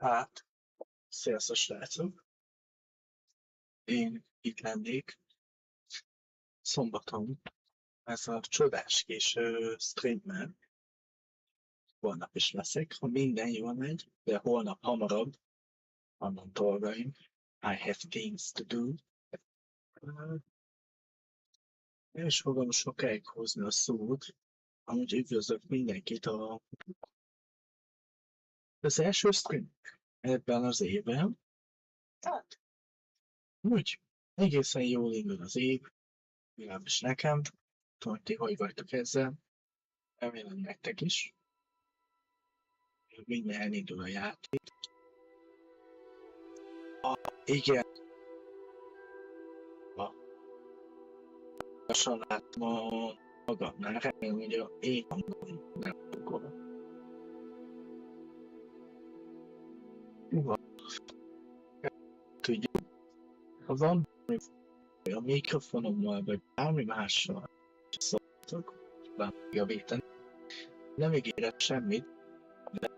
Hát, sziasztok srácok! Én itt lennék szombaton, ez a csodás kis streammel. Holnap is leszek, ha minden jól megy, de holnap hamarabb vannak dolgaim. I have things to do. És fogom sokáig hozni a szót, amúgy üdvözlök mindenkit az első stream ebben az évben. Tehát, úgy egészen jól indul az év, legalábbis nekem. Tudom, hogy ti hogy vagytok ezzel. Remélem nektek is. Mindjárt elindul a játék. Igen. Lassan látom magamnál, remélem, hogy a én hangom nem fogom. Tudjuk, ha van a mikrofonommal, vagy bármi mással szóltok, bármi javítani. Nem ígérek semmit, de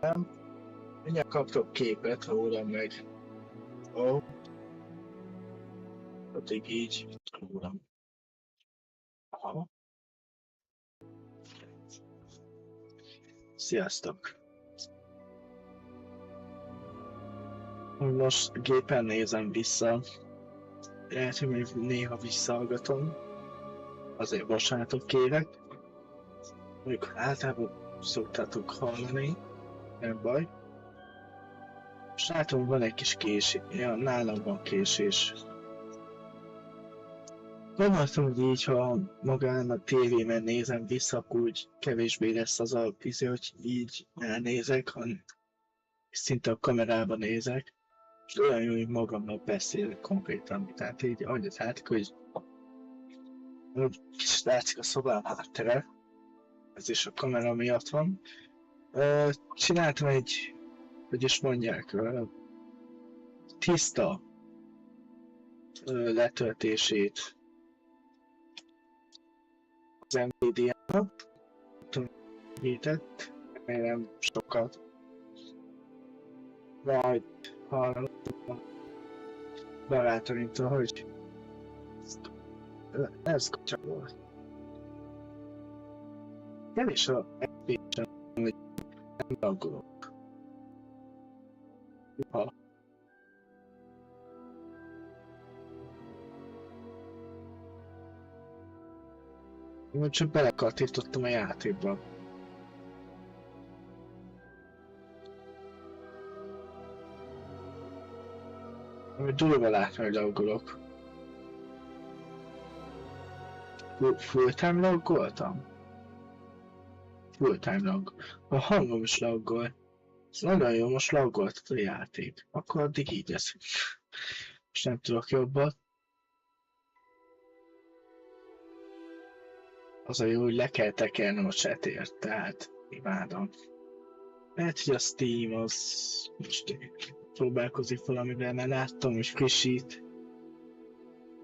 nem. Mindjárt kaptok képet rólam meg. Addig így rólam. Aha. Sziasztok! Most gépen nézem vissza. Lehet, hogy még néha visszahallgatom. Azért bocsánatot kérek. Mondjuk általában szoktátok hallani. Nem baj. És látom, van egy kis késés. Ja, nálam van késés. Gondoltam, hogy így, ha magán a tévében nézem vissza, akkor úgy kevésbé lesz az a vízi, hogy így elnézek, hanem szinte a kamerában nézek. És olyan jó, hogy magamnak beszélek konkrétan. Tehát így annyit látok, hogy kis látszik a szobám háttere. Ez is a kamera miatt van. Csináltam egy, hogy is mondják, tiszta letöltését az Nvidia-nak. Hitett, remélem sokat. Majd hallottam a barátaimtól, hogy ez csak volt. Kevés a FPS-en, hogy nem aggódok. Én csak belekattintottam a játékba. Ami durva látni, hogy laggolok. Full-time laggoltam? Full-time lag. A hangom is laggol. Ez nagyon jó, most laggoltat a játék. Akkor addig így lesz. És nem tudok jobban. Az a jó, hogy le kell tekernem a chatért, tehát imádom. Lehet, hogy a Steam az most próbálkozik valamivel, mert láttam, hogy frissít.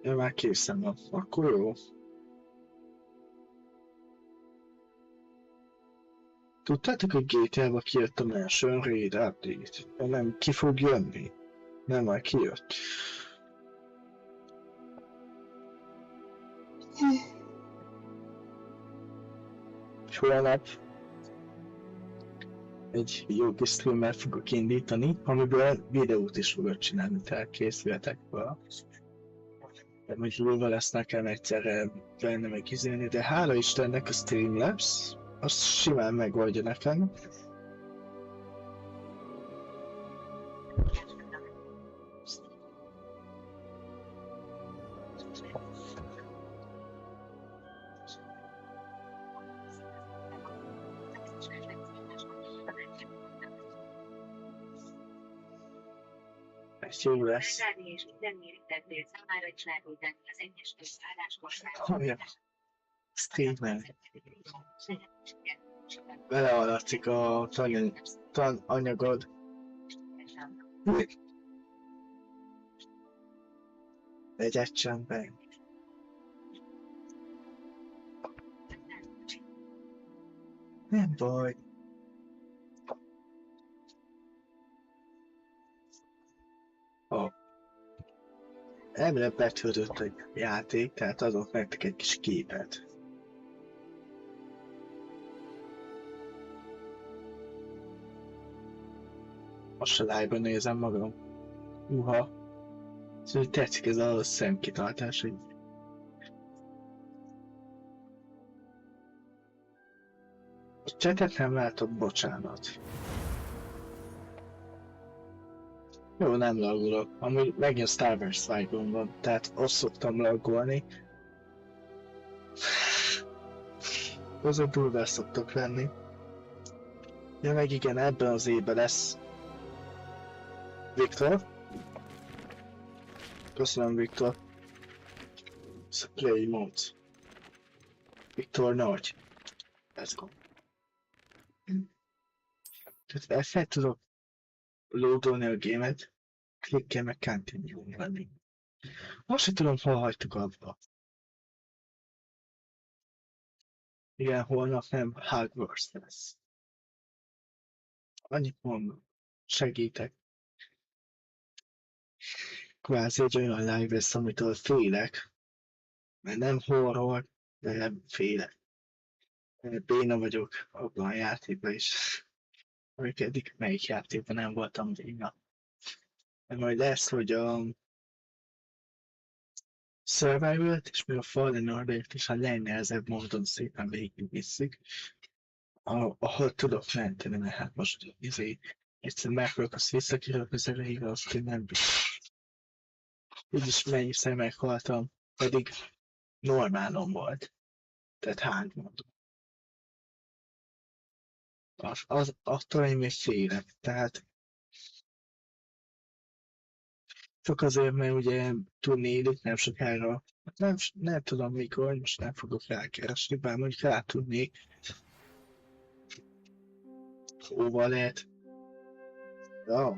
Ja, már készen van. Akkor jó. Tudtátok, hogy GTA-ba kijött a első Raid update? Nem, ki fog jönni? Nem, már kijött. Holnap egy jó kis streammel fogok indítani, amiből videót is fogok csinálni, tehát készüljetek fel. De hogy róla lesz nekem egyszerre benne megizélni, de hála Istennek a Streamlabs, azt simán megoldja nekem. Ez jó lesz. Streammel. Belealatszik a anyagod. Legyek csendben. Nem baj. elvileg betöltött egy játék, tehát adok nektek egy kis képet. Most a live-ban nézem magam. Szóval tetszik ez a szemkitartás, hogy a chatet nem látok, bocsánat. Jó, nem laggolok. Amúgy megint Star Wars vibe-on van, tehát azt szoktam laggolni. Azon durvá szoktak lenni. Ja, meg igen, ebben az évben lesz Viktor. Köszönöm, Viktor. Ez a play mode. Viktor nagy. Let's go. Tehát fel tudok loadolni a gémet, klikkel meg continue venni. Most sem tudom, hol hagytuk abba. Igen, holnap nem Hogwarts lesz. Annyit mondom, segítek. Kvázi egy olyan live lesz, amitől félek. Mert nem horror, de nem félek. Béna vagyok abban a játékban is. Amik eddig melyik játékban nem voltam béna. De majd lesz, hogy a Survival-t és még a Fallen Order-t is a legnehezebb módon szépen végigvisszük. Ahol tudok menteni, mert hát most egyszer meghalok, azt visszakérök az elejére, azt én nem biztos. Úgyis mennyiszer meghaltam, pedig normálom volt. Tehát hánymadom. Attól én még félek, tehát csak azért, mert ugye tudni illik nem sokára, nem tudom mikor, most nem fogok rákeresni, bár mondjuk rá tudnék. Hova lehet? Ja.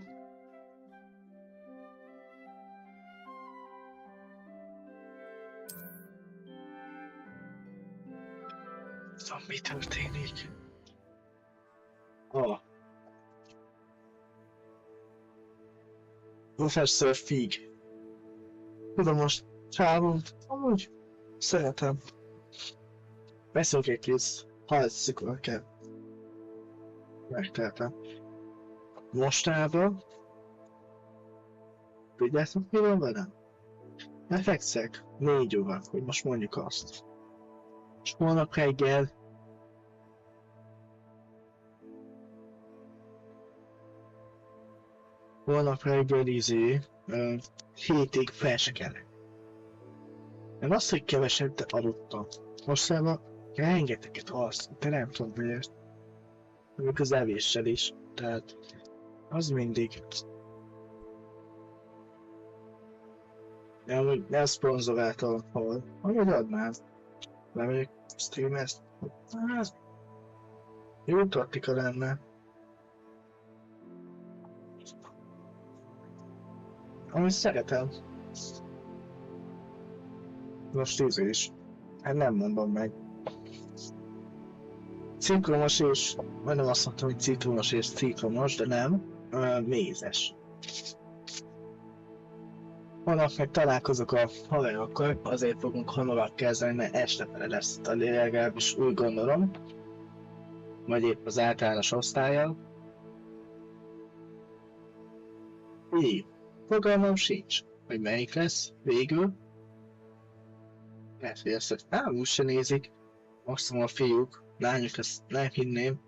Szóval mi történik? Professor Fig. Tudom most csávont, amúgy szeretem. Veszünk egy kis halszikor kell. Megteltem. Mostában tudjátok mi van velem? Lefekszek 4 óra, hogy most mondjuk azt. És holnap reggel hétig fel se kellek. Nem az, hogy keveset aludtam. Mostában rengeteget alszom, de nem tudom miért. Még az evéssel is, tehát az mindig. Nem szponzoráltam hol, ahogy adnám. Bemegyek streamezt. Jó taktika lenne. Amit szeretem. Most 10 is. Hát nem mondom meg. Citromos és... majdnem azt mondtam, hogy citromos és citromos, de nem. Mézes. Holnap meg találkozok a haverokkal, azért fogunk hamarabb kezdeni, mert estefele lesz a legalábbis úgy gondolom. Vagy épp az általános osztállyal. Így. Fogalmam sincs, hogy melyik lesz végül. Lehet, hogy ezt úgy se nézik. Maximum a fiúk, lányok, ezt nem hinném.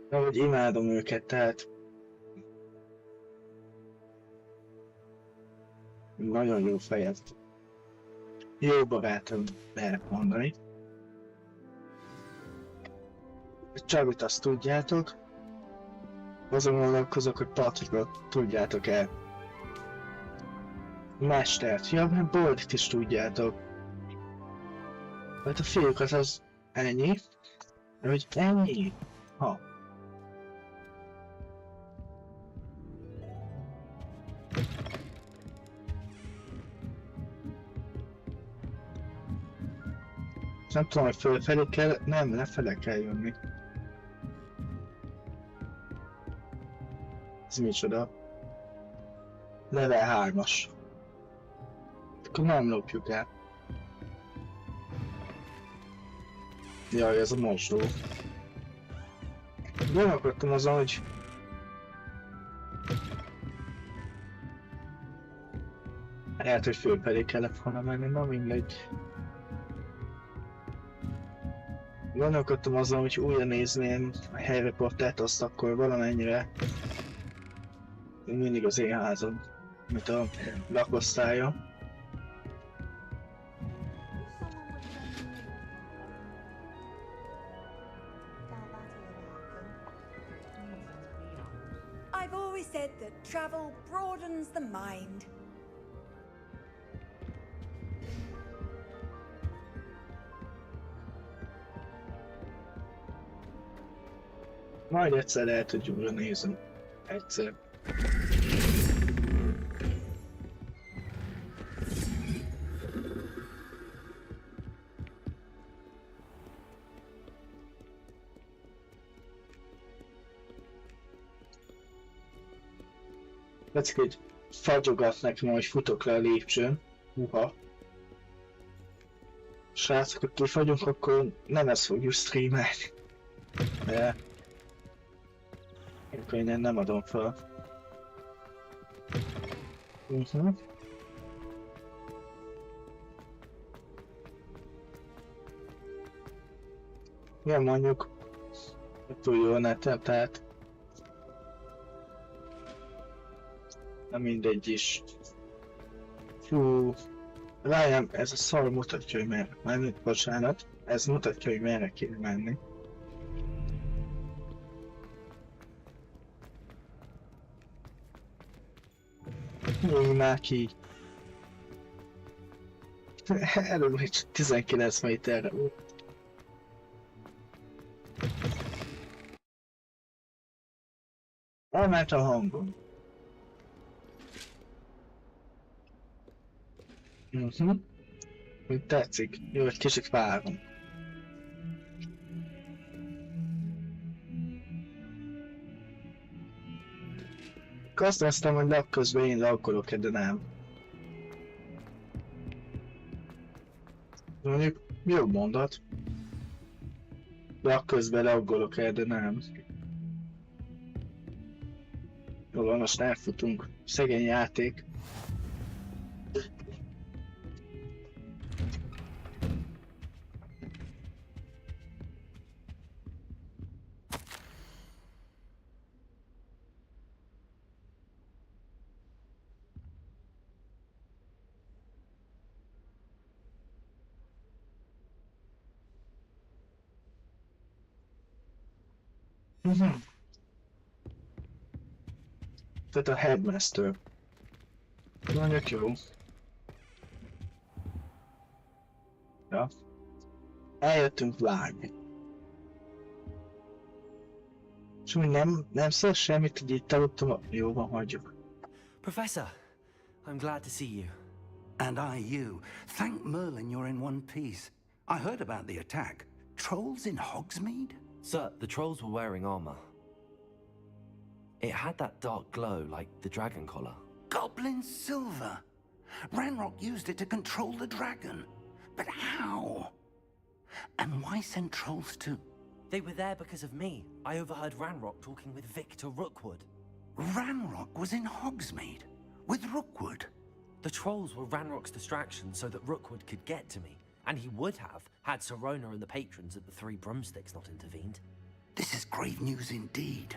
De hogy imádom őket, tehát nagyon jó fejed. Jó barátom, lehet mondani. Csabit azt tudjátok. Azon gondolkozok, hogy Patrikot tudjátok el. Mestert, ja, mert Boldit is tudjátok. Hát a fiúkat az ennyi. De hogy ennyi? Ha. Nem tudom, hogy fölfelé kell, nem, lefele kell jönni. Ez micsoda? Level 3-as. Akkor nem lopjuk el. Jaj, ez a mosdó. Gondolkodtam azon, hogy... Lehet, hogy fölfelé kellett volna menni, na mindegy. Gondolkodtam azon, hogy újra nézném a Harry Pottert, azt akkor valamennyire... Mindig az én házam, mint a lakosztálya. I've always said that travel broadens the mind. Majd egyszer lehet, hogy újra nézem. Egyszer. Látszik, hogy fagyogat nekem, hogy futok le a lépcsőn. Uha. Srácok, ha kifagyunk, akkor nem ezt fogjuk streamelni. De... Akkor én nem adom fel. Igen, mondjuk... Túl jó a netem, tehát... Na mindegy is. Hú... Rájám, ez a szar mutatja, hogy merre. Mármint, bocsánat. Ez mutatja, hogy merre kéne menni. Jöjj már ki! Előbb még 19 méterre volt. Elment a hangom. Úgy tetszik. Jó, egy kicsit várom. Azt néztem, hogy legközben én laggolok, de nem. Mondjuk, jó mondat. Legközben laggolok, de nem. Jó van, most elfutunk. Szegény játék. Tehát a headmaster. Mondjuk jó. Ja. Eljöttünk vágni. És úgy nem szól semmit, hogy itt aludtam, jó van, hagyjuk. Professor, I'm glad to see you. And I you. Thank Merlin you're in one piece. I heard about the attack. Trolls in Hogsmeade? Sir, the trolls were wearing armor. It had that dark glow like the dragon collar. Goblin silver! Ranrock used it to control the dragon. But how? And why send trolls too? They were there because of me. I overheard Ranrock talking with Victor Rookwood. Ranrock was in Hogsmeade? With Rookwood? The trolls were Ranrock's distraction so that Rookwood could get to me. And he would have, had Sirona and the patrons at the Three Broomsticks not intervened. This is grave news indeed.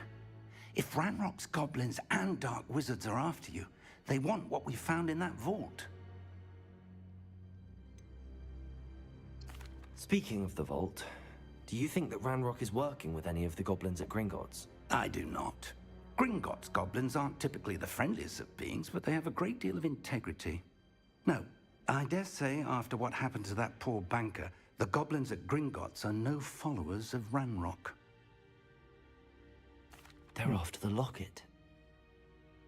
If Ranrock's goblins and dark wizards are after you, they want what we found in that vault. Speaking of the vault, do you think that Ranrock is working with any of the goblins at Gringotts? I do not. Gringotts goblins aren't typically the friendliest of beings, but they have a great deal of integrity. No, I dare say after what happened to that poor banker, the goblins at Gringotts are no followers of Ranrock. They're after the locket.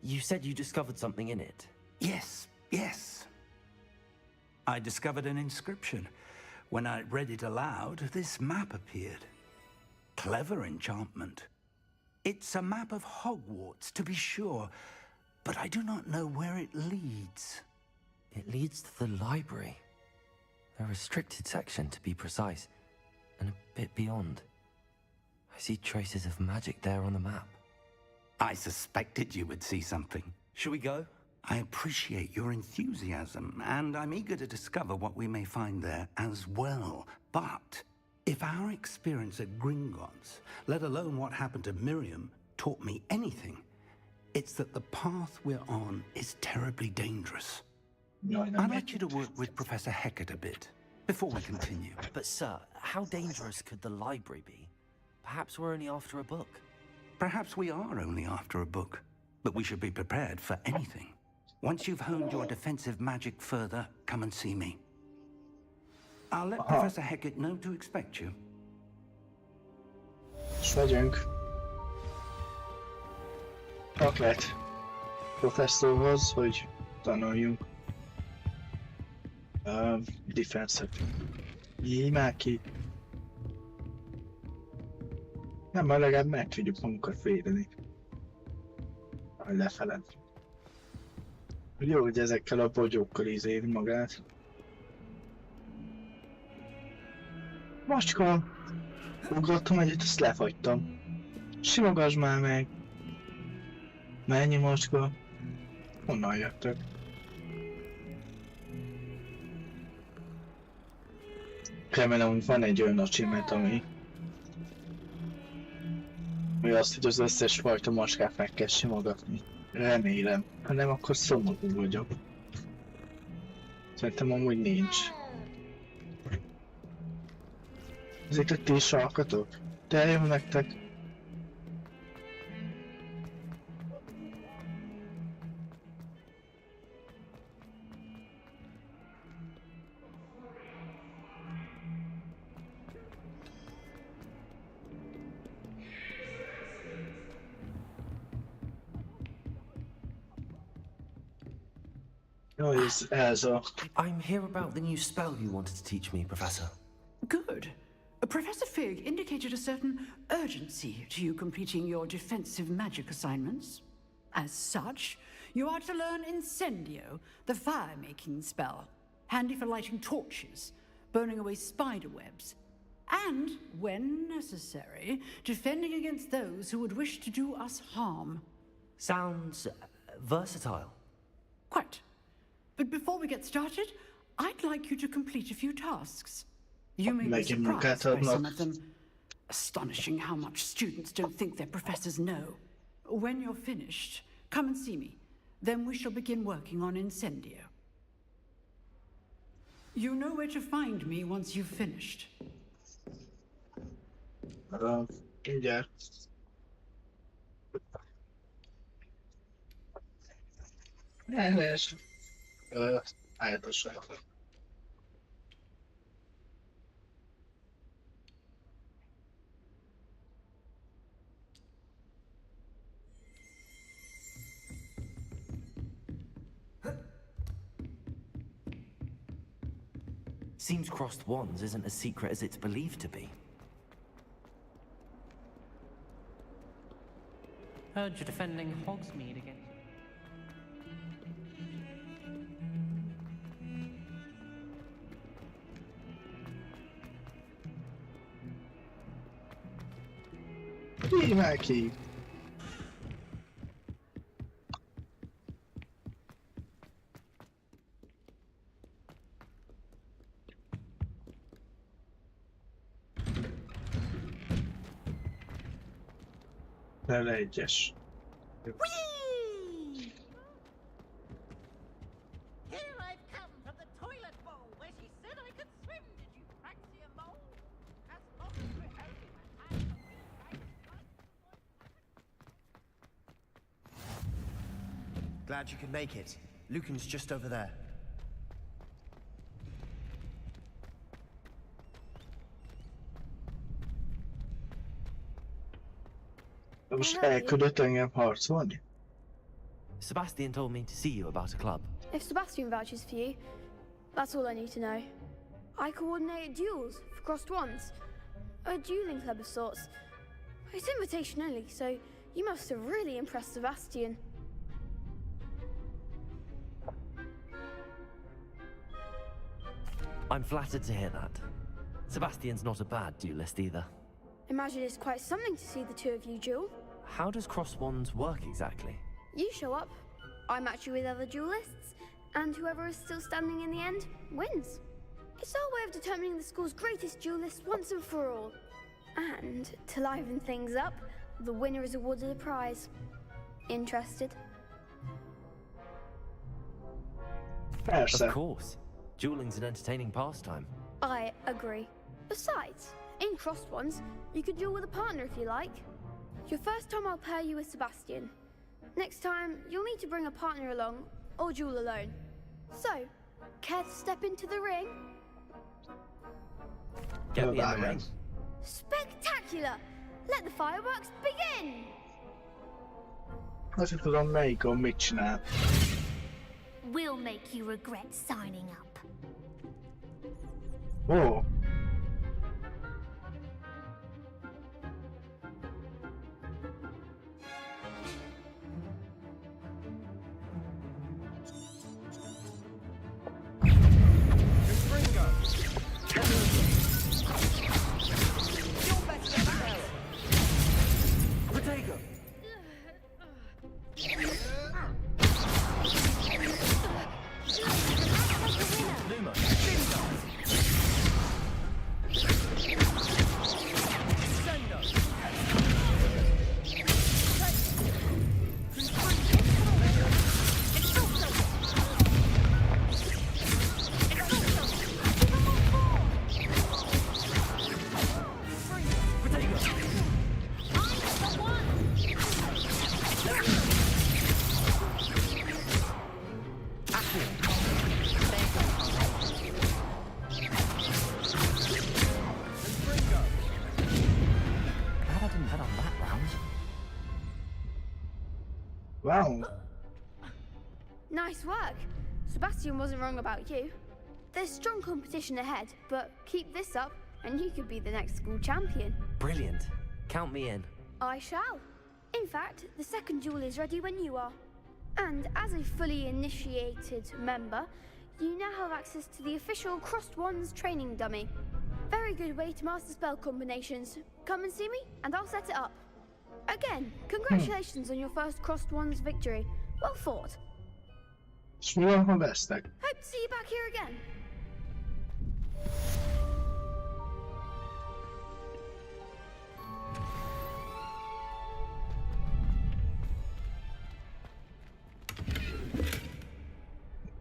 You said you discovered something in it. Yes, yes. I discovered an inscription. When I read it aloud, this map appeared. Clever enchantment. It's a map of Hogwarts, to be sure, but I do not know where it leads. It leads to the library. A restricted section, to be precise, and a bit beyond. I see traces of magic there on the map. I suspected you would see something. Shall we go? I appreciate your enthusiasm, and I'm eager to discover what we may find there as well. But if our experience at Gringotts, let alone what happened to Miriam, taught me anything, it's that the path we're on is terribly dangerous. I'd like you to work with Professor Hecat a bit, before we continue. But sir, how dangerous could the library be? Perhaps we're only after a book. Perhaps we are only after a book, but we should be prepared for anything. Once you've honed your defensive magic further, come and see me. I'll let Professor Hecat know to expect you. És megyünk. Aklet professzorhoz, hogy tanuljunk. Defense-et. Így már ki. Nem, már legalább meg tudjuk magunkat védeni. Majd lefeled. Jó, hogy ezekkel a bogyókkal izéli magát. Macska! Ugrottam egyet, azt lefagytam. Simogass már meg! Mennyi macska? Honnan jöttök? Remélem, hogy van egy olyan achievement, ami azt, hogy az összes fajta macskát meg kell simogatni. Remélem. Ha nem, akkor szomorú vagyok. Szerintem amúgy nincs. Ezeket ti is alkatok? De jó nektek. I'm here about the new spell you wanted to teach me, Professor. Good. Professor Fig indicated a certain urgency to you completing your defensive magic assignments. As such, you are to learn Incendio, the fire-making spell, handy for lighting torches, burning away spider webs, and, when necessary, defending against those who would wish to do us harm. Sounds versatile. Quite. But before we get started, I'd like you to complete a few tasks. You may be surprised by some of them. Astonishing how much students don't think their professors know. When you're finished, come and see me. Then we shall begin working on Incendio. You know where to find me once you've finished. Yeah. Yes. Állatosan. Seems crossed wands isn't as secret as it's believed to be. Heard you're defending Hogsmeade again. Maki. Bele egyes. Glad you could make it. Lucan's just over there. Most elküldött engem harcolni? Sebastian told me to see you about a club. If Sebastian vouches for you, that's all I need to know. I coordinate duels for crossed wands. A dueling club of sorts. It's invitation only, so you must have really impressed Sebastian. I'm flattered to hear that. Sebastian's not a bad duelist either. Imagine it's quite something to see the two of you duel. How does cross wands work exactly? You show up, I match you with other duelists, and whoever is still standing in the end wins. It's our way of determining the school's greatest duelist once and for all. And to liven things up, the winner is awarded a prize. Interested? Persze. Of course. Dueling's an entertaining pastime. I agree. Besides, in crossed ones, you could duel with a partner if you like. Your first time I'll pair you with Sebastian. Next time, you'll need to bring a partner along, or duel alone. So, care to step into the ring? Get me in the ring. Spectacular! Let the fireworks begin! Azt tudom, melyikon mit csinál. We'll make you regret signing up. Ó. Wow. Nice work. Sebastian wasn't wrong about you. There's strong competition ahead, but keep this up and you could be the next school champion. Brilliant. Count me in. I shall. In fact, the second duel is ready when you are. And as a fully initiated member, you now have access to the official Crossed Wands training dummy. Very good way to master spell combinations. Come and see me and I'll set it up. Again, congratulations on your first Crossed Wands victory. Well fought. És mi van, ha vesztek? Hope to see you back here again.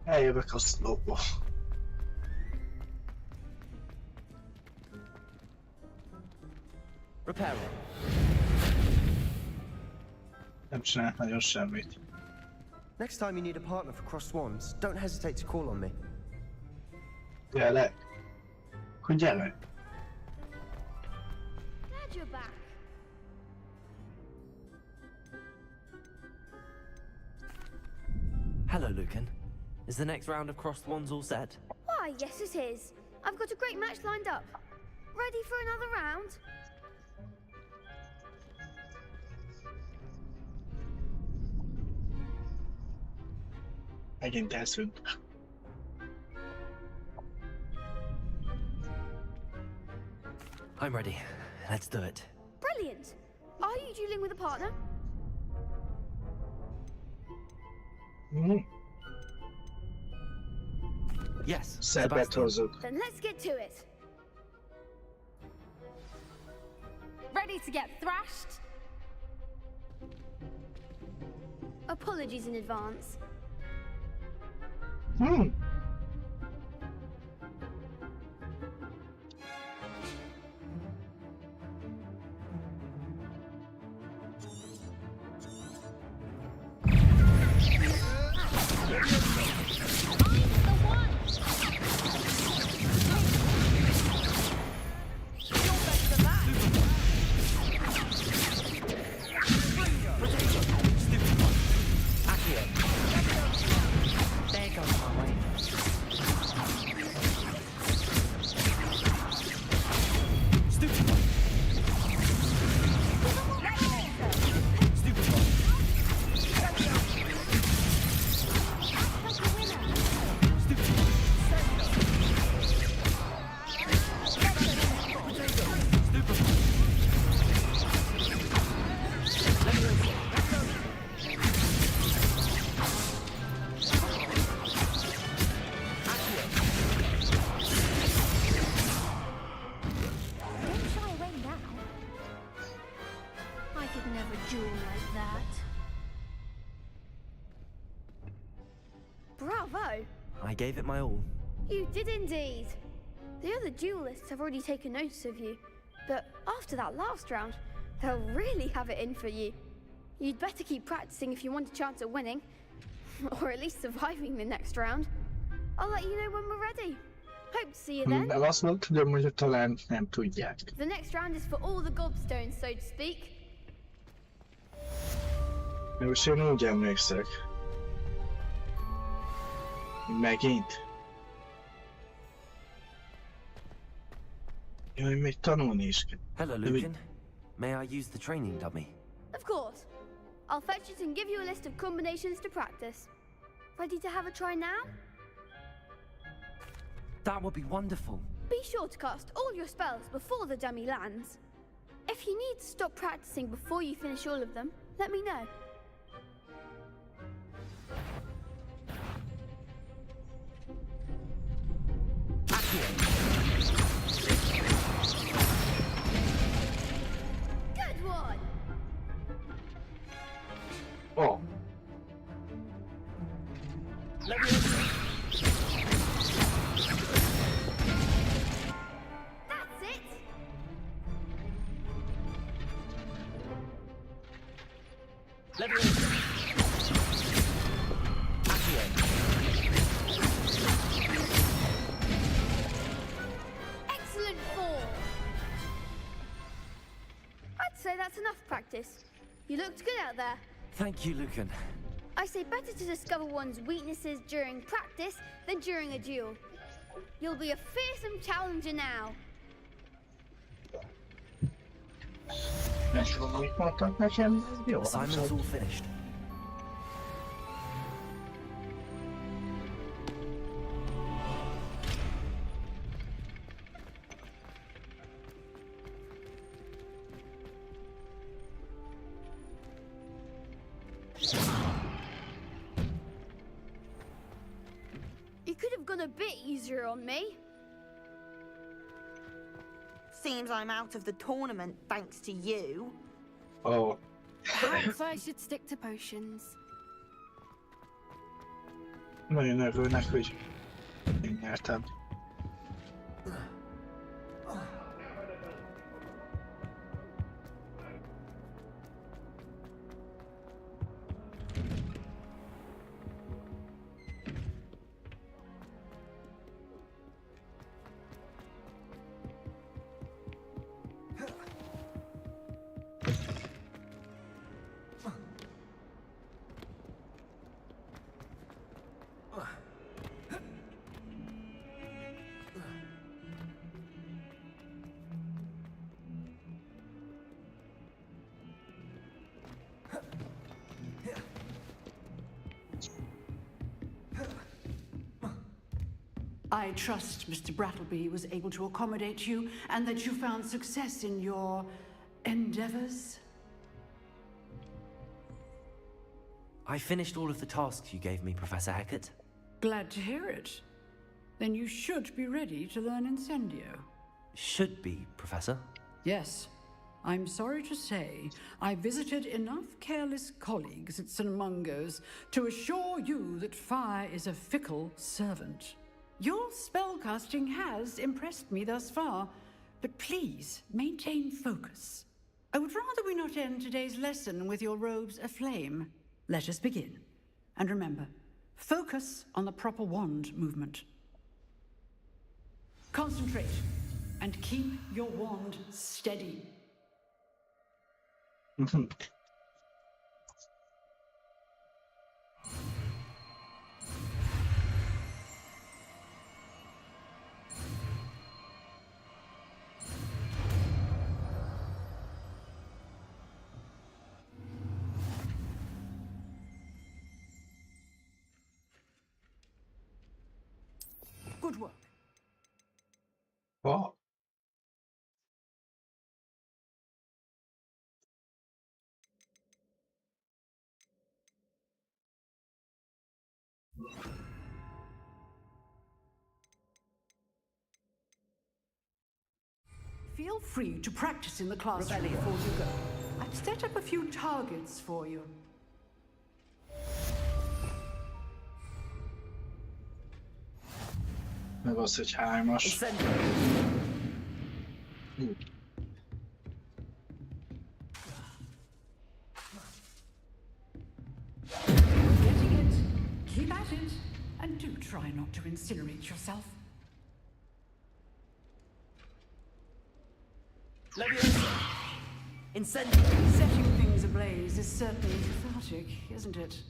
Eljövök a szlopba. Repairing. Nem csinált nagyon semmit. Next time you need a partner for Crossed Wands, don't hesitate to call on me. Gyere. Akkor gyere. Glad you're back. Hello, Lucan. Is the next round of Crossed Wands all set? Why, yes it is. I've got a great match lined up. Ready for another round? Megint elszűnt. I'm ready. Let's do it. Brilliant. Are you dueling with a partner? Yes, Szerbet Sebastian. hozzuk. Then let's get to it. Ready to get thrashed? Apologies in advance. There goes my way. gave it my all. You did indeed. The other duelists have already taken notice of you, but after that last round, they'll really have it in for you. You'd better keep practicing if you want a chance at winning, or at least surviving the next round. I'll let you know when we're ready. Hope to see you then. Azt mondtam, hogy talán nem tudják. The next round is for all the gobstones, so to speak. Most én úgy emlékszek. Megint? Jaj, még tanulni is kell. Hello, Lucan. May I use the training dummy? Of course. I'll fetch it and give you a list of combinations to practice. Ready to have a try now? That would be wonderful. Be sure to cast all your spells before the dummy lands. If you need to stop practicing before you finish all of them, let me know. Good one! Oh. That's it! Excellent form! I'd say that's enough practice. You looked good out there. Thank you, Lucan. I say better to discover one's weaknesses during practice than during a duel. You'll be a fearsome challenger now. Assignment's all finished. You could have gone a bit easier on me. Seems I'm out of the tournament thanks to you. Oh. Perhaps I should stick to potions. Nagyon örülnek, hogy én nyertem. I trust Mr. Brattleby was able to accommodate you and that you found success in your endeavors. I finished all of the tasks you gave me, Professor Hecat. Glad to hear it. Then you should be ready to learn Incendio. Should be, Professor. Yes. I'm sorry to say, I visited enough careless colleagues at St. Mungo's to assure you that fire is a fickle servant. Your spellcasting has impressed me thus far, but please maintain focus. I would rather we not end today's lesson with your robes aflame. Let us begin. And remember, focus on the proper wand movement. Concentrate and keep your wand steady. Good work. What? Feel free to practice in the classroom before you go. I've set up a few targets for you. Meg az, hogy 3-as. Getting it. Keep at it. And do try not to incinerate yourself. Setting things ablaze is certainly cathartic, isn't it?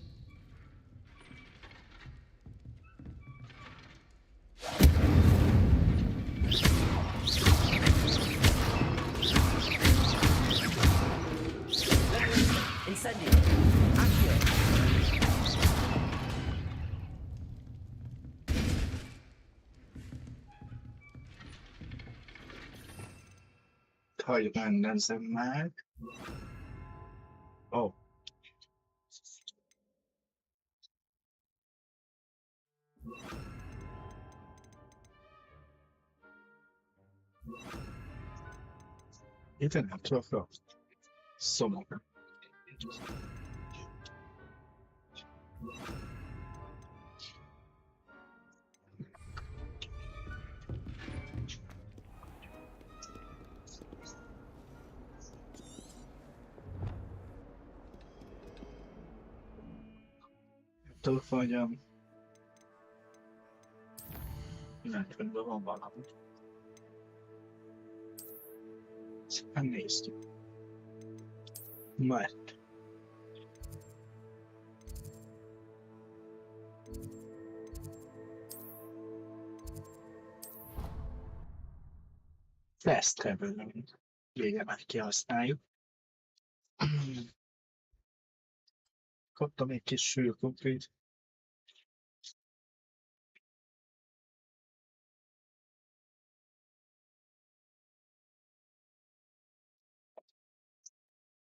Incendio. Accio. Hogy rendezzem meg. Ó. Itt nem tudok. Szomorú. Tudok vagy a... 90-ben van valami. Szépen néztük. Mert... Lesz-re bőlünk. Végre már kihasználjuk. Kaptam egy kis sűrűkumplit.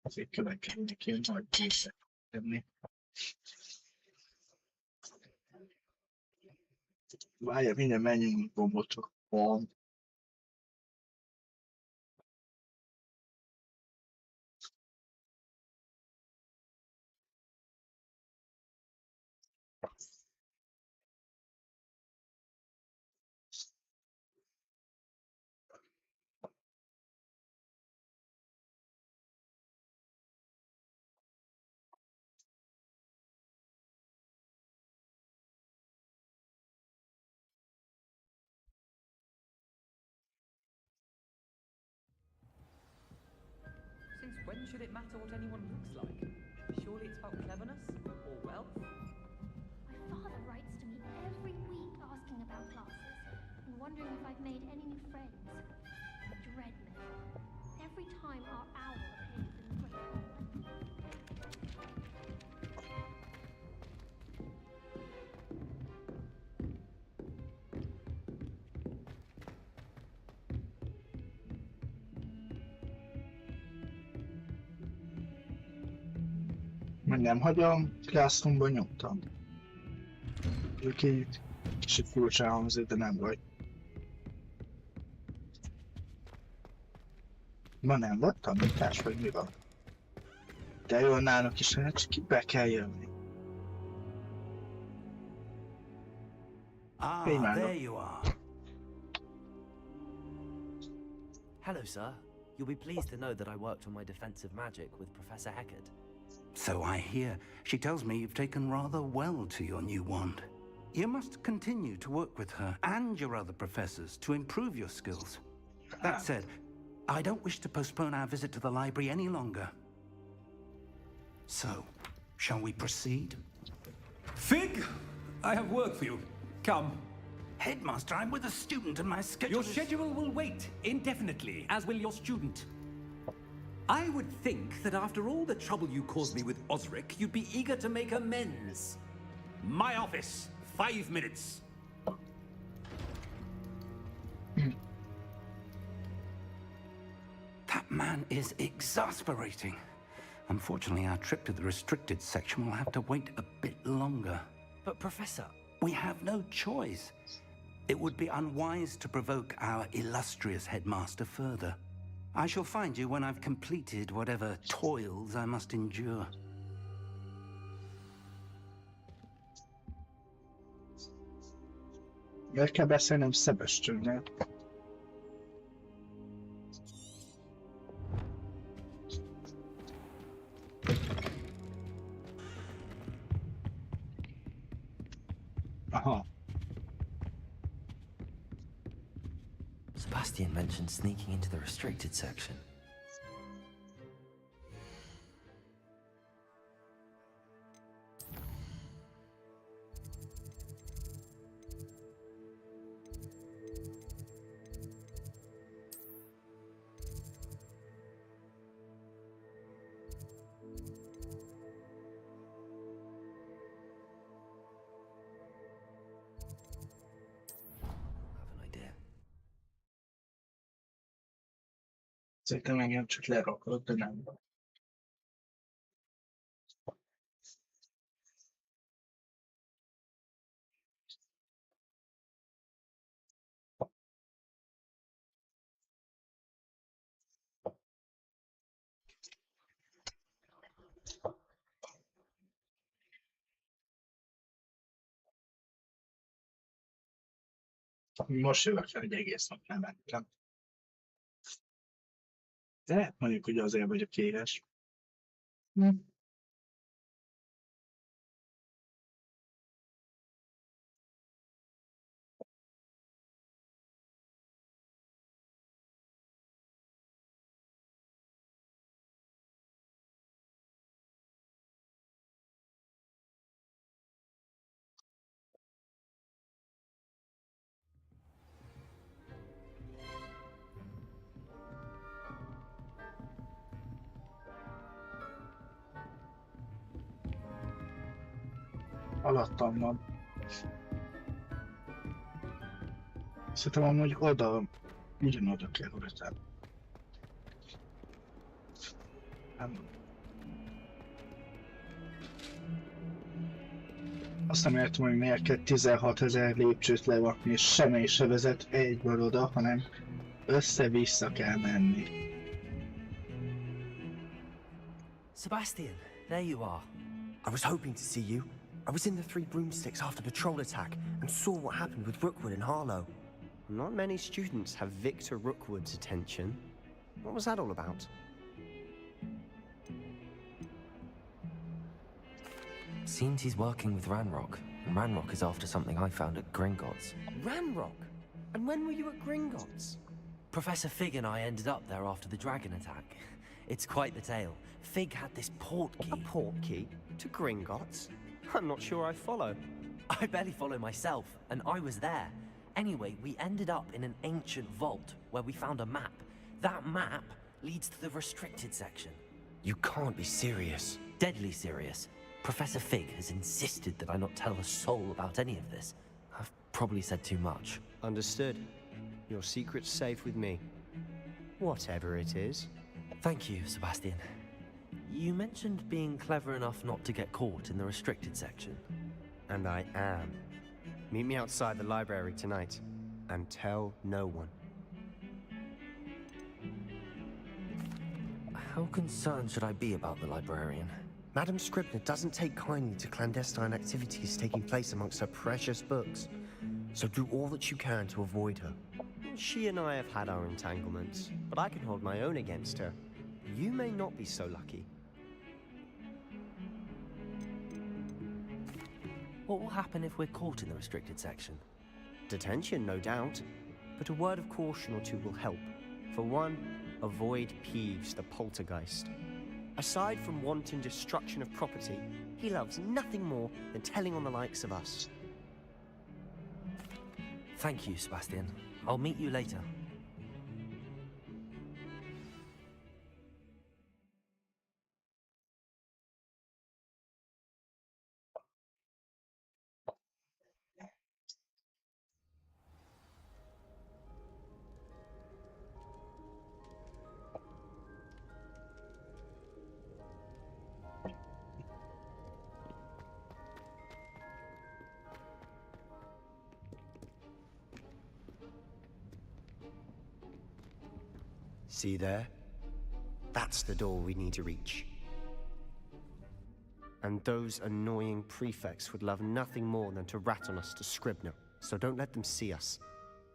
Azért következik neki, hogy nagy készek tenni. Várja, minden menjünk gombotok van. Since when should it matter what anyone looks like? Surely it's about cleverness or wealth? My father writes to me every week asking about classes and wondering if I've made any new friends. Dread them. Every time our owl appears in the great hall. Meg nem hagyom, Classroomban nyomtam. Ők így kicsit furcsán hangzik, de nem vagy. Ma nem volt tanítás, vagy mi van? De jó, náluk is, hát csak be kell jönni. There you are. Hello, sir. You'll be pleased to know that I worked on my defensive magic with Professor Heckard. So I hear. She tells me you've taken rather well to your new wand. You must continue to work with her and your other professors to improve your skills. That said, I don't wish to postpone our visit to the library any longer. So, shall we proceed? Fig, I have work for you. Come. Headmaster, I'm with a student and my schedule Your schedule will wait indefinitely, as will your student. I would think that after all the trouble you caused me with Osric, you'd be eager to make amends. My office, 5 minutes. That man is exasperating. Unfortunately, our trip to the restricted section will have to wait a bit longer. But Professor... We have no choice. It would be unwise to provoke our illustrious headmaster further. I shall find you when I've completed whatever toils I must endure. Meg kell beszélnem Sebastiannel. Aha. Sebastian mentioned sneaking into the restricted section. Szerintem engem csak lerakod, de nem. Most jövök fel, egy egész nap nem mentem. De mondjuk ugye azért vagyok éhes. Alattam van. Szerintem amúgy oda, ugyanoda kell hozzá. Nem. Azt nem értem, hogy miért kell 16 000 lépcsőt lerakni, és semmi se vezet egyből oda, hanem össze-vissza kell menni. Sebastian, there you are. I was hoping to see you. I was in the Three Broomsticks after patrol attack and saw what happened with Rookwood and Harlow. Not many students have Victor Rookwood's attention. What was that all about? Seems he's working with Ranrock, and Ranrock is after something I found at Gringotts. Ranrock? And when were you at Gringotts? Professor Fig and I ended up there after the dragon attack. It's quite the tale. Fig had this port key. A port key? To Gringotts? I'm not sure I follow. I barely follow myself, and I was there. Anyway, we ended up in an ancient vault where we found a map. That map leads to the restricted section. You can't be serious. Deadly serious. Professor Fig has insisted that I not tell a soul about any of this. I've probably said too much. Understood. Your secret's safe with me. Whatever it is. Thank you, Sebastian. You mentioned being clever enough not to get caught in the restricted section. And I am. Meet me outside the library tonight, and tell no one. How concerned should I be about the librarian? Madam Scribner doesn't take kindly to clandestine activities taking place amongst her precious books, so do all that you can to avoid her. She and I have had our entanglements, but I can hold my own against her. You may not be so lucky. What will happen if we're caught in the restricted section? Detention, no doubt. But a word of caution or two will help. For one, avoid Peeves, the poltergeist. Aside from wanton destruction of property, he loves nothing more than telling on the likes of us. Thank you, Sebastian. I'll meet you later. See there? That's the door we need to reach. And those annoying prefects would love nothing more than to rat on us to Scribner. so don't let them see us.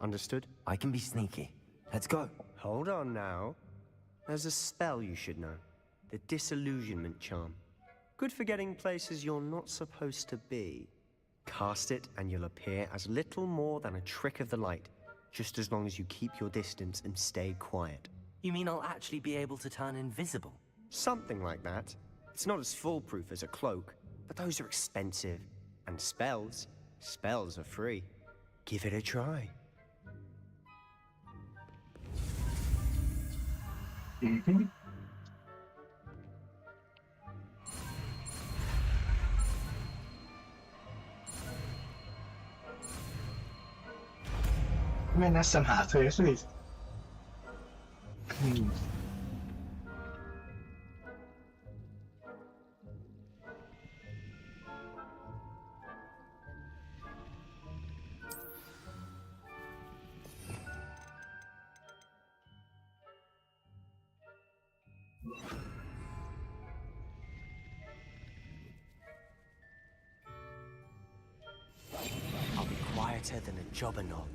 Understood? I can be sneaky. Let's go. Hold on now. There's a spell you should know. The Disillusionment Charm. Good for getting places you're not supposed to be. Cast it and you'll appear as little more than a trick of the light, just as long as you keep your distance and stay quiet. You mean I'll actually be able to turn invisible? Something like that. It's not as foolproof as a cloak, but those are expensive. And spells are free. Give it a try. Mhm. Miért eszem hátraérni? I'll be quieter than a jobberknoll.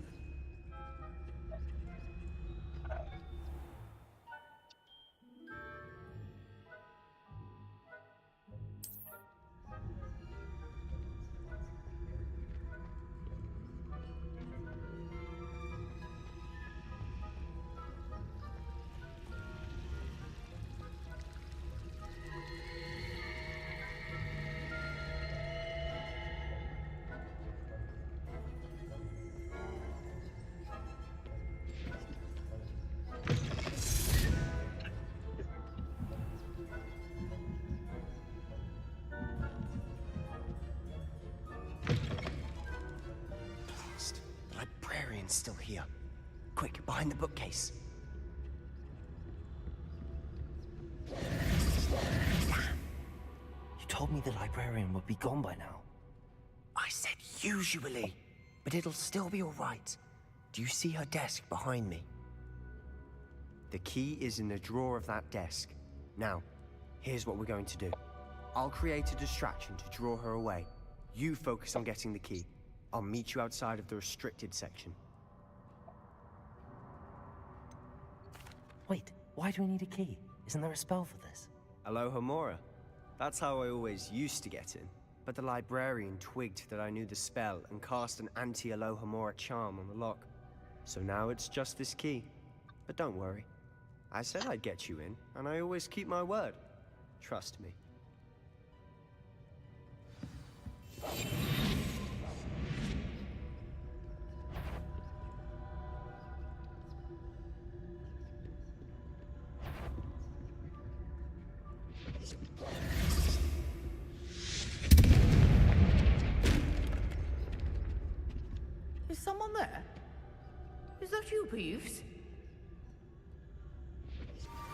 Still here. Quick, behind the bookcase. You told me the librarian would be gone by now. I said usually, but it'll still be all right. Do you see her desk behind me? The key is in the drawer of that desk. Now, here's what we're going to do. I'll create a distraction to draw her away. You focus on getting the key. I'll meet you outside of the restricted section. Wait, why do we need a key? Isn't there a spell for this? Alohomora. That's how I always used to get in. But the librarian twigged that I knew the spell and cast an anti-Alohomora charm on the lock. So now it's just this key. But don't worry. I said I'd get you in, and I always keep my word. Trust me. Is someone there? Is that you, Peeves?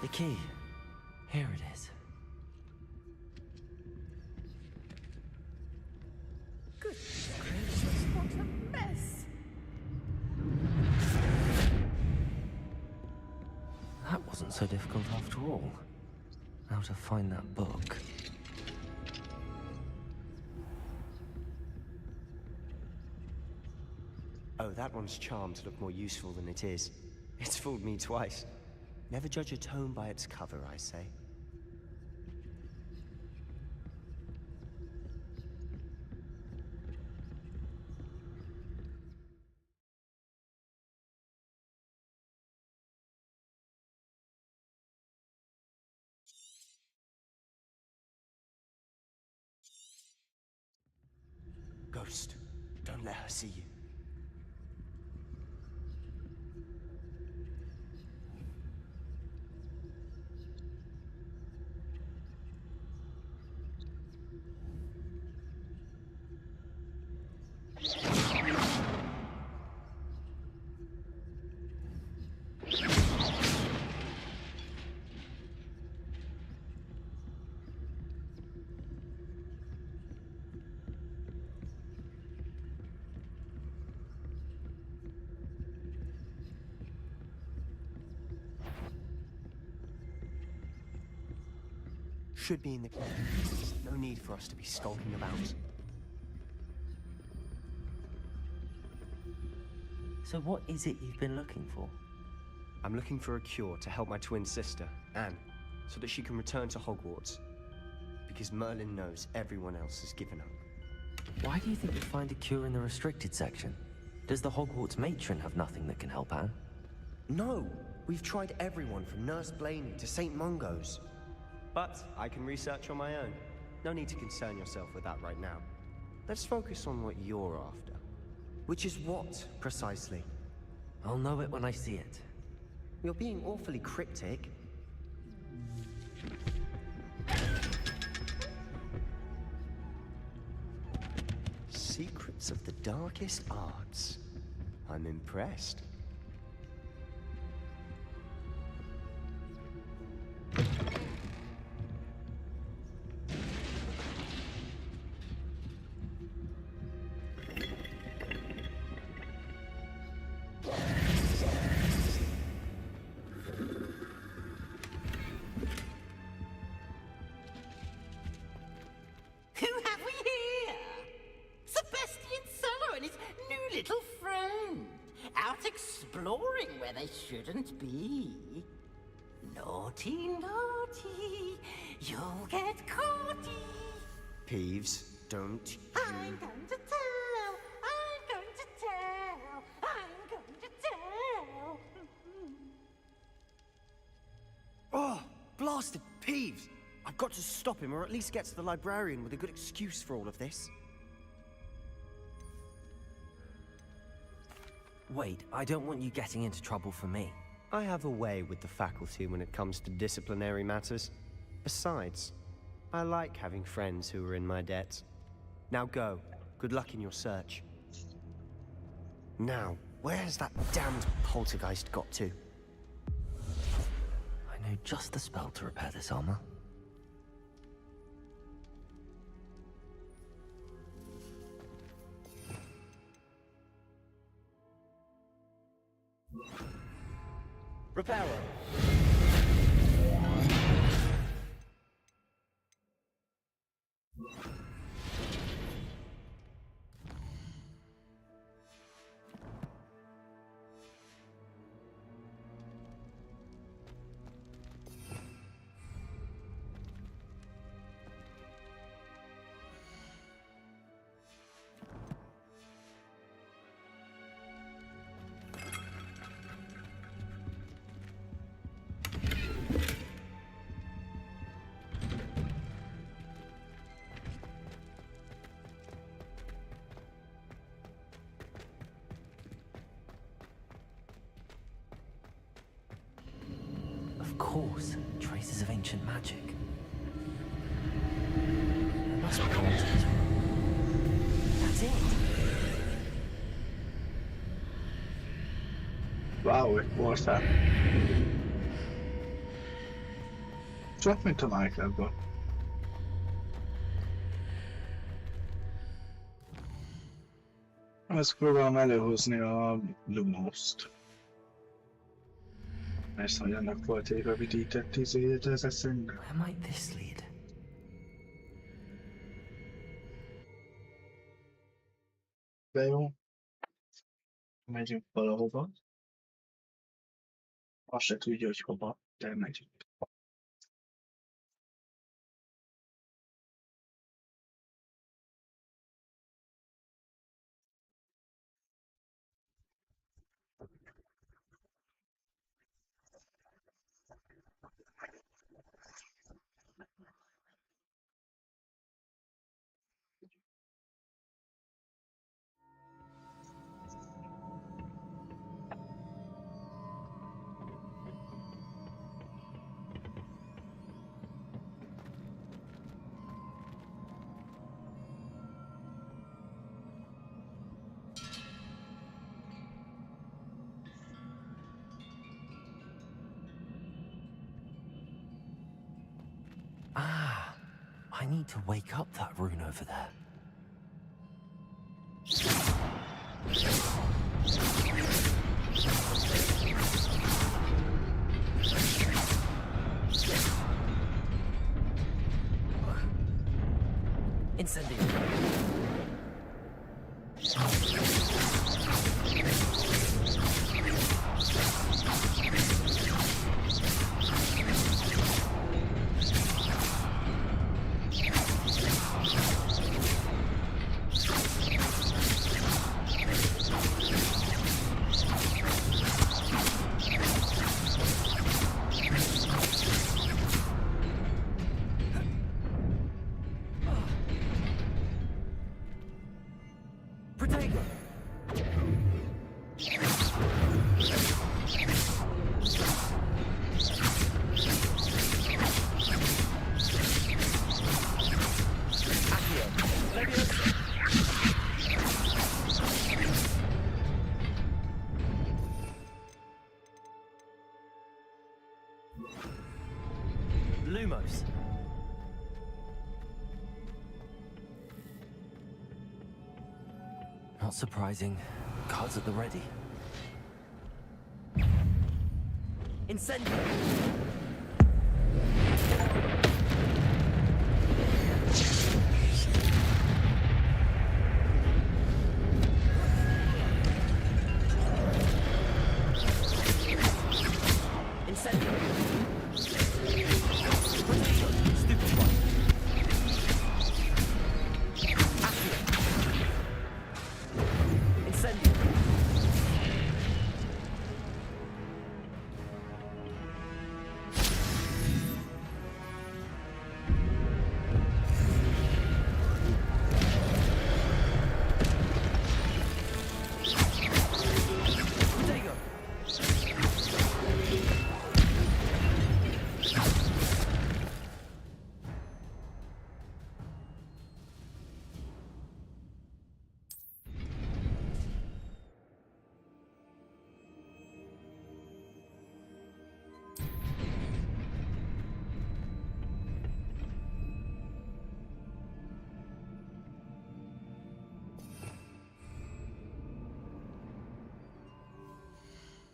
The key. Here it is. Good gracious, what a mess! That wasn't so difficult after all. How to find that book. Oh, that one's charmed to look more useful than it is. It's fooled me twice. Never judge a tome by its cover, I say. Ghost, don't let her see you. Should be in the closet. No need for us to be skulking about. So what is it you've been looking for? I'm looking for a cure to help my twin sister, Anne, so that she can return to Hogwarts. Because Merlin knows everyone else has given up. Why do you think you'd find a cure in the restricted section? Does the Hogwarts matron have nothing that can help Anne? No! We've tried everyone from Nurse Blaney to St. Mungo's. But I can research on my own. No need to concern yourself with that right now. Let's focus on what you're after. Which is what, precisely? I'll know it when I see it. You're being awfully cryptic. Secrets of the darkest arts. I'm impressed. Shouldn't be. Naughty, naughty, you'll get caughty. Peeves, don't I'm going to tell, I'm going to tell, I'm going to tell. Oh, blasted Peeves! I've got to stop him, or at least get to the librarian with a good excuse for all of this. Wait, I don't want you getting into trouble for me. I have a way with the faculty when it comes to disciplinary matters. Besides, I like having friends who are in my debt. Now go. Good luck in your search. Now, where's that damned poltergeist got to? I know just the spell to repair this armor. Repairer. Of course, traces of ancient magic. There must be more to this room. That's it. Wow, what's that? Csak mint a Minecraftban. Ezt próbálom előhozni a Lumos-t. Ezt, hogy annak volt egy rövidített izéje, de ez eszembe. Where might this lead? De jó. Megyünk valahova. Azt se tudja, hogy hova, de megyünk. I need to wake up that rune over there. Incendio. Lumos. Not surprising. Cards at the ready. Incendio.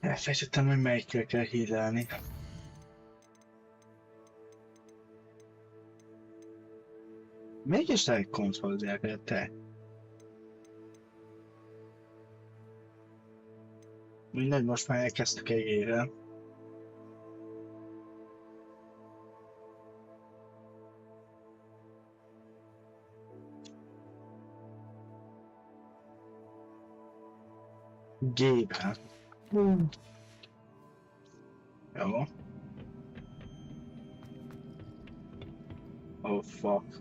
Elfejtettem, hogy melyikkel kell hílelni. Mégis lehet kontrollálni, te. Mindegy, most már elkezdtük egére. G-ben. Jó. Oh fuck.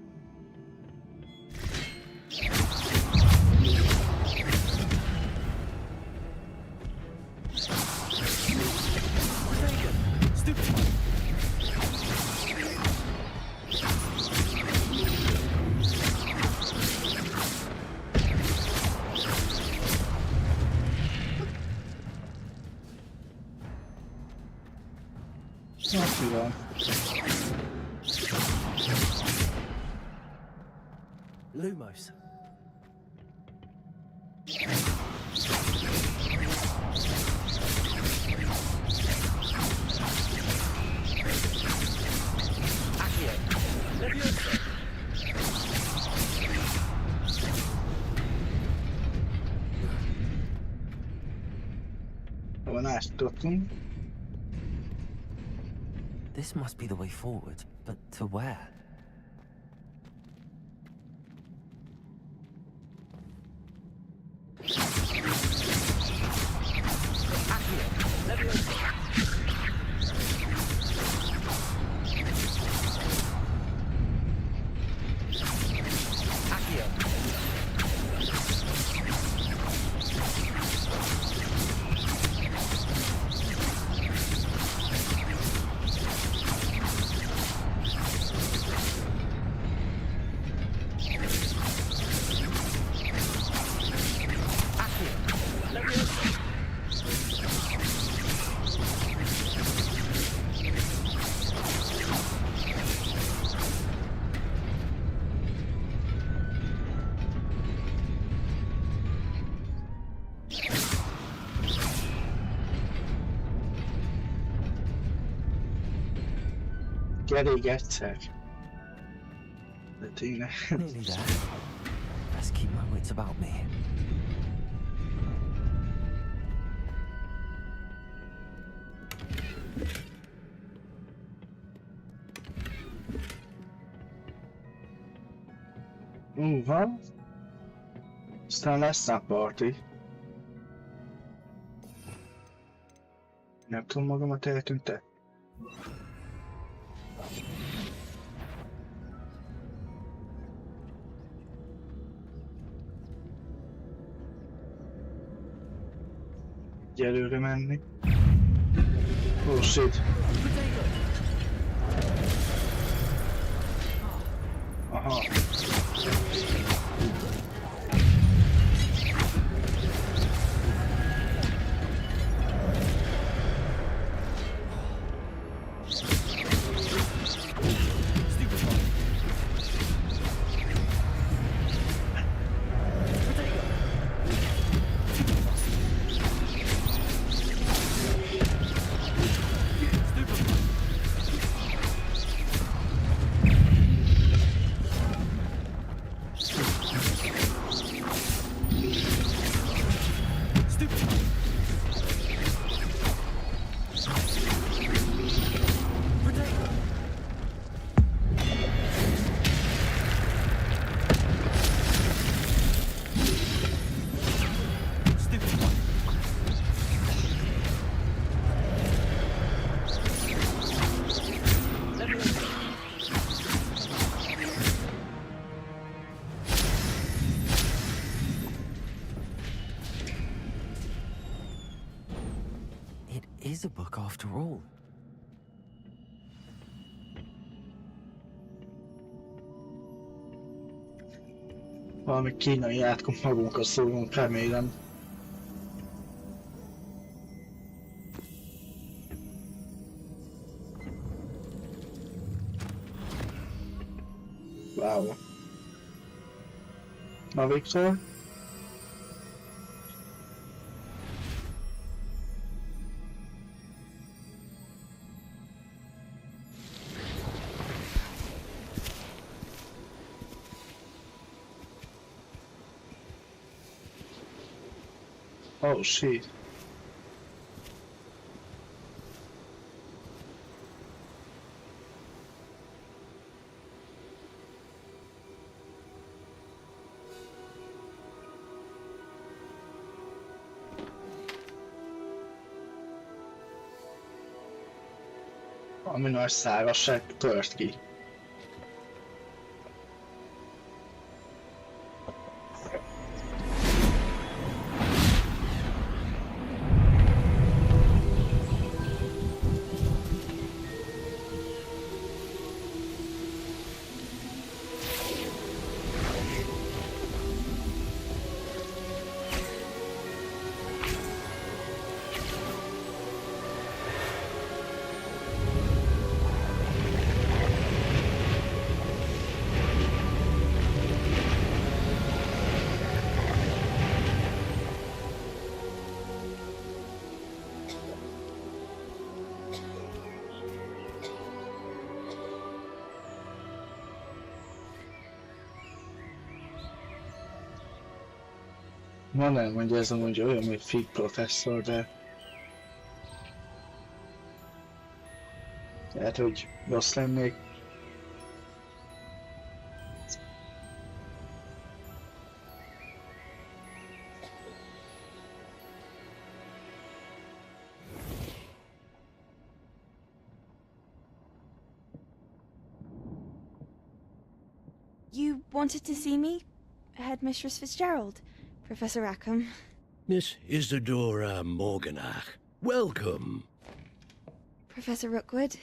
Lumos. This must be the way forward, but to where? Elég egyszer. De tényleg. Nearly there. Best keep my wits about me. Van. Aztán lesz a party. Nem tudom magamat eltűnte. Előre menni. Oh shit. Aha. is a book after all. Valami kínai átkop magunkra szólunk, remélem. Wow. Na, Viktor? Oh shit. Ami nagy szárazság tört ki. Van elmondja ez amúgy olyan, mint Fig professzor, de... lehet, hogy rossz lennék. You wanted to see me? Headmistress Fitzgerald? Professor Rackham. Miss Isadora Morganach, welcome. Professor Rookwood.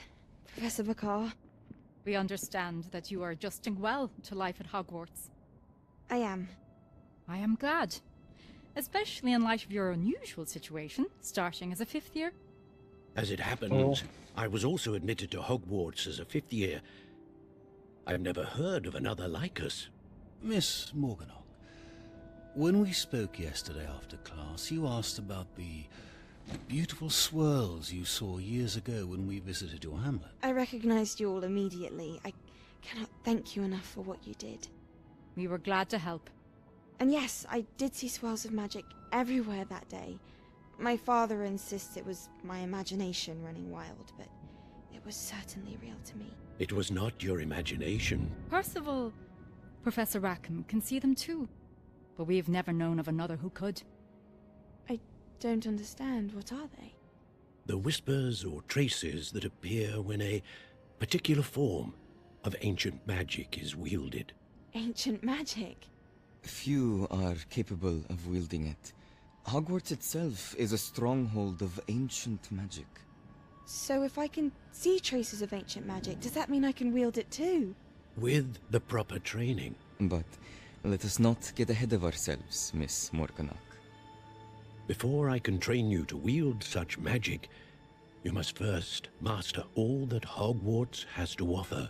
Professor McCaw. We understand that you are adjusting well to life at Hogwarts. I am. I am glad. Especially in light of your unusual situation, starting as a 5th year. As it happens, I was also admitted to Hogwarts as a 5th year. I've never heard of another like us. Miss Morganach, when we spoke yesterday after class, you asked about the beautiful swirls you saw years ago when we visited your hamlet. I recognized you all immediately. I cannot thank you enough for what you did. We were glad to help. And yes, I did see swirls of magic everywhere that day. My father insists it was my imagination running wild, but it was certainly real to me. It was not your imagination. Percival, Professor Rackham can see them too. But we've never known of another who could. I don't understand. What are they? The whispers or traces that appear when a particular form of ancient magic is wielded. Ancient magic? Few are capable of wielding it. Hogwarts itself is a stronghold of ancient magic. So if I can see traces of ancient magic, does that mean I can wield it too? With the proper training. But let us not get ahead of ourselves, Miss Morganach. Before I can train you to wield such magic, you must first master all that Hogwarts has to offer.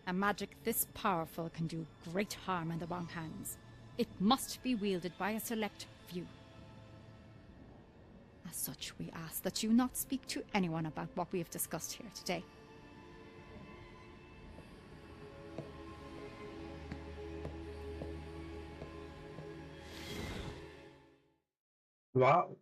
A magic this powerful can do great harm in the wrong hands. It must be wielded by a select few. As such, we ask that you not speak to anyone about what we have discussed here today. Wow.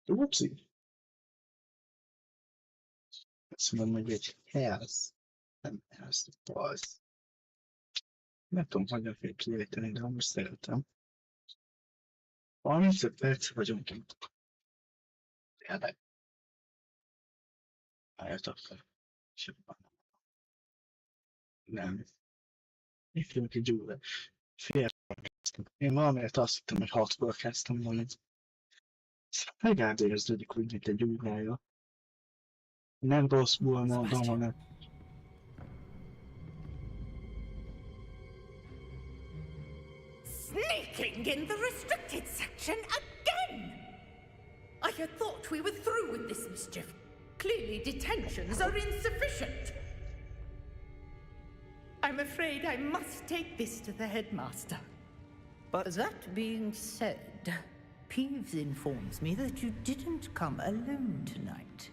Whoopsie. Azt mondom, hogy egy health. Nem health, pulse. Nem tudom, hogyan kell kiejteni, de most szeretem. 35 perc vagyunk itt. Tényleg. Álljatok fel. Nem. Itt vagyok egy óra. Én valamiért azt hittem, hogy 6-kor kezdtem volna. Legalább érződik úgy, mint egy órája. Nem rosszul mondom, hanem... Sneaking in the restricted section again! I had thought we were through with this mischief. Clearly detentions are insufficient. I'm afraid I must take this to the headmaster. But that being said, Peeves informs me that you didn't come alone tonight.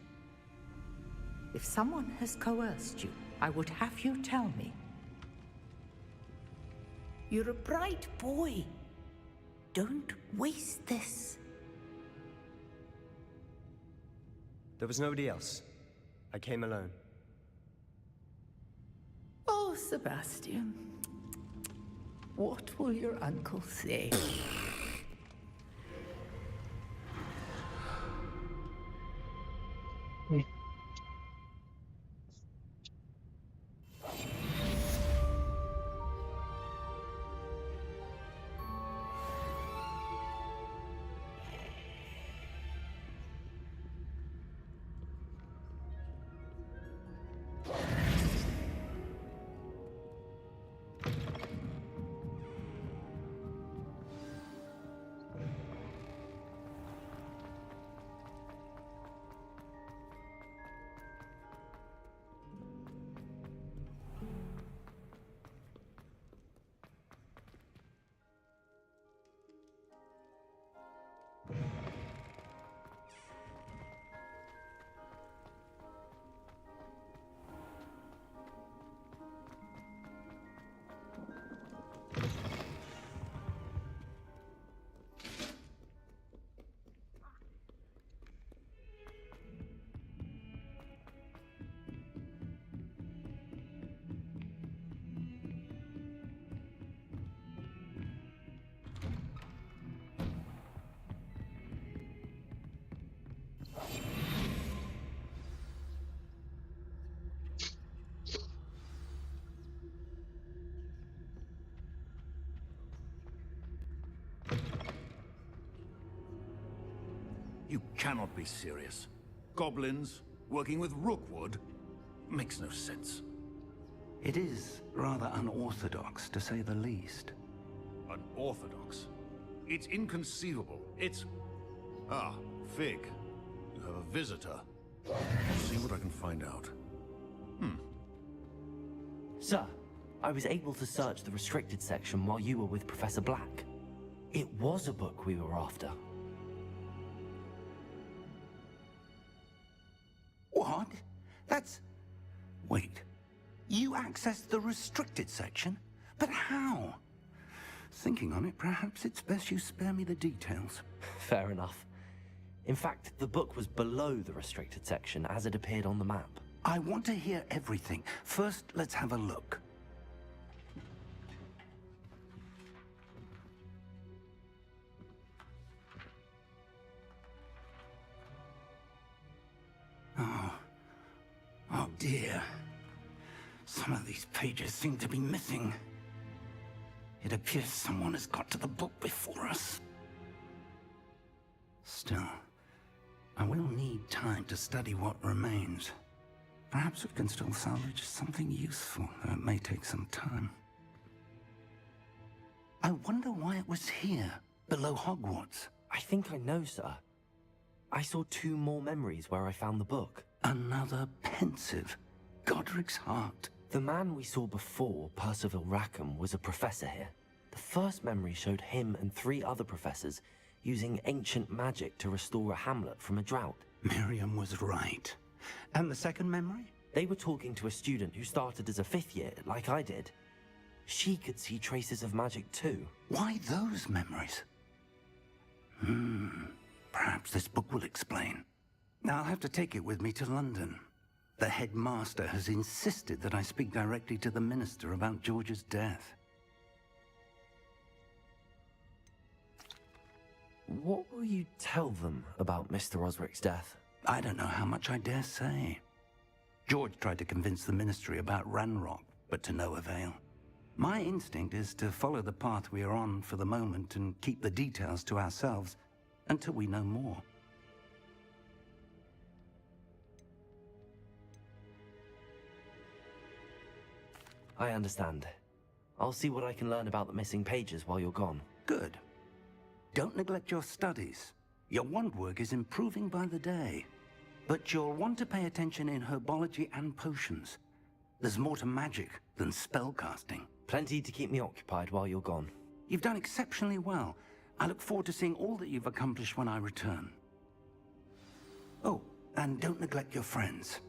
If someone has coerced you, I would have you tell me. You're a bright boy. Don't waste this. There was nobody else. I came alone. Oh, Sebastian. What will your uncle say? You cannot be serious. Goblins working with Rookwood makes no sense. It is rather unorthodox, to say the least. Unorthodox? It's inconceivable. It's... Ah, Fig. You have a visitor. I'll see what I can find out. Sir, I was able to search the restricted section while you were with Professor Black. It was a book we were after. What? That's... Wait. You accessed the restricted section? But how? Thinking on it, perhaps it's best you spare me the details. Fair enough. In fact, the book was below the restricted section as it appeared on the map. I want to hear everything. First, let's have a look. Oh dear. Some of these pages seem to be missing. It appears someone has got to the book before us. Still, I will need time to study what remains. Perhaps we can still salvage something useful, though it may take some time. I wonder why it was here, below Hogwarts. I think I know, sir. I saw 2 more memories where I found the book. Another pensive. Godric's heart. The man we saw before, Percival Rackham, was a professor here. The first memory showed him and 3 other professors using ancient magic to restore a hamlet from a drought. Miriam was right. And the second memory? They were talking to a student who started as a 5th year, like I did. She could see traces of magic too. Why those memories? Perhaps this book will explain. I'll have to take it with me to London. The headmaster has insisted that I speak directly to the minister about George's death. what will you tell them about Mr. Osric's death? I don't know how much I dare say. George tried to convince the Ministry about Ranrock, but to no avail. My instinct is to follow the path we are on for the moment and keep the details to ourselves until we know more. I understand. I'll see what I can learn about the missing pages while you're gone. Good. Don't neglect your studies. Your wand work is improving by the day. But you'll want to pay attention in herbology and potions. There's more to magic than spellcasting. Plenty to keep me occupied while you're gone. You've done exceptionally well. I look forward to seeing all that you've accomplished when I return. Oh, and don't neglect your friends.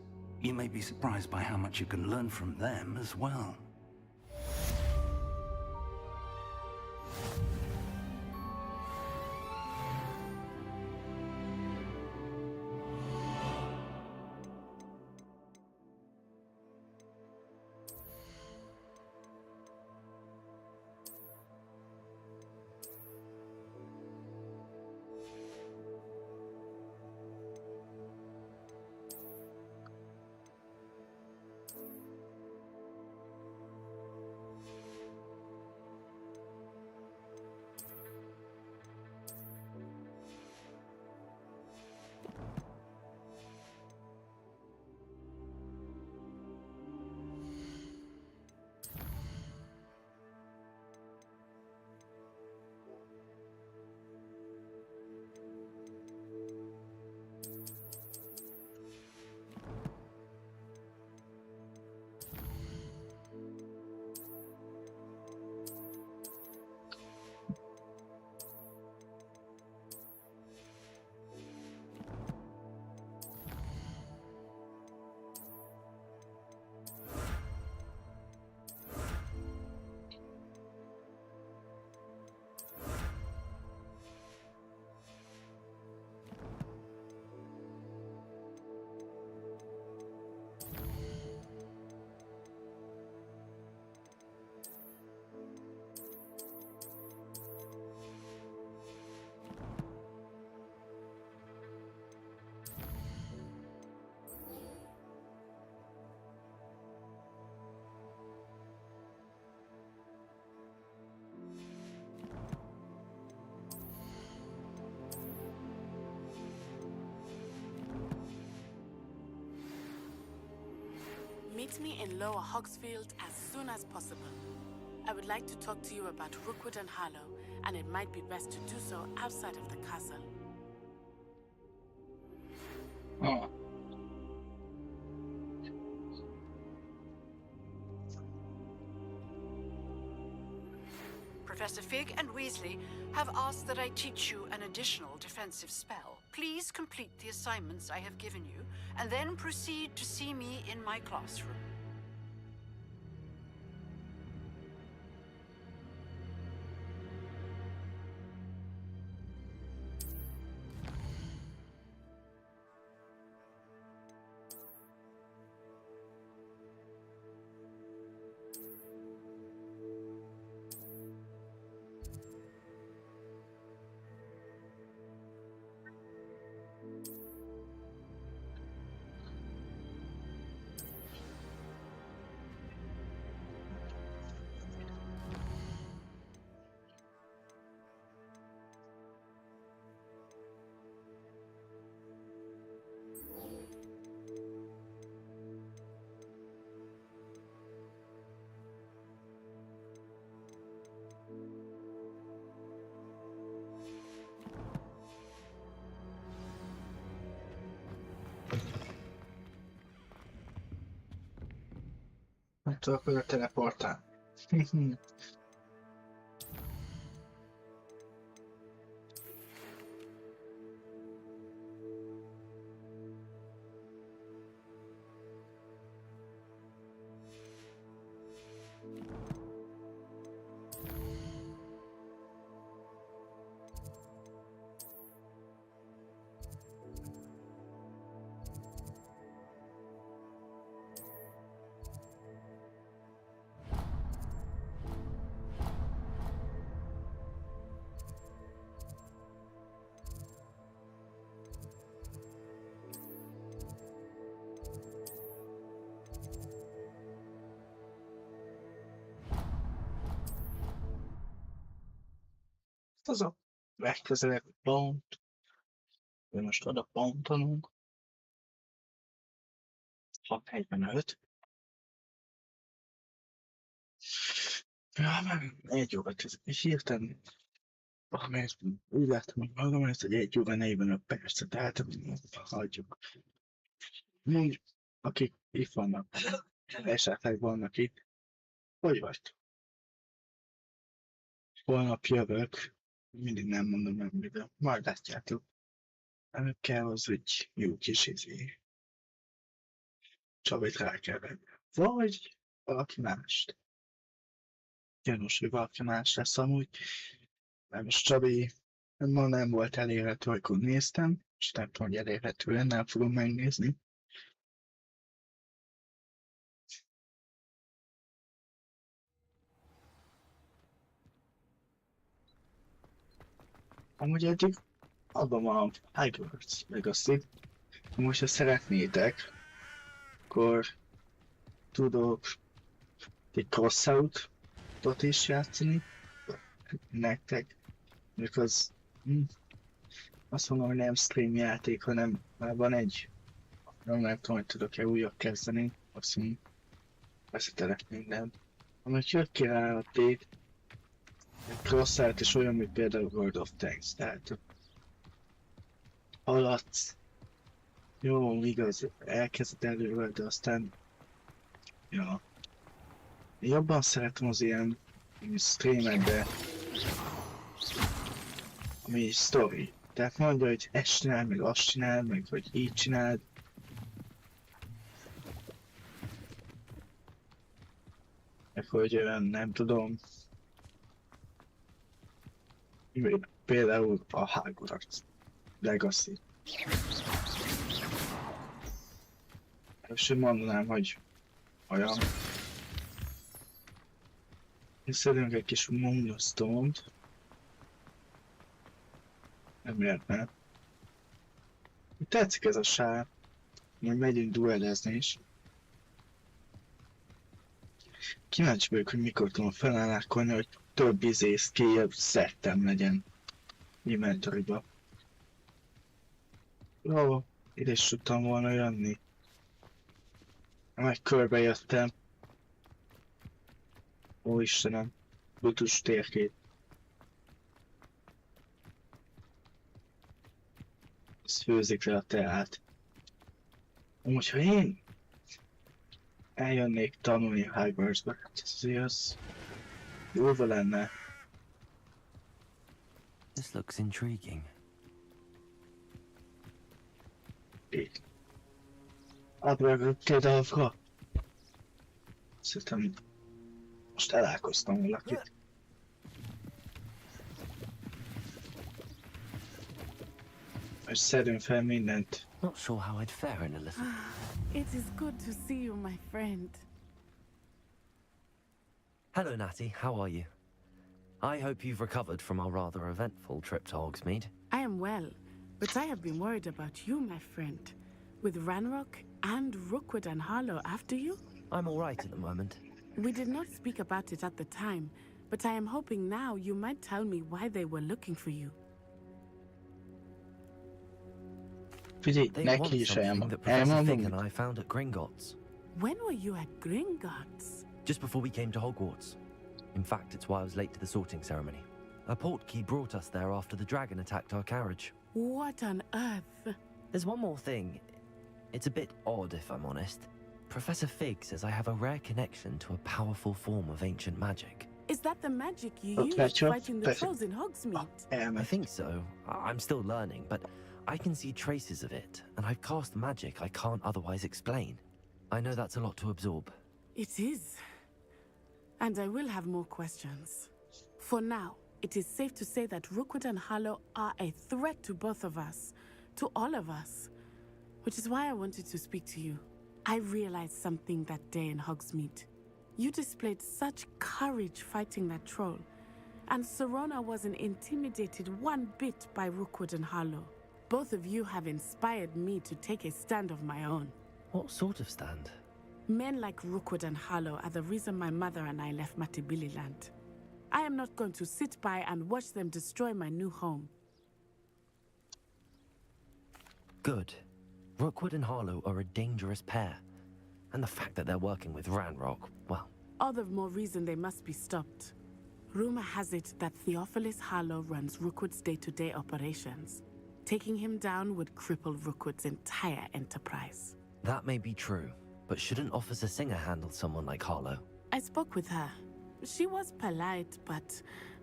You may be surprised by how much you can learn from them as well. Meet me in Lower Hogsfield as soon as possible. I would like to talk to you about Rookwood and Harlow, and it might be best to do so outside of the castle. Oh. Professor Fig and Weasley have asked that I teach you an additional defensive spell. Please complete the assignments I have given you, and then proceed to see me in my classroom. Nem tudok oda teleportálni. legközelebb pont. De most oda pontolunk. 6:45. Ja, már 1 óra és hirtelen, amelyet úgy láttam, hogy magam ezt, hogy 1 óra 45 percet, tehát hagyjuk. Még akik itt vannak, esetleg vannak itt, hogy vagy? Holnap jövök, mindig nem mondom meg, de majd látjátok. Nem kell az, hogy jó kis Csabit rá kell venni. Vagy valaki mást. Gyanús, hogy valaki más lesz amúgy. Mert most Csabi ma nem volt elérhető, amikor néztem, és nem tudom, hogy elérhető, nem fogom megnézni. Amúgy eddig abban van a Hogwarts Legacy-t. Most, ha szeretnétek, akkor tudok egy crossout-ot is játszani nektek. Mondjuk az azt mondom, hogy nem stream játék, hanem már van egy, nem tudom, hogy tudok-e újra kezdeni, azt mondom, veszetelek mindent. Amúgy jött ki rá a tét, egy crossout is olyan, mint például World of Tanks, tehát haladsz, jó, igaz, elkezded előről, de aztán, ja, jobban szeretem az ilyen streamekbe, ami sztori. Tehát mondja, hogy ezt csinál, meg azt csinál, meg hogy így csináld. Meg hogy nem tudom. Például a Hogwarts Legacy. És mondanám, hogy olyan. Szedünk egy kis Moonstone-t. Nem értem. Tetszik ez a sár. Majd megyünk duellezni is. Kíváncsi vagyok, hogy mikor tudom felállálkolni, hogy több skill szettem legyen inventoryba. Jó, ide is tudtam volna jönni. Meg körbe jöttem. Ó Istenem, butus térkép. Ez főzik le a teát. Amúgy, ha én eljönnék tanulni a Hogwartsba, azért az jóva lenne. This looks intriguing. Így. Advágok kedavra. Szerintem most elálkoztam valakit. És szedünk fel mindent. Not sure how I'd fare in a little. It is good to see you, my friend. Hello, Natty. How are you? I hope you've recovered from our rather eventful trip to Hogsmeade. I am well, but I have been worried about you, my friend. With Ranrock and Rookwood and Harlow after you? I'm all right at the moment. We did not speak about it at the time, but I am hoping now you might tell me why they were looking for you. They want something that Professor Fig and I found at Gringotts. When were you at Gringotts? Just before we came to Hogwarts. In fact, it's why I was late to the sorting ceremony. A portkey brought us there after the dragon attacked our carriage. What on earth? There's one more thing. It's a bit odd, if I'm honest. Professor Fig says I have a rare connection to a powerful form of ancient magic. Is that the magic you used fighting the trolls in Hogsmeade? I think so. I'm still learning, but I can see traces of it, and I've cast magic I can't otherwise explain. I know that's a lot to absorb. It is. And I will have more questions. For now, it is safe to say that Rookwood and Harlow are a threat to both of us, to all of us. Which is why I wanted to speak to you. I realized something that day in Hogsmeade. You displayed such courage fighting that troll, and Serona wasn't intimidated one bit by Rookwood and Harlow. Both of you have inspired me to take a stand of my own. What sort of stand? Men like Rookwood and Harlow are the reason my mother and I left Matibililand. I am not going to sit by and watch them destroy my new home. Good. Rookwood and Harlow are a dangerous pair. And the fact that they're working with Ranrock, well... All the more reason they must be stopped. Rumor has it that Theophilus Harlow runs Rookwood's day-to-day operations. Taking him down would cripple Rookwood's entire enterprise. That may be true, but shouldn't Officer Singer handle someone like Harlow? I spoke with her. She was polite, but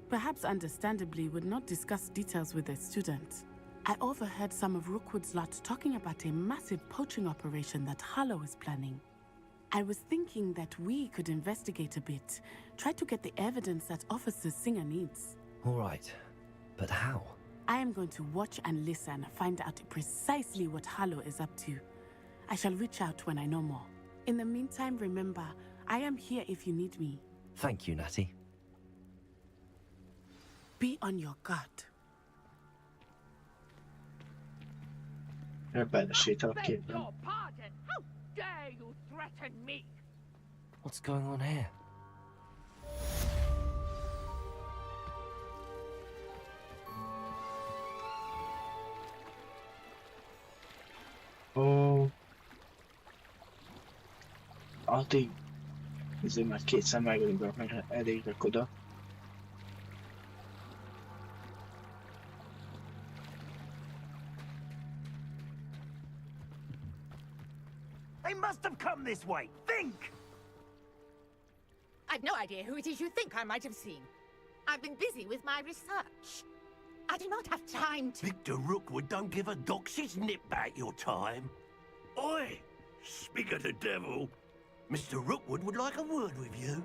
perhaps understandably would not discuss details with a student. I overheard some of Rookwood's lot talking about a massive poaching operation that Harlow is planning. I was thinking that we could investigate a bit, try to get the evidence that Officer Singer needs. All right, but how? I am going to watch and listen, find out precisely what Harlow is up to. I shall reach out when I know more. In the meantime, remember, I am here if you need me. Thank you, Natty. Be on your guard. Belesétálok Your pardon! How dare you threaten me? What's going on here? Ó... Addig... Ezért már kétszer megrúgok, mert elégek oda. They must have come this way. Think! I've no idea who it is you think I might have seen. I've been busy with my research. I do not have time to... Victor Rookwood don't give a doxy's nip back your time. Oi! Speak of the devil. Mr. Rookwood would like a word with you.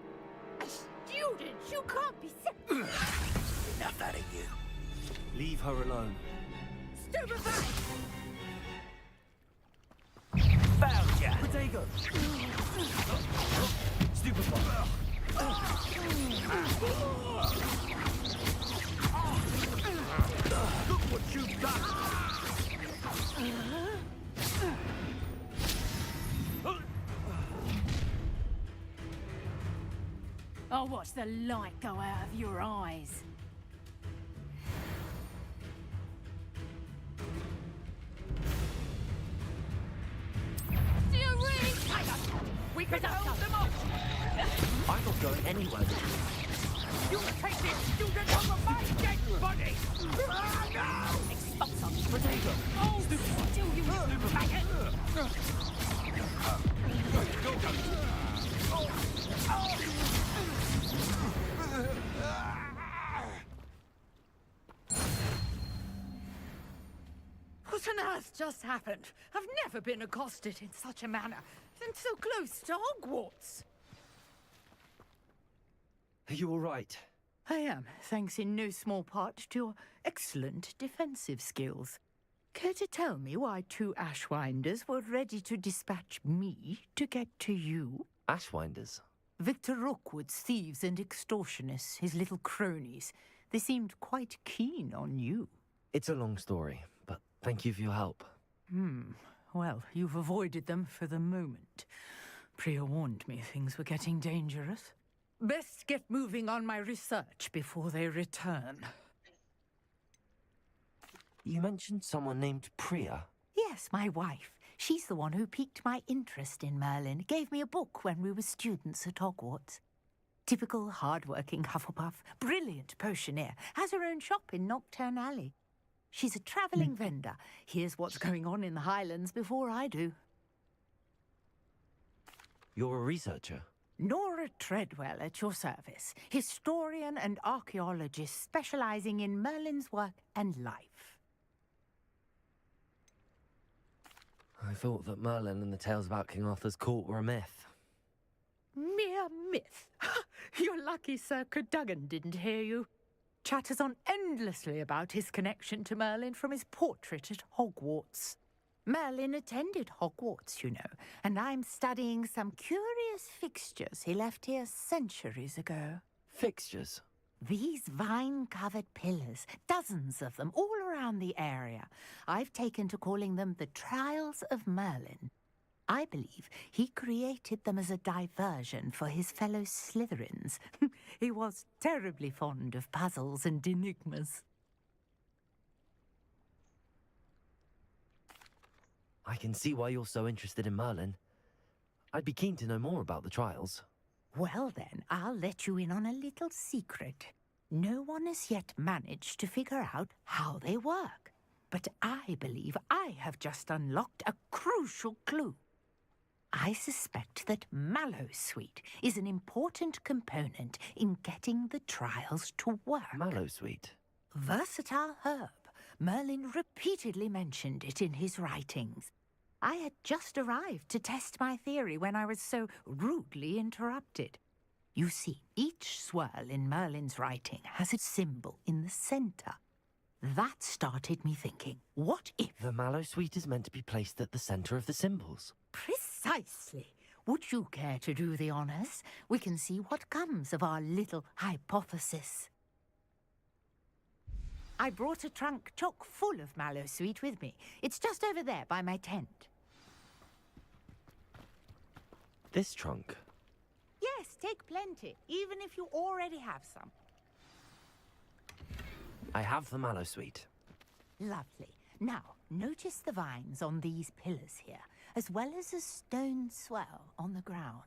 A student? You can't be serious. Enough out of you. Leave her alone. Stupefied! Found ya! Potato! Stupefied! Look what you've done! I'll watch the light go out of your eyes. Do you really? We could hold them off! I'm not going anywhere. You take this student over my dead body! Ah, no! Expulse Potato! Oh, still you maggot! Go, go! What on earth just happened? I've never been accosted in such a manner, and so close to Hogwarts. Are you all right? I am, thanks in no small part to your excellent defensive skills. Care to tell me why two Ashwinders were ready to dispatch me to get to you? Ashwinders? Victor Rookwood's thieves and extortionists, his little cronies. They seemed quite keen on you. It's a long story, but thank you for your help. Well, you've avoided them for the moment. Priya warned me things were getting dangerous. Best get moving on my research before they return. You mentioned someone named Priya? Yes, my wife. She's the one who piqued my interest in Merlin. Gave me a book when we were students at Hogwarts. Typical hard-working Hufflepuff, brilliant potioneer, has her own shop in Knockturn Alley. She's a travelling vendor. Hears what's going on in the Highlands before I do. You're a researcher? Nora Treadwell at your service. Historian and archaeologist specialising in Merlin's work and life. I thought that Merlin and the tales about King Arthur's court were a myth. Mere myth. You're lucky Sir Cadogan didn't hear you. Chatters on endlessly about his connection to Merlin from his portrait at Hogwarts. Merlin attended Hogwarts, you know, and I'm studying some curious fixtures he left here centuries ago. Fixtures? These vine-covered pillars, dozens of them, all around the area. I've taken to calling them the Trials of Merlin. I believe he created them as a diversion for his fellow Slytherins. He was terribly fond of puzzles and enigmas. I can see why you're so interested in Merlin. I'd be keen to know more about the trials. Well then, I'll let you in on a little secret. No one has yet managed to figure out how they work. But I believe I have just unlocked a crucial clue. I suspect that Mallowsweet is an important component in getting the trials to work. Mallowsweet? Versatile herb. Merlin repeatedly mentioned it in his writings. I had just arrived to test my theory when I was so rudely interrupted. You see, each swirl in Merlin's writing has a symbol in the center. That started me thinking, what if... The Mallowsweet is meant to be placed at the center of the symbols. Precisely. Would you care to do the honors? We can see what comes of our little hypothesis. I brought a trunk chock full of Mallowsweet with me. It's just over there by my tent. This trunk? Yes, take plenty, even if you already have some. I have the Mallowsweet. Lovely. Now, notice the vines on these pillars here, as well as a stone swell on the ground.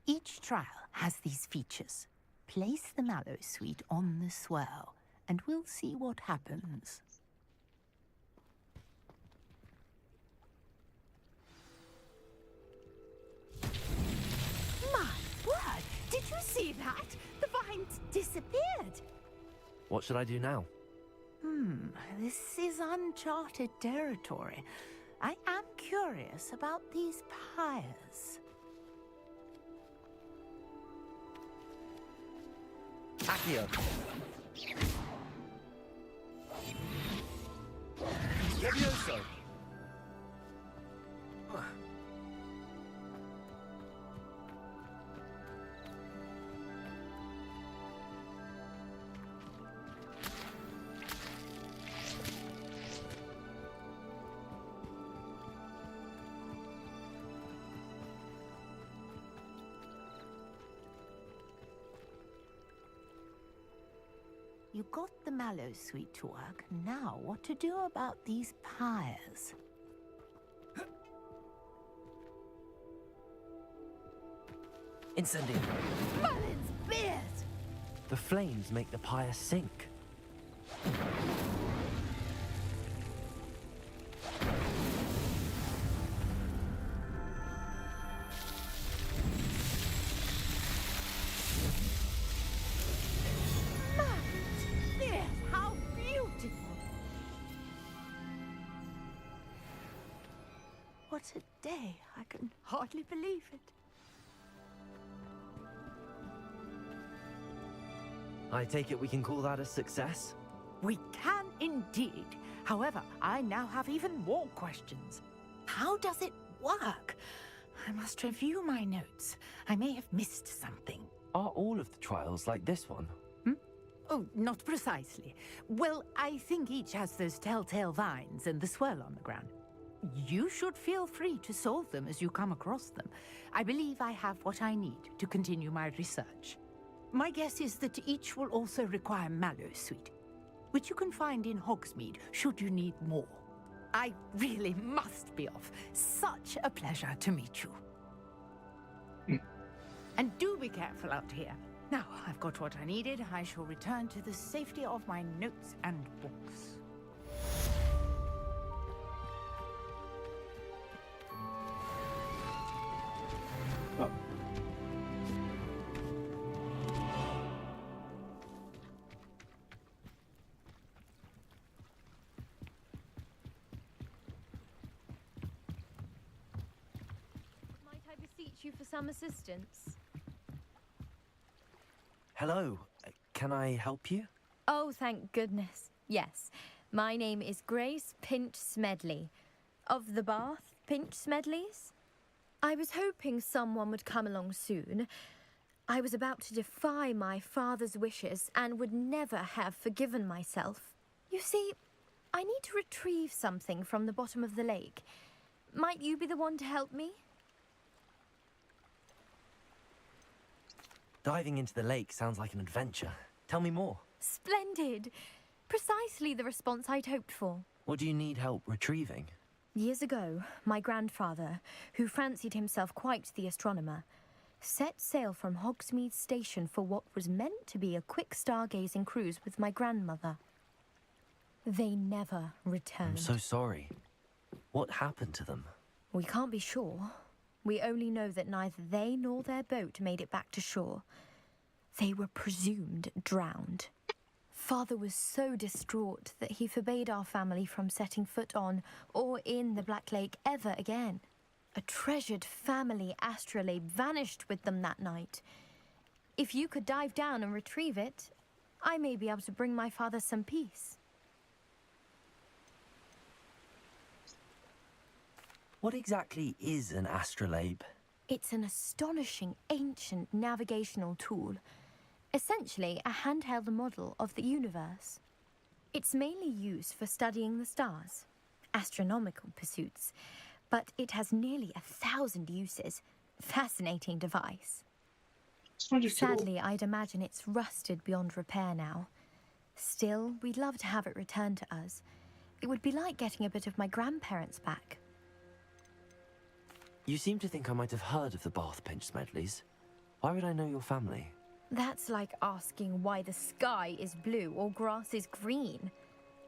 Each trial has these features. Place the Mallowsweet on the swirl, and we'll see what happens. My word! Did you see that? The vines disappeared! What should I do now? This is uncharted territory. I am curious about these pyres. Accio! Levioso! You got the Mallowsweet to work. Now, what to do about these pyres? Incendio! Merlin's beard! The flames make the pyre sink. What a day. I can hardly believe it. I take it we can call that a success? We can indeed. However, I now have even more questions. How does it work? I must review my notes. I may have missed something. Are all of the trials like this one? Oh, not precisely. Well, I think each has those telltale vines and the swirl on the ground. You should feel free to solve them as you come across them. I believe I have what I need to continue my research. My guess is that each will also require Mallowsweet, which you can find in Hogsmeade should you need more. I really must be off. Such a pleasure to meet you. And do be careful out here. Now, I've got what I needed. I shall return to the safety of my notes and books. You for some assistance. Hello. Can I help you? Oh, thank goodness. Yes. My name is Grace Pinch Smedley, of the Bath Pinch Smedleys. I was hoping someone would come along soon. I was about to defy my father's wishes and would never have forgiven myself. You see, I need to retrieve something from the bottom of the lake. Might you be the one to help me? Diving into the lake sounds like an adventure. Tell me more. Splendid! Precisely the response I'd hoped for. What do you need help retrieving? Years ago, my grandfather, who fancied himself quite the astronomer, set sail from Hogsmeade Station for what was meant to be a quick stargazing cruise with my grandmother. They never returned. I'm so sorry. What happened to them? We can't be sure. We only know that neither they nor their boat made it back to shore. They were presumed drowned. Father was so distraught that he forbade our family from setting foot on or in the Black Lake ever again. A treasured family astrolabe vanished with them that night. If you could dive down and retrieve it, I may be able to bring my father some peace. What exactly is an astrolabe? It's an astonishing ancient navigational tool. Essentially, a handheld model of the universe. It's mainly used for studying the stars, astronomical pursuits, but it has nearly 1,000 uses. Fascinating device. Sadly, I'd imagine it's rusted beyond repair now. Still, we'd love to have it returned to us. It would be like getting a bit of my grandparents back. You seem to think I might have heard of the Bath Pinch Smedleys. Why would I know your family? That's like asking why the sky is blue or grass is green.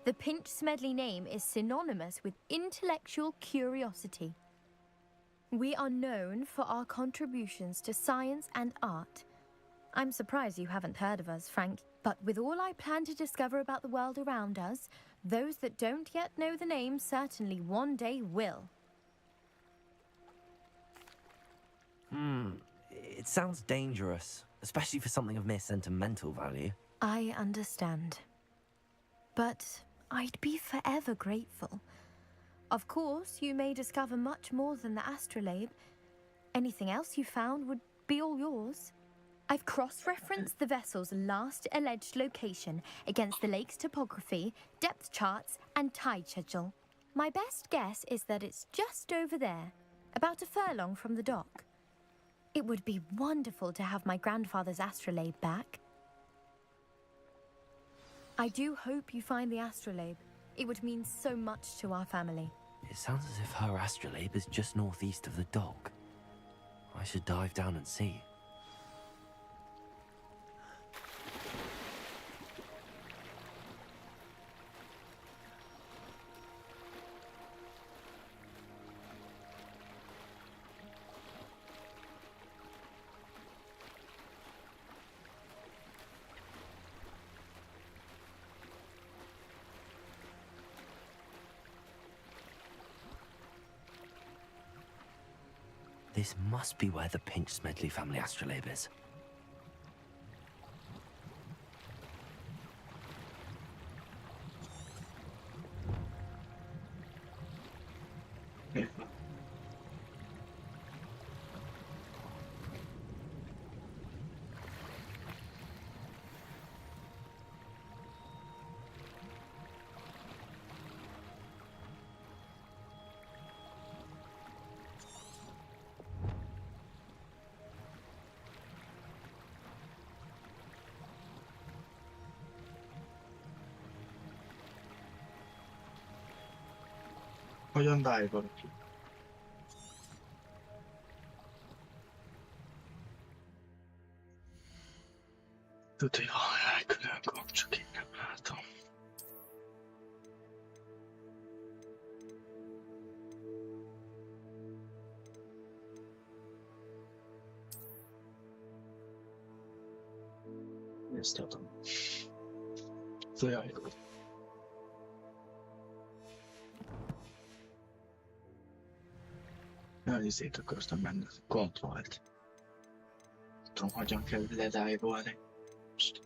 The Pinch Smedley name is synonymous with intellectual curiosity. We are known for our contributions to science and art. I'm surprised you haven't heard of us, Frank, but with all I plan to discover about the world around us, those that don't yet know the name certainly one day will. It sounds dangerous, especially for something of mere sentimental value. I understand. But I'd be forever grateful. Of course, you may discover much more than the astrolabe. Anything else you found would be all yours. I've cross-referenced the vessel's last alleged location against the lake's topography, depth charts, and tide schedule. My best guess is that it's just over there, about a furlong from the dock. It would be wonderful to have my grandfather's astrolabe back. I do hope you find the astrolabe. It would mean so much to our family. It sounds as if her astrolabe is just northeast of the dock. I should dive down and see. This must be where the Pinch Smedley family astrolabe is. Hogyan dive-olok ki? Tudod, hogy valami külön gomb, csak én nem látom. Ezt adom. Jaj. Izét akartam menni, kontrollt. Tudom, hogyan kell ledájvolni. Most.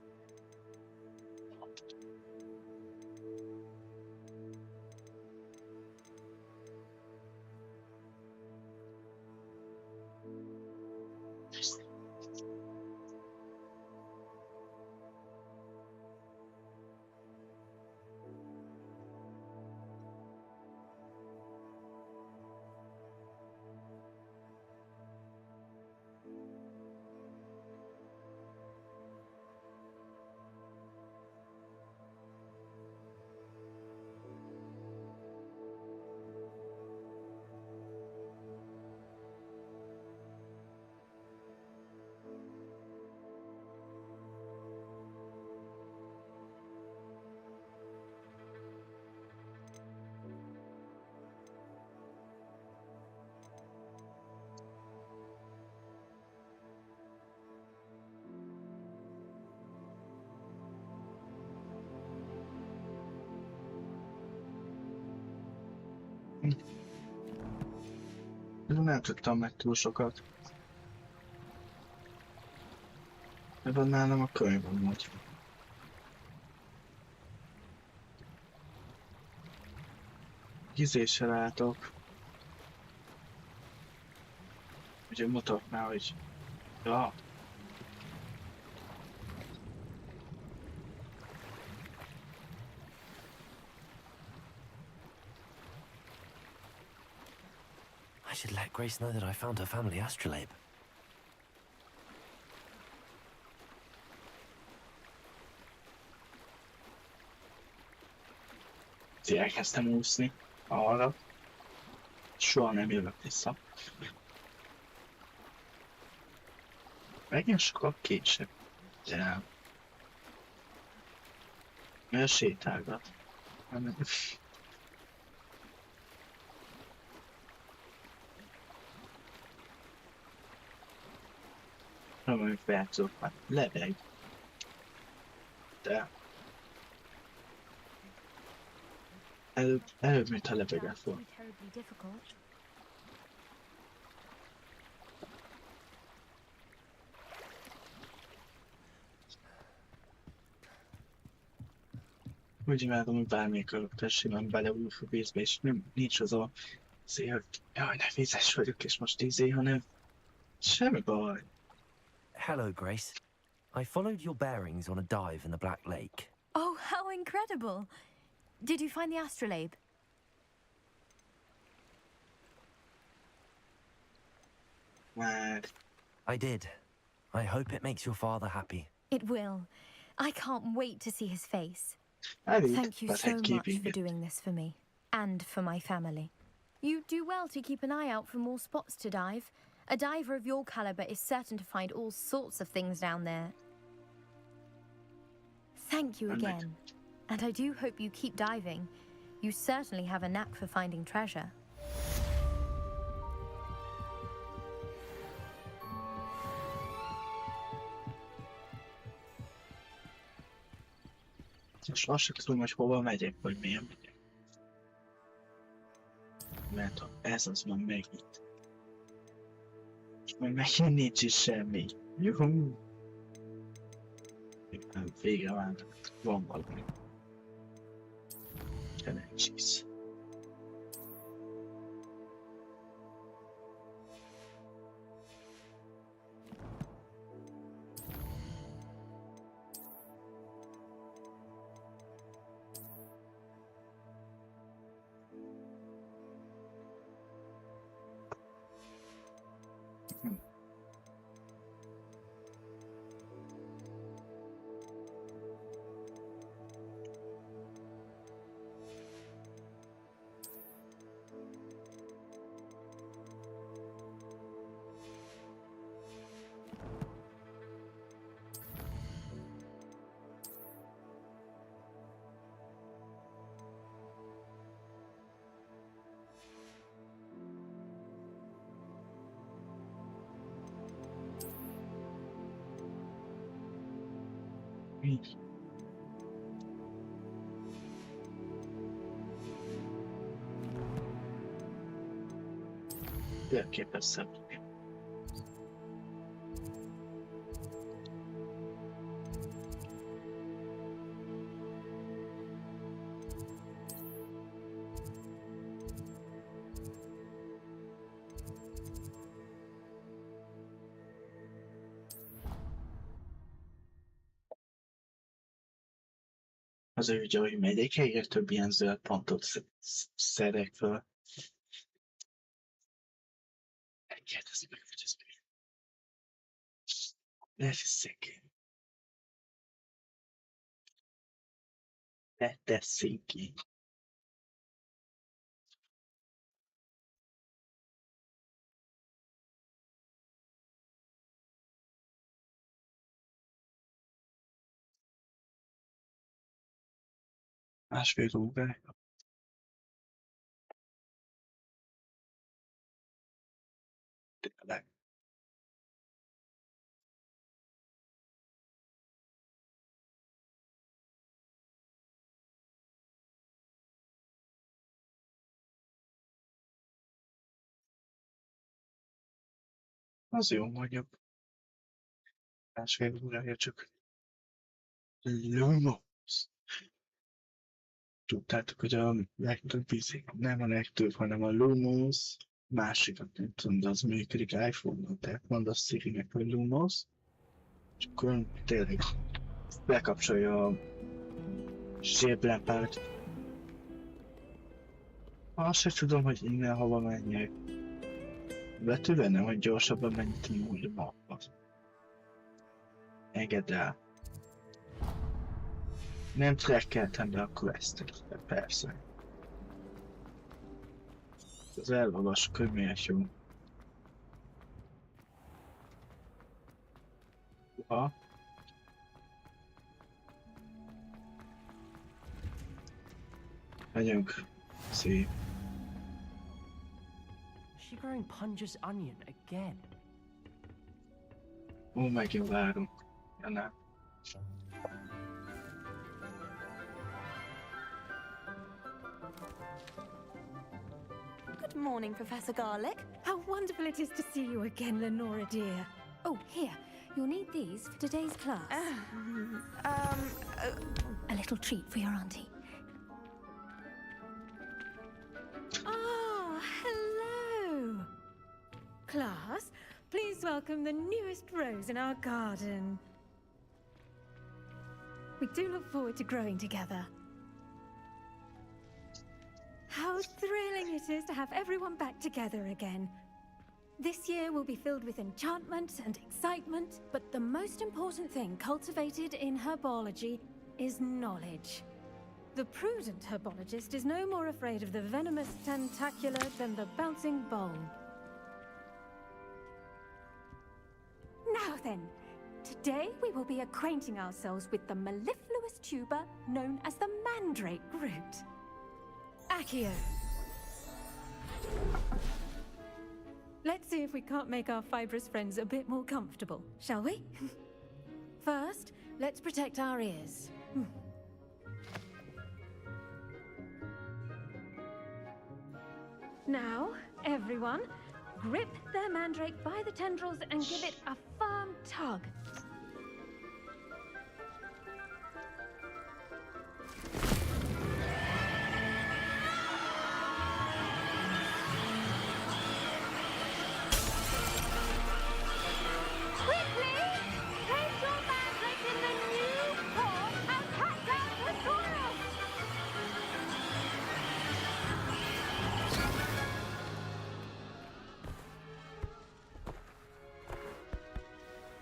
Nem tudtam meg túl sokat. De van nálam a könyv amúgy. Gizésre látok. Ugye mutatná, hogy... Ja. I should let Grace know that I found her family astrolabe. Elkezdtem úszni arra. Soha nem jövök vissza. Megint sokkal később. De... Mert sétálgat. Nem olyan felcok már lebeg. De... Előbb mint ha lebegett volna. Úgy imádom, hogy bármelyik öröktesében beleújul a vízbe, és nincs az a szél, hogy jaj, ne vízes vagyok, és most hanem semmi baj. Hello, Grace. I followed your bearings on a dive in the Black Lake. Oh, how incredible! Did you find the astrolabe? Mad. I did. I hope it makes your father happy. It will. I can't wait to see his face. Thank you so much for doing this for me and for my family. You do well to keep an eye out for more spots to dive. A diver of your caliber is certain to find all sorts of things down there. Thank you again. And I do hope you keep diving. You certainly have a knack for finding treasure. Most azt sem tudom, hogy hova megyek, vagy milyen megyek. Mert ez az van megint. És majd megint nincs is semmi. Juhú! Végre már van valami. De nincs is. Így. Elképesztő. Az ő ügye, hogy megyek, egyre több ilyen zöld pontot szedek föl. Kérdezzük meg, hogy ez mi. Levisszek. Letesszük ki. Másfél órája. Tényleg. Az jó mondjuk. Másfél órája csak Lumos. Tudtátok, hogy a legtöbb nem a legtöbb, hanem a Lumos, másikat nem tudom, de az működik iPhone-on, tehát mondd a Siri-nek, hogy Lumos, és akkor tényleg bekapcsolja a zséblámpát. Azt se tudom, hogy innen hova menjek. Betűvel nem, hogy gyorsabban menjünk úgy a mapba. Engedd el. Nem trekkeltem be a questet, de persze. Az elolvas könyvért jó. Uha. Megyünk. Szép. Is she growing Punja's onion again? Ó, megint várunk. Ja nem. Good morning, Professor Garlick. How wonderful it is to see you again, Lenora dear. Oh, here. You'll need these for today's class. A little treat for your auntie. Ah, hello. Class, please welcome the newest rose in our garden. We do look forward to growing together. How thrilling it is to have everyone back together again. This year will be filled with enchantment and excitement, but the most important thing cultivated in herbology is knowledge. The prudent herbologist is no more afraid of the venomous tentacular than the bouncing bulb. Now then, today we will be acquainting ourselves with the mellifluous tuber known as the mandrake root. Accio. Let's see if we can't make our fibrous friends a bit more comfortable, shall we? First, let's protect our ears. Now, everyone, grip their mandrake by the tendrils and give it a firm tug.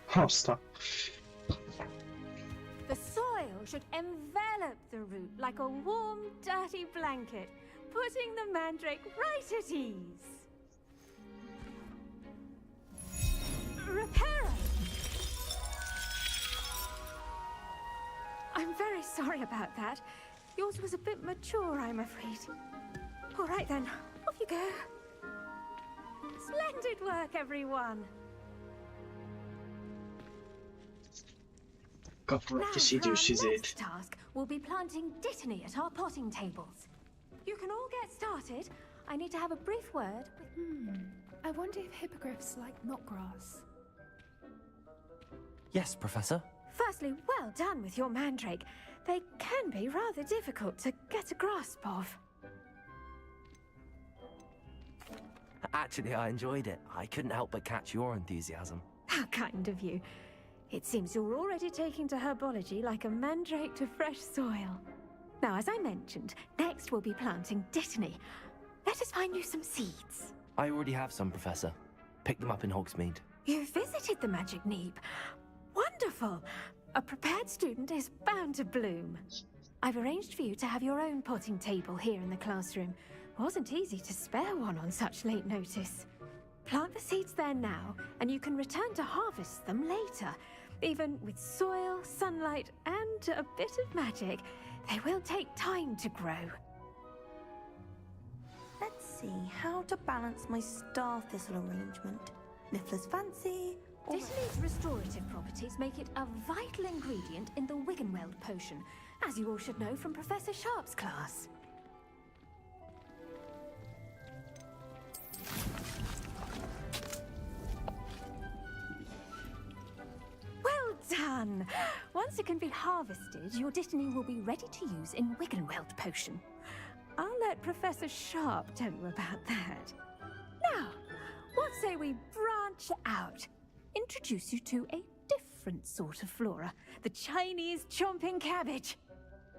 Hasta. The soil should envelop the root like a warm, dirty blanket, putting the mandrake right at ease. Reparo! I'm very sorry about that. Yours was a bit mature, I'm afraid. All right then, off you go. Splendid work, everyone. Next task will be planting dittany at our potting tables. You can all get started. I need to have a brief word with... I wonder if hippogriffs like knotgrass. Yes, Professor. Firstly, well done with your mandrake. They can be rather difficult to get a grasp of. Actually, I enjoyed it. I couldn't help but catch your enthusiasm. How kind of you. It seems you're already taking to herbology like a mandrake to fresh soil. Now, as I mentioned, next we'll be planting dittany. Let us find you some seeds. I already have some, Professor. Picked them up in Hogsmeade. You visited the Magic Neep. Wonderful! A prepared student is bound to bloom. I've arranged for you to have your own potting table here in the classroom. Wasn't easy to spare one on such late notice. Plant the seeds there now, and you can return to harvest them later. Even with soil, sunlight, and a bit of magic, they will take time to grow. Let's see how to balance my star thistle arrangement. Niffler's fancy. Dittany's restorative properties make it a vital ingredient in the Wiggenweld potion, as you all should know from Professor Sharp's class. fun. Once it can be harvested, your Dittany will be ready to use in Wiggenweld potion. I'll let Professor Sharp tell you about that. Now, what say we branch out? Introduce you to a different sort of flora, the Chinese chomping cabbage.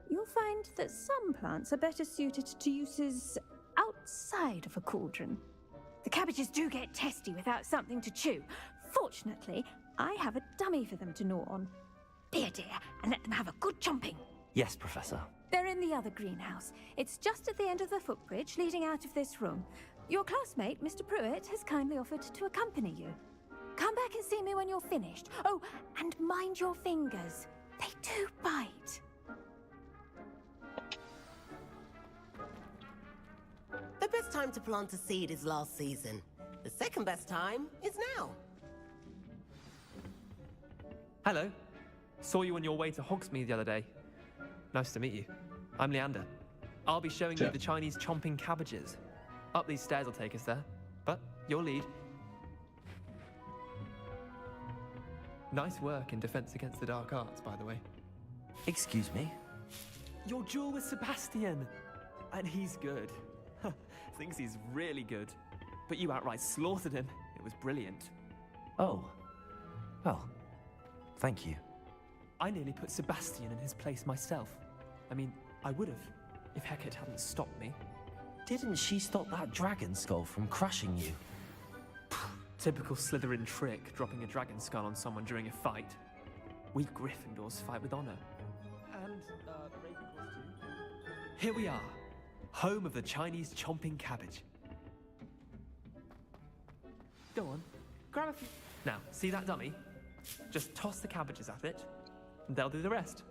You'll find that some plants are better suited to uses outside of a cauldron. The cabbages do get testy without something to chew. Fortunately, I have a dummy for them to gnaw on. Be a dear and let them have a good chomping. Yes, Professor. They're in the other greenhouse. It's just at the end of the footbridge leading out of this room. Your classmate, Mr. Pruitt, has kindly offered to accompany you. Come back and see me when you're finished. Oh, and mind your fingers. They do bite. The best time to plant a seed is last season. The second best time is now. Hello. Saw you on your way to Hogsmeade the other day. Nice to meet you. I'm Leander. I'll be showing you the Chinese chomping cabbages. Up these stairs will take us there, but your lead. Nice work in Defense Against the Dark Arts, by the way. Excuse me? Your duel with Sebastian! And he's good. Thinks he's really good. But you outright slaughtered him. It was brilliant. Oh. Well, thank you. I nearly put Sebastian in his place myself. I mean, I would have, if Hecate hadn't stopped me. Didn't she stop that dragon skull from crushing you? Typical Slytherin trick, dropping a dragon skull on someone during a fight. We Gryffindors fight with honor. And, Ravenclaws too. Here we are, home of the Chinese chomping cabbage. Go on, grab a few. Now, see that dummy? Just toss the cabbages at it, and they'll do the rest.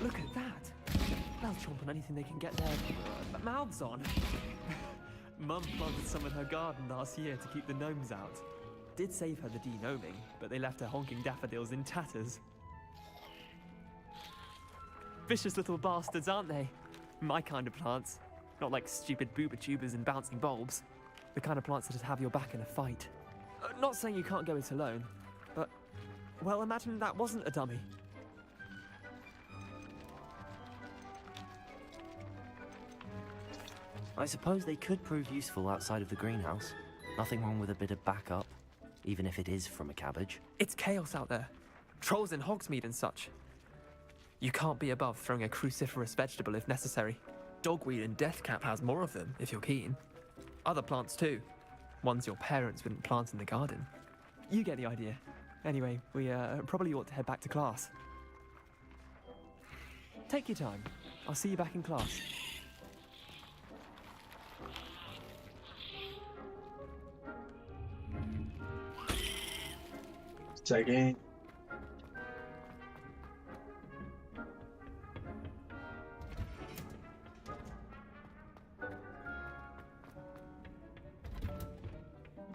Look at that! They'll chomp on anything they can get their mouths on. Mum planted some in her garden last year to keep the gnomes out. Did save her the de-gnoming, but they left her honking daffodils in tatters. Vicious little bastards, aren't they? My kind of plants. Not like stupid booba tubers and bouncing bulbs. The kind of plants that'd have your back in a fight. Not saying you can't go it alone, but, well, imagine that wasn't a dummy. I suppose they could prove useful outside of the greenhouse. Nothing wrong with a bit of backup, even if it is from a cabbage. It's chaos out there. Trolls in Hogsmeade and such. You can't be above throwing a cruciferous vegetable if necessary. Dogweed and deathcap has more of them, if you're keen. Other plants too. Ones your parents wouldn't plant in the garden. You get the idea. Anyway, we probably ought to head back to class. Take your time. I'll see you back in class. Second.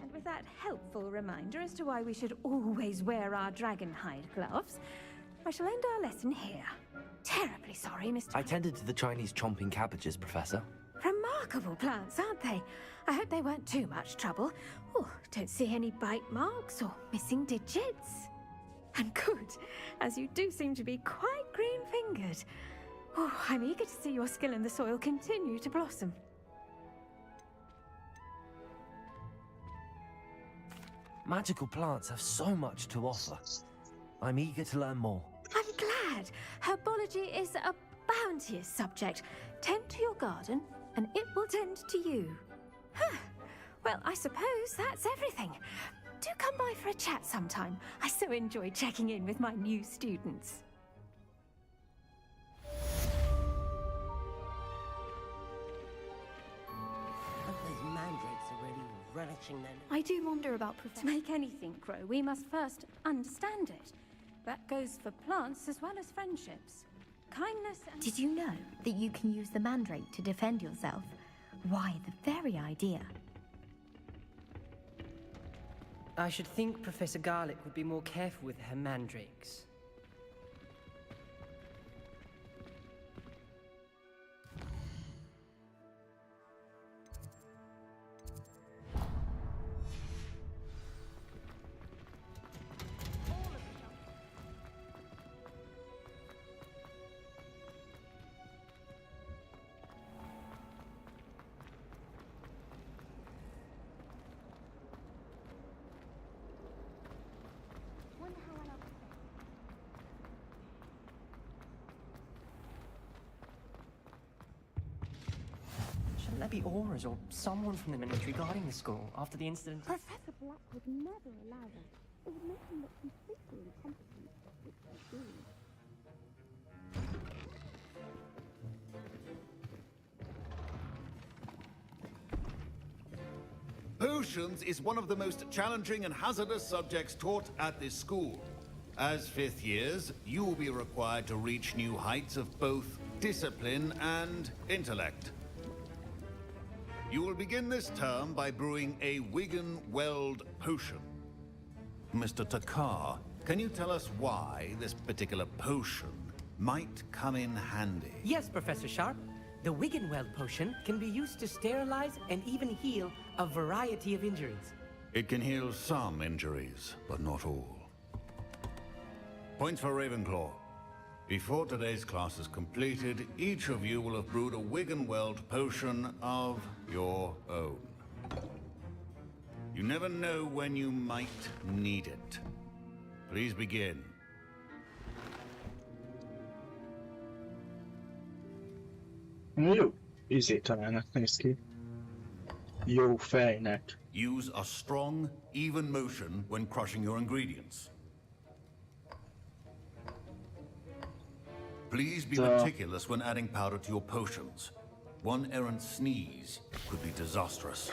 And with that helpful reminder as to why we should always wear our dragon hide gloves, I shall end our lesson here. Terribly sorry, Mr. I tended to the Chinese chomping cabbages, Professor. Remarkable plants, aren't they? I hope they weren't too much trouble. Oh, don't see any bite marks or missing digits. And good, as you do seem to be quite green-fingered. Oh, I'm eager to see your skill in the soil continue to blossom. Magical plants have so much to offer. I'm eager to learn more. I'm glad. Herbology is a bounteous subject. Tend to your garden, and it will tend to you. Huh. Well, I suppose that's everything. Do come by for a chat sometime. I so enjoy checking in with my new students. Those mandrakes are really relishing their... I do wonder about to make anything grow, we must first understand it. That goes for plants as well as friendships. Kindness and... Did you know that you can use the mandrake to defend yourself? Why, the very idea. I should think Professor Garlick would be more careful with her mandrakes. Shouldn't there be auras or someone from the military guarding the school after the incident? Professor Black would never allow that. It would make him look completely incompetent, which I do. Potions is one of the most challenging and hazardous subjects taught at this school. As fifth years, you will be required to reach new heights of both discipline and intellect. You will begin this term by brewing a Wigan-Weld potion. Mr. Takar, can you tell us why this particular potion might come in handy? Yes, Professor Sharp. The Wigan-Weld potion can be used to sterilize and even heal a variety of injuries. It can heal some injuries, but not all. Points for Ravenclaw. Before today's class is completed, each of you will have brewed a Wigan-Weld potion of your own. You never know when you might need it. Please begin. Jó, találnak néz ki. Jó fejnek. Use a strong, even motion when crushing your ingredients. Please be meticulous when adding powder to your potions. One errant sneeze could be disastrous.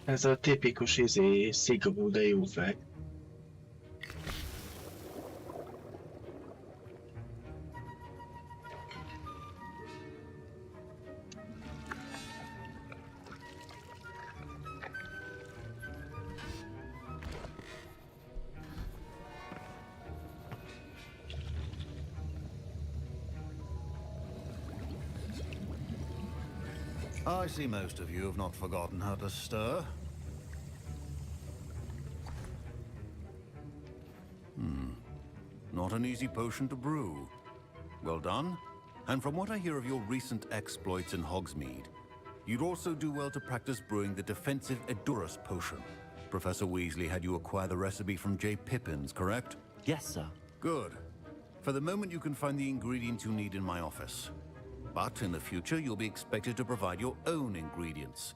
Ez a tipikus szigorú, de jó fej. I see most of you have not forgotten how to stir. Not an easy potion to brew. Well done. And from what I hear of your recent exploits in Hogsmeade, you'd also do well to practice brewing the defensive Edurus potion. Professor Weasley had you acquire the recipe from J. Pippin's, correct? Yes, sir. Good. For the moment, you can find the ingredients you need in my office. But in the future, you'll be expected to provide your own ingredients.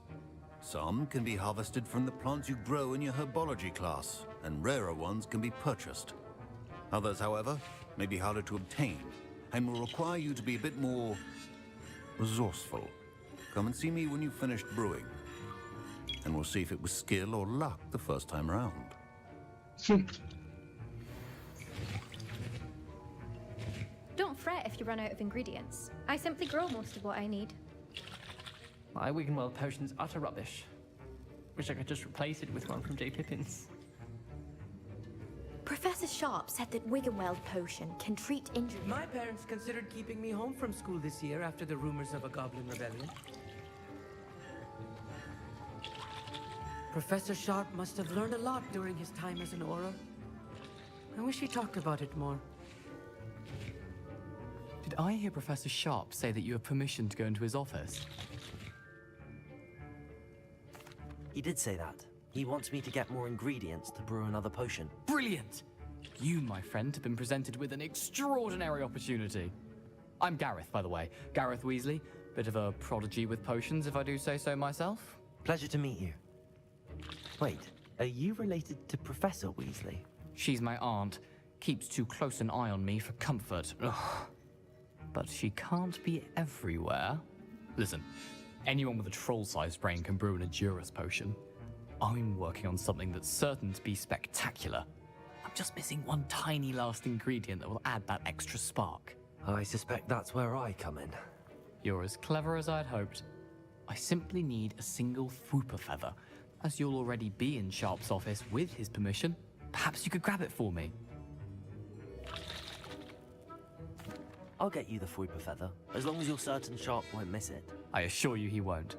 Some can be harvested from the plants you grow in your herbology class, and rarer ones can be purchased. Others, however, may be harder to obtain, and will require you to be a bit more resourceful. Come and see me when you've finished brewing, and we'll see if it was skill or luck the first time round. Don't fret if you run out of ingredients. I simply grow most of what I need. My Wigan-Weld potion's utter rubbish. Wish I could just replace it with one from J. Pippin's. Professor Sharp said that Wigan-Weld potion can treat injuries. My parents considered keeping me home from school this year after the rumors of a goblin rebellion. Professor Sharp must have learned a lot during his time as an Auror. I wish he talked about it more. Did I hear Professor Sharp say that you have permission to go into his office? He did say that. He wants me to get more ingredients to brew another potion. Brilliant! You, my friend, have been presented with an extraordinary opportunity. I'm Gareth, by the way. Gareth Weasley, Bit of a prodigy with potions, if I do say so myself. Pleasure to meet you. Wait, are you related to Professor Weasley? She's my aunt. Keeps too close an eye on me for comfort. Ugh. But she can't be everywhere. Listen, anyone with a troll-sized brain can brew an Endurance potion. I'm working on something that's certain to be spectacular. I'm just missing one tiny last ingredient that will add that extra spark. I suspect that's where I come in. You're as clever as I'd hoped. I simply need a single Fwooper feather. As you'll already be in Sharp's office with his permission, perhaps you could grab it for me. I'll get you the Fwooper feather, as long as you're certain Sharp won't miss it. I assure you he won't.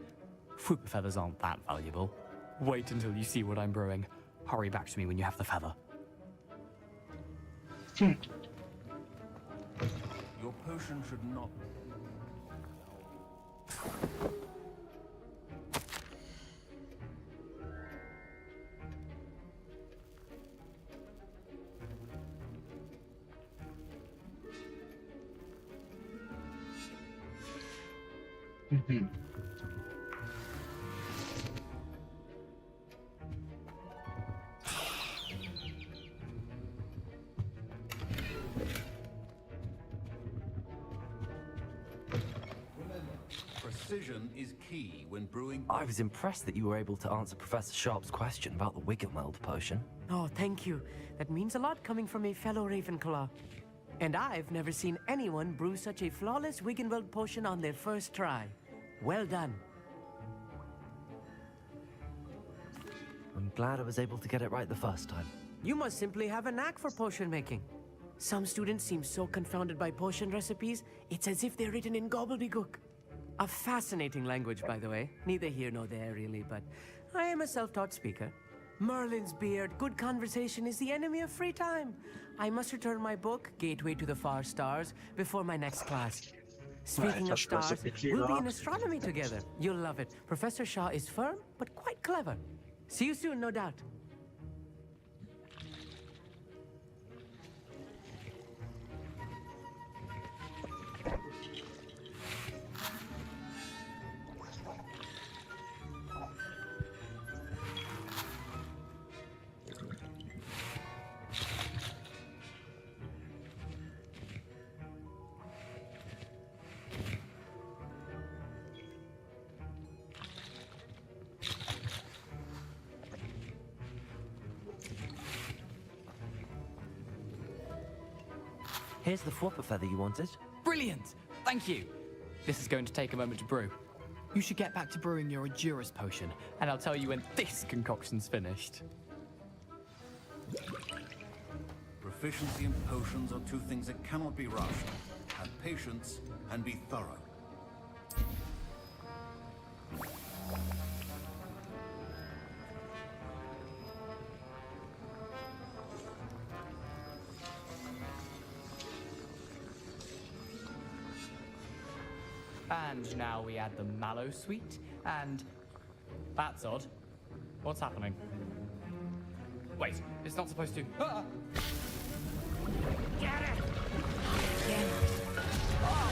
Fwooper feathers aren't that valuable. Wait until you see what I'm brewing. Hurry back to me when you have the feather. Your potion should not... Precision is key when brewing... I was impressed that you were able to answer Professor Sharp's question about the Wiggenweld potion. Oh, thank you. That means a lot coming from a fellow Ravenclaw. And I've never seen anyone brew such a flawless Wiggenweld potion on their first try. Well done. I'm glad I was able to get it right the first time. You must simply have a knack for potion making. Some students seem so confounded by potion recipes, it's as if they're written in gobbledygook. A fascinating language, by the way. Neither here nor there, really, but I am a self-taught speaker. Merlin's beard, good conversation is the enemy of free time. I must return my book, Gateway to the Far Stars, before my next class. Speaking of stars, we'll be in astronomy together. You'll love it. Professor Shaw is firm, but quite clever. See you soon, no doubt. Here's the Fwooper feather you wanted. Brilliant! Thank you! This is going to take a moment to brew. You should get back to brewing your Endurance potion, and I'll tell you when this concoction's finished. Proficiency in potions are two things that cannot be rushed. Have patience and be thorough. And now we add the mallow sweet, and... That's odd. What's happening? Wait, it's not supposed to... Ah! Get it! Get it! Oh!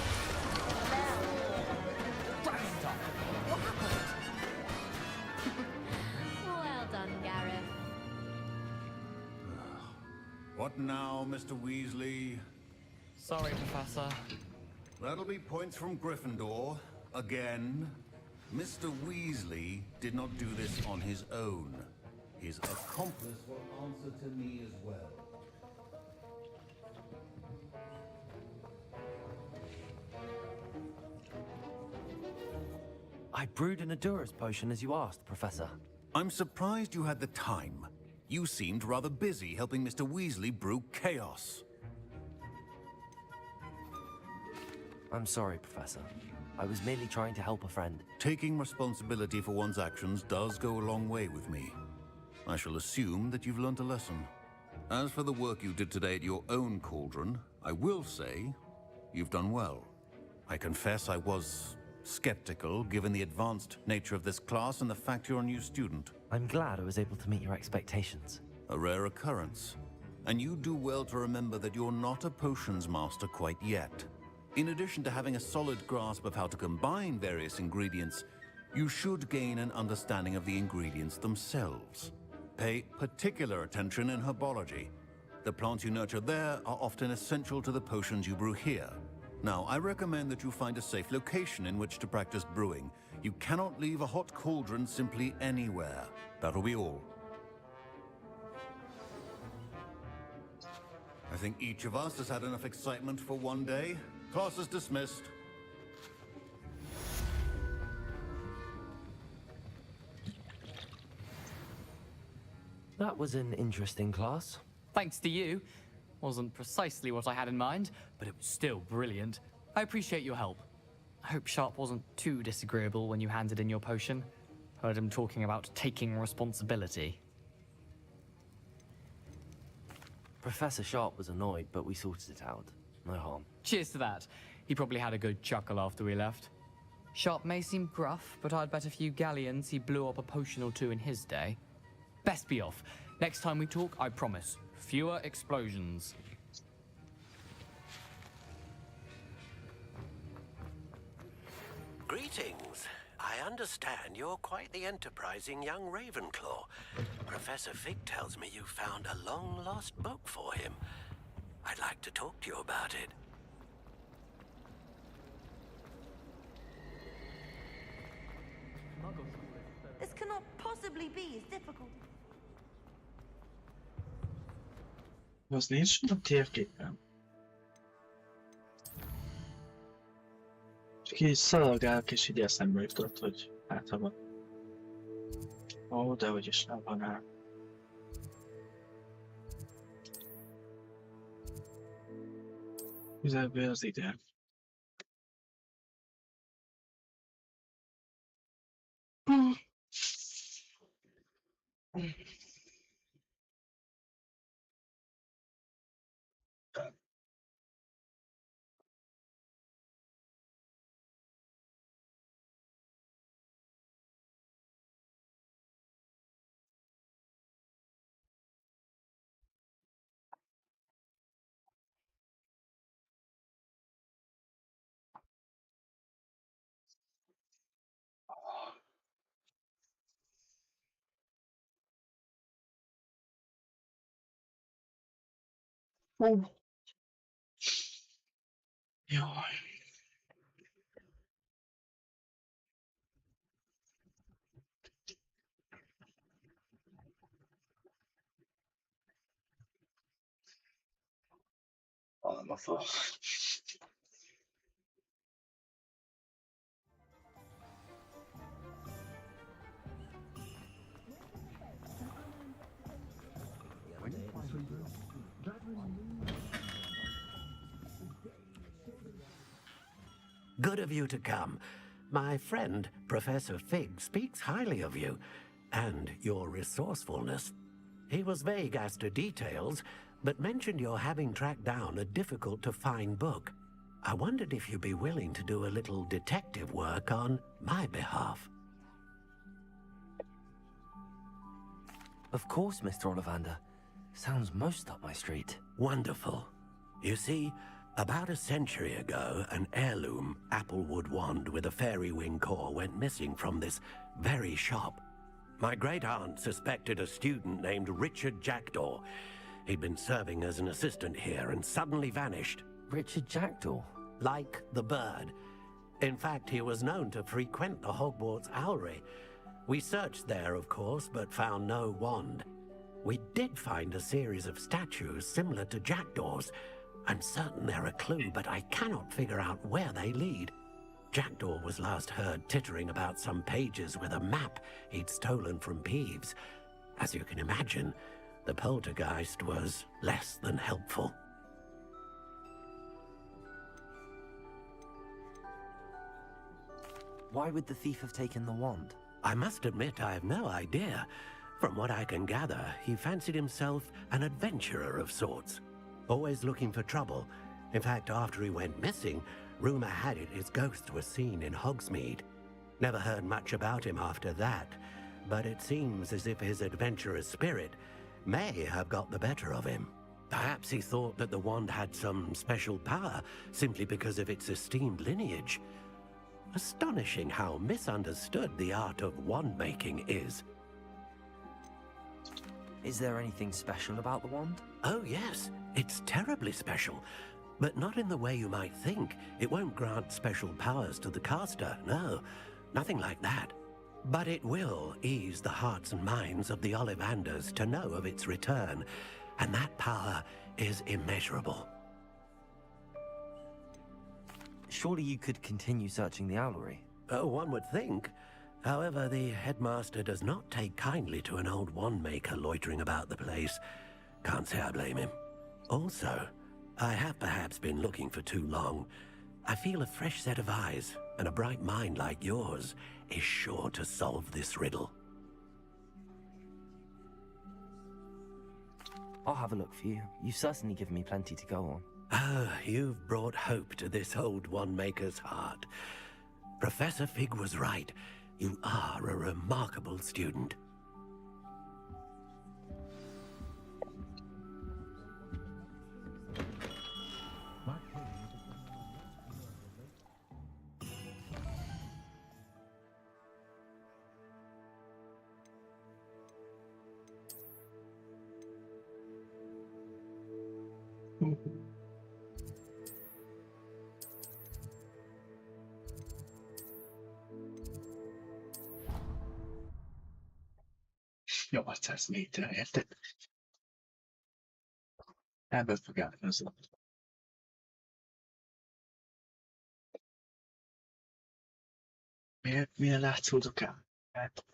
What happened? Well done, Gareth. What now, Mr. Weasley? Sorry, Professor. That'll be points from Gryffindor. Again. Mr. Weasley did not do this on his own. His accomplice will answer to me as well. I brewed an Endurance potion as you asked, Professor. I'm surprised you had the time. You seemed rather busy helping Mr. Weasley brew chaos. I'm sorry, Professor. I was merely trying to help a friend. Taking responsibility for one's actions does go a long way with me. I shall assume that you've learnt a lesson. As for the work you did today at your own cauldron, I will say you've done well. I confess I was skeptical, given the advanced nature of this class and the fact you're a new student. I'm glad I was able to meet your expectations. A rare occurrence. And you do well to remember that you're not a potions master quite yet. In addition to having a solid grasp of how to combine various ingredients, you should gain an understanding of the ingredients themselves. Pay particular attention in herbology. The plants you nurture there are often essential to the potions you brew here. Now, I recommend that you find a safe location in which to practice brewing. You cannot leave a hot cauldron simply anywhere. That'll be all. I think each of us has had enough excitement for one day. Class is dismissed. That was an interesting class. Thanks to you. Wasn't precisely what I had in mind, but it was still brilliant. I appreciate your help. I hope Sharp wasn't too disagreeable when you handed in your potion. Heard him talking about taking responsibility. Professor Sharp was annoyed, but we sorted it out. No harm. Cheers to that. He probably had a good chuckle after we left. Sharp may seem gruff, but I'd bet a few galleons he blew up a potion or two in his day. Best be off. Next time we talk, I promise, fewer explosions. Greetings. I understand you're quite the enterprising young Ravenclaw. Professor Fig tells me you found a long-lost book for him. I'd like to talk to you about it. This cannot possibly be as difficult. Az nincs a térképen. Csak így szaladgálok, és így eszembe jutott, hogy hát ha van. Ó, de hogy is nem van rá. Közelből az ide. Jaj. Almafa. Good of you to come. My friend, Professor Fig, speaks highly of you and your resourcefulness. He was vague as to details, but mentioned your having tracked down a difficult-to-find book. I wondered if you'd be willing to do a little detective work on my behalf. Of course, Mr. Ollivander. Sounds most up my street. Wonderful. You see, about a century ago, an heirloom applewood wand with a fairy wing core went missing from this very shop. My great-aunt suspected a student named Richard Jackdaw. He'd been serving as an assistant here and suddenly vanished. Richard Jackdaw? Like the bird. In fact, he was known to frequent the Hogwarts Owlery. We searched there, of course, but found no wand. We did find a series of statues similar to Jackdaw's. I'm certain they're a clue, but I cannot figure out where they lead. Jackdaw was last heard tittering about some pages with a map he'd stolen from Peeves. As you can imagine, the poltergeist was less than helpful. Why would the thief have taken the wand? I must admit I have no idea. From what I can gather, he fancied himself an adventurer of sorts. Always looking for trouble. In fact, after he went missing, rumor had it his ghost was seen in Hogsmeade. Never heard much about him after that, but it seems as if his adventurous spirit may have got the better of him. Perhaps he thought that the wand had some special power simply because of its esteemed lineage. Astonishing how misunderstood the art of wand making is. Is there anything special about the wand? Oh yes, it's terribly special. But not in the way you might think. It won't grant special powers to the caster, no. Nothing like that. But it will ease the hearts and minds of the Ollivanders to know of its return. And that power is immeasurable. Surely you could continue searching the owlery. Oh, one would think. However, the headmaster does not take kindly to an old wand maker loitering about the place. Can't say I blame him. Also, I have perhaps been looking for too long. I feel a fresh set of eyes, and a bright mind like yours is sure to solve this riddle. I'll have a look for you. You've certainly given me plenty to go on. Oh, you've brought hope to this old wand maker's heart. Professor Fig was right. You are a remarkable student. Jó, 600 méter, érted? Ebből fog állni az ott. Milyen látszódok el? Hát...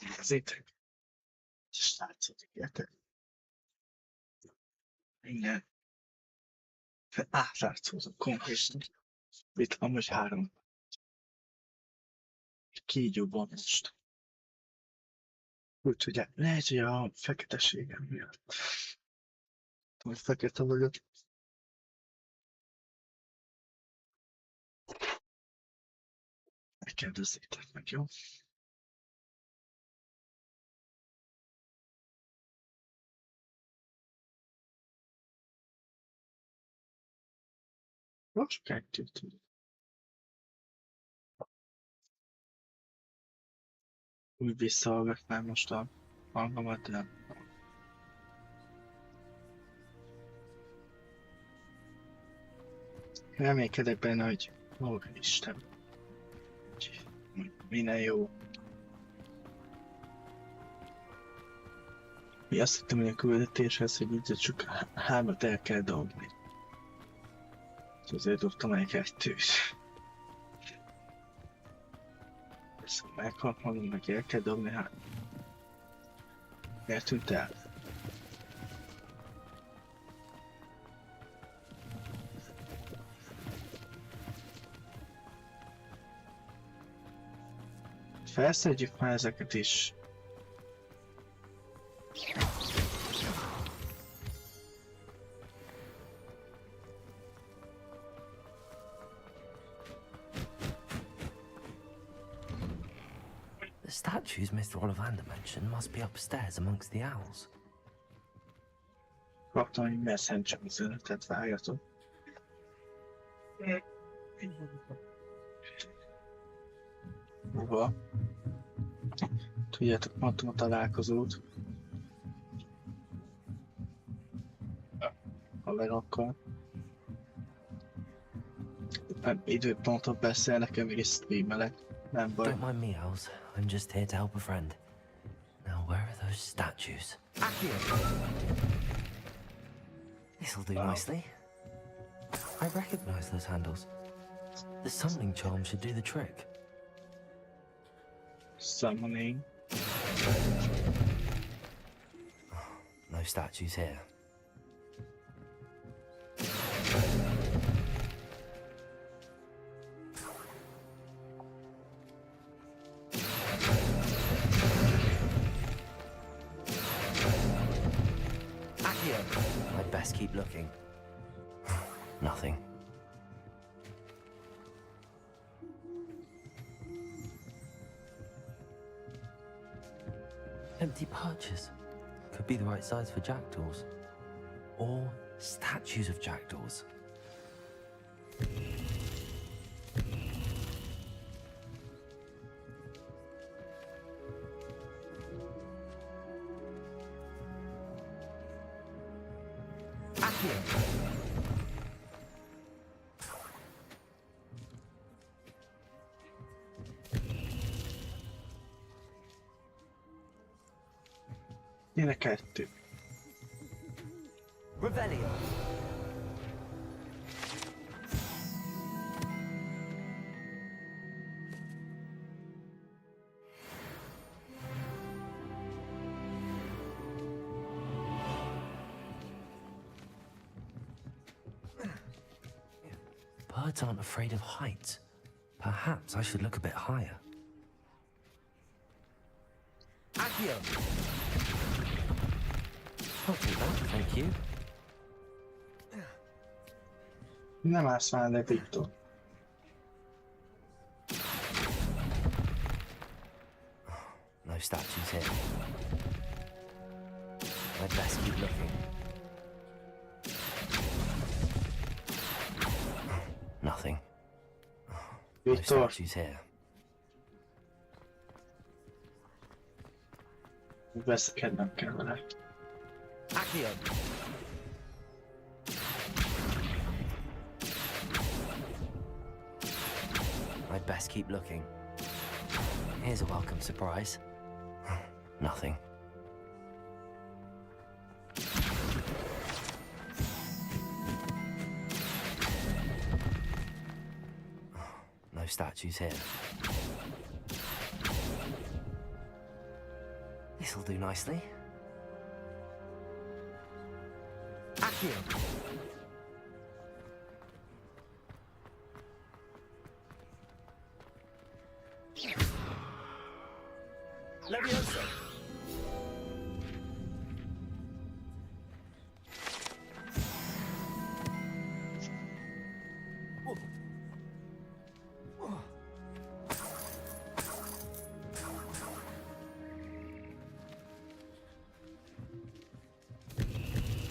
Nézzétek! És látszódik, érted? Minden. Átlátszódok konkrétan. Itt amúgy 3. Kígyóban most. Úgyhogy lehet, hogy a feketeségem miatt. Hogy fekete vagyok. Megkérdezzétek meg, jó? Most 2. Úgy visszahallgatnám most a hangomat, de reménykedek benne, hogy Isten, minden jó. Mi azt hittem, hogy a küldetéshez, hogy így csak 3 el kell dobni. És azért dobtam el 2. Ezt meghalom, meg el kell dobni, hát... Miért tűnt el? Felszedjük már ezeket is. The statues Mr. Ollivander mentioned must be upstairs amongst the owls. Kaptam egy messenger üzenetet, várjatok. Hova? Tudjátok, mondtam a találkozót. Haverokkal. Időpontot beszélnek, én még streamelek. Nem baj. Don't mind me, owls. I'm just here to help a friend. Now, where are those statues? This'll do nicely. I recognize those handles. The summoning charm should do the trick. Summoning? No statues here. I'd best keep looking. Nothing. Empty pouches. Could be the right size for jackdaws. or statues of jackdaws. Jön a 2. Revelio. Birds aren't afraid of heights. Perhaps I should look a bit higher. Accio. I'll take that, thank you. Nem állsz már le, Viktor. No statues here. I'd best keep looking. Nothing. No Viktor. statues here. Veszekednem kell vele. Accio. I'd best keep looking. Here's a welcome surprise. Nothing. No statues here. This'll do nicely. Accio. Leviosa.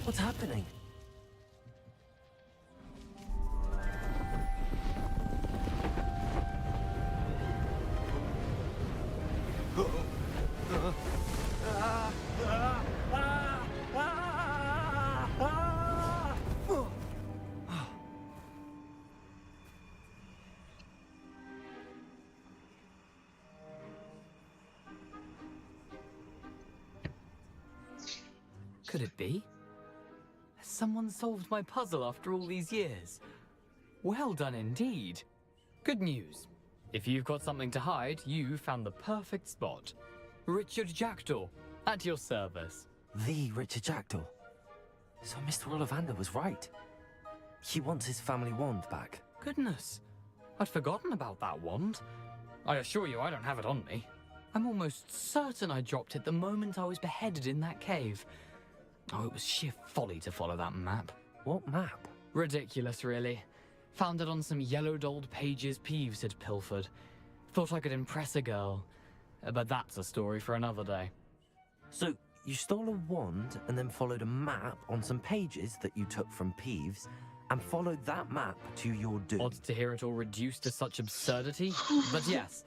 What's happening? Could it be? Has someone solved my puzzle after all these years? Well done indeed. Good news. If you've got something to hide, you found the perfect spot. Richard Jackdaw, at your service. The Richard Jackdaw. So Mr. Ollivander was right. He wants his family wand back. Goodness, I'd forgotten about that wand. I assure you I don't have it on me. I'm almost certain I dropped it the moment I was beheaded in that cave. Oh, it was sheer folly to follow that map. What map? Ridiculous, really. Found it on some yellowed old pages Peeves had pilfered. Thought I could impress a girl. But that's a story for another day. So, you stole a wand and then followed a map on some pages that you took from Peeves and followed that map to your doom. Odd to hear it all reduced to such absurdity, but yes.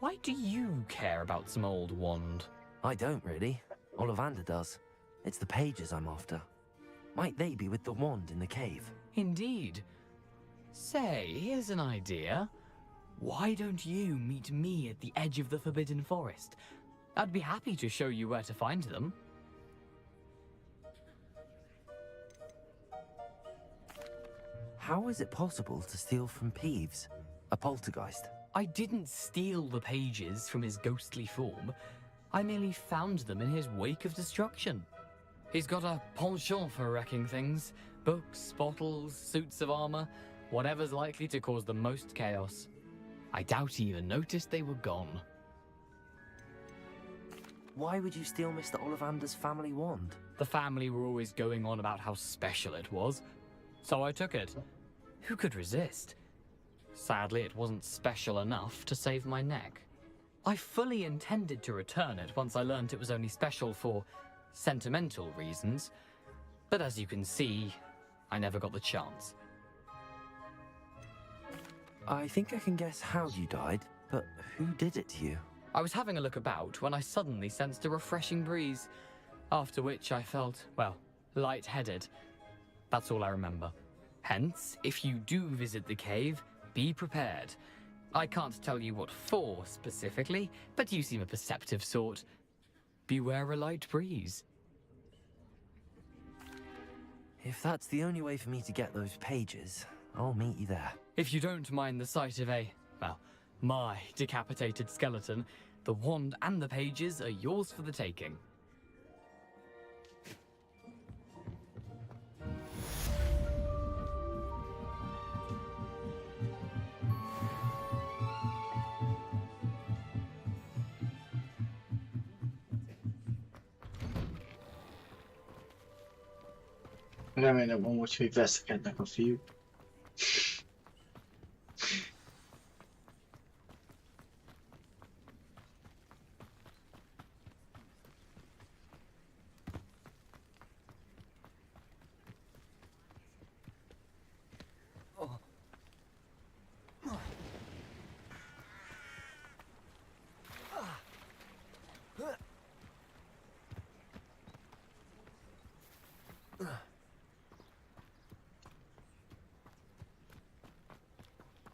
Why do you care about some old wand? I don't really. Ollivander does. It's the pages I'm after. Might they be with the wand in the cave? Indeed. Say, here's an idea. Why don't you meet me at the edge of the Forbidden Forest? I'd be happy to show you where to find them. How is it possible to steal from Peeves, a poltergeist? I didn't steal the pages from his ghostly form. I merely found them in his wake of destruction. He's got a penchant for wrecking things. Books, bottles, suits of armor, whatever's likely to cause the most chaos. I doubt he even noticed they were gone. Why would you steal Mr. Ollivander's family wand? The family were always going on about how special it was, so I took it. Who could resist? Sadly, it wasn't special enough to save my neck. I fully intended to return it once I learned it was only special for sentimental reasons. But as you can see, I never got the chance. I think I can guess how you died, but who did it to you? I was having a look about when I suddenly sensed a refreshing breeze, after which I felt, well, lightheaded. That's all I remember. Hence, if you do visit the cave, be prepared. I can't tell you what for specifically, but you seem a perceptive sort. Beware a light breeze. If that's the only way for me to get those pages, I'll meet you there. If you don't mind the sight of a, well, my decapitated skeleton, the wand and the pages are yours for the taking. Remélem amúgy, hogy veszekednek a fiúk.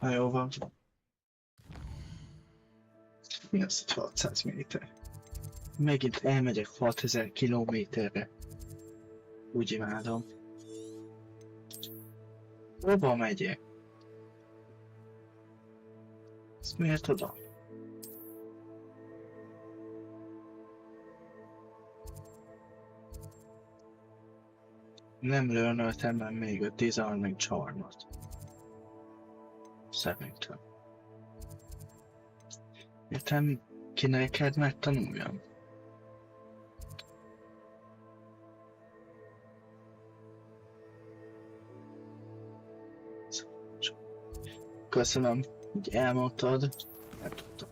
Ha jó van. Mi az, hogy 600 méter? Megint elmegyek 6000 kilométerre. Úgy imádom. Hova megyek? Ezt miért oda? Nem learnöltem már még a disarming charmot. Szerintem. Értem, kinek kell megtanuljam? Köszönöm, hogy elmondtad. Nem tudtam.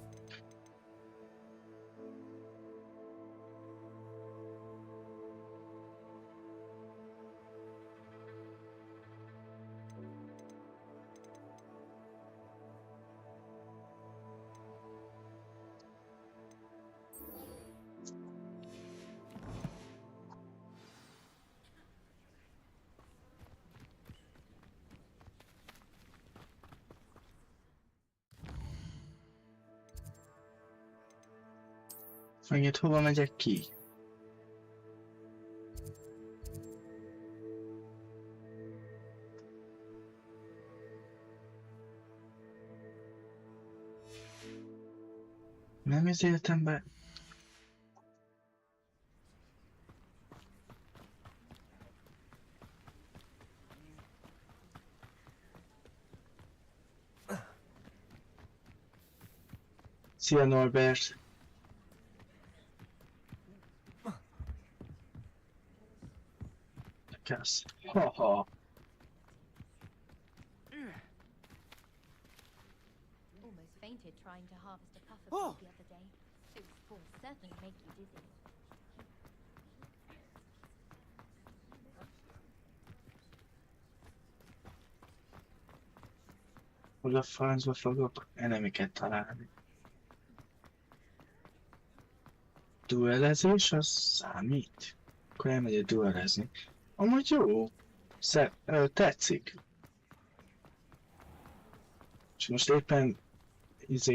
Megint hova megyek ki? Nem az életemben. Szia Norbert! Yes. Haha. Almost fainted trying to harvest a puff of oh. the other day. Those falls certainly make you dizzy. Hol a francba fogok enemiket találni? Duelezés az számít? Akkor elmegyek duelezni. Amúgy jó. Tetszik. És most éppen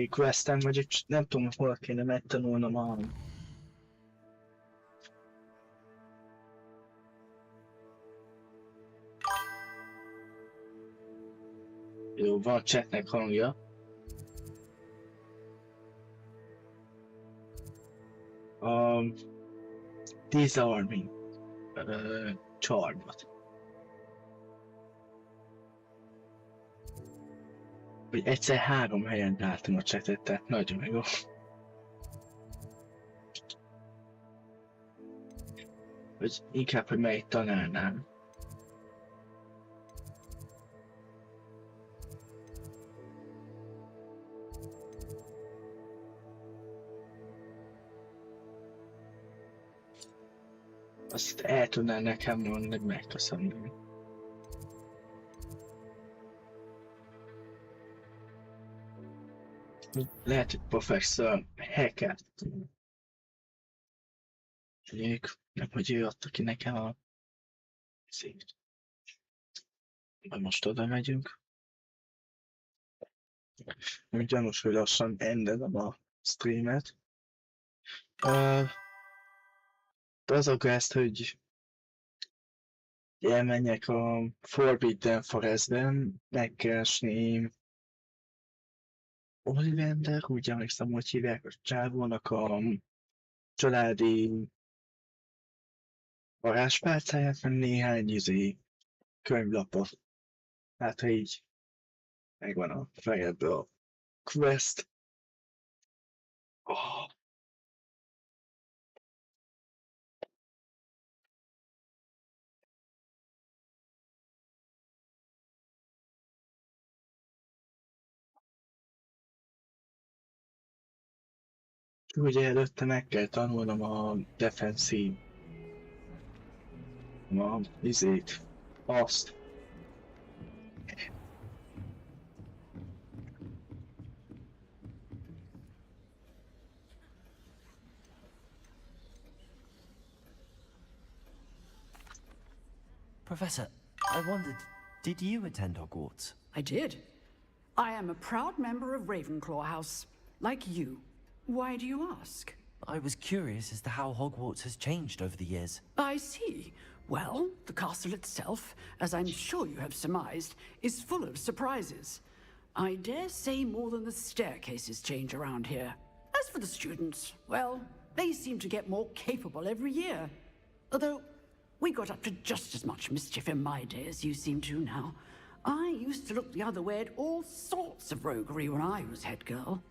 questen vagyok, nem tudom, hol kéne megtanulnom a... Jó, van a chatnek hangja. Disarming charmot. Hogy egyszer 3 helyen láttam a chatet, tehát nagyon jó. Hogy inkább, hogy melyik tanárnám. Azt el tudnál nekem mondani, megköszönöm. Lehet, hogy professzor hacket. Ők, nem, hogy ő adta ki nekem a szét. Majd most oda megyünk. Úgy gyanús, hogy lassan endezem a streamet. De az aggaszt, hogy elmenjek a Forbidden Forestben, megkeresni Ollivander, úgy emlékszem, hogy hívják a csávónak a családi varázspálcáját, meg néhány könyvlapot. Hát, ha így megvan a fejedbe a quest. Oh. Ugye előtte meg kell tanulnom a defenszív, azt. Professor, I wondered, did you attend Hogwarts? I did. I am a proud member of Ravenclaw House, like you. Why do you ask? I was curious as to how Hogwarts has changed over the years. I see. Well, the castle itself, as I'm sure you have surmised, is full of surprises. I dare say more than the staircases change around here. As for the students, well, they seem to get more capable every year. Although, we got up to just as much mischief in my day as you seem to now. I used to look the other way at all sorts of roguery when I was head girl.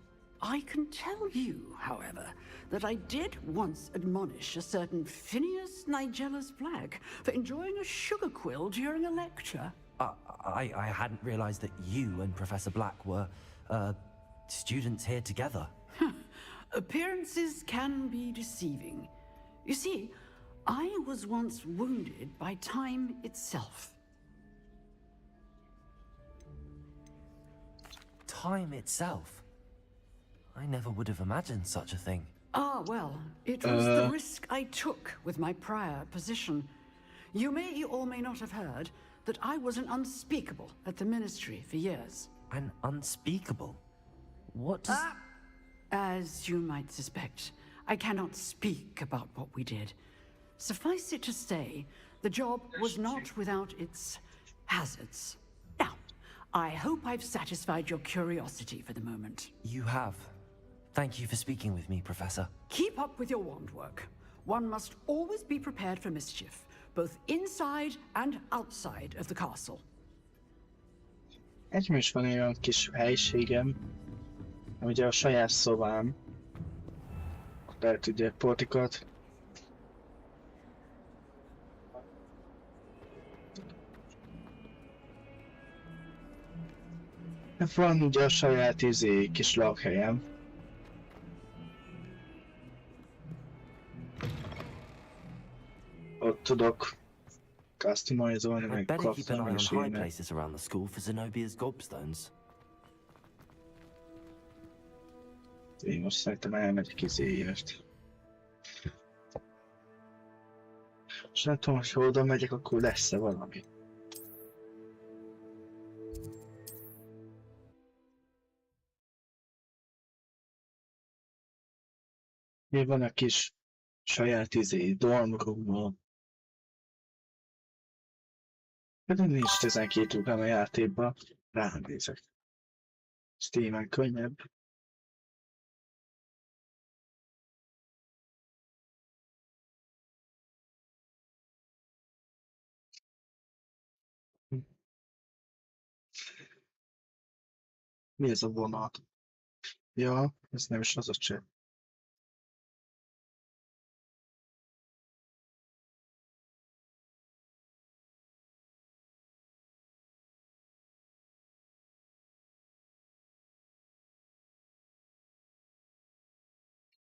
I can tell you, however, that I did once admonish a certain Phineas Nigella's Black for enjoying a sugar quill during a lecture. I hadn't realized that you and Professor Black were, students here together. Appearances can be deceiving. You see, I was once wounded by time itself. Time itself? I never would have imagined such a thing. Ah, well, it was the risk I took with my prior position. You may or may not have heard that I was an unspeakable at the Ministry for years. An unspeakable? What does... As you might suspect, I cannot speak about what we did. Suffice it to say, the job was not without its hazards. Now, I hope I've satisfied your curiosity for the moment. You have. Thank you for speaking with me, Professor. Keep up with your wand work. One must always be prepared for mischief, both inside and outside of the castle. Nekem is van olyan kis helyiségem, ugye a saját szobám. Lehet ugye portikot. Van ugye a saját kis lakhelyem. Ott tudok customizolni, meg better keep an eye on high customizolni. places around the school for Zenobia's gobstones. Én most szerintem elmegyek izéért. És nem tudom, hogy ha oda megyek, akkor lesz-e valami. Még van a kis saját dormroom-mal. Pedig nincs 12 órán a játékban. Ránézek. Steamen könnyebb. Mi ez a vonat? Ja, ez nem is az a csepp.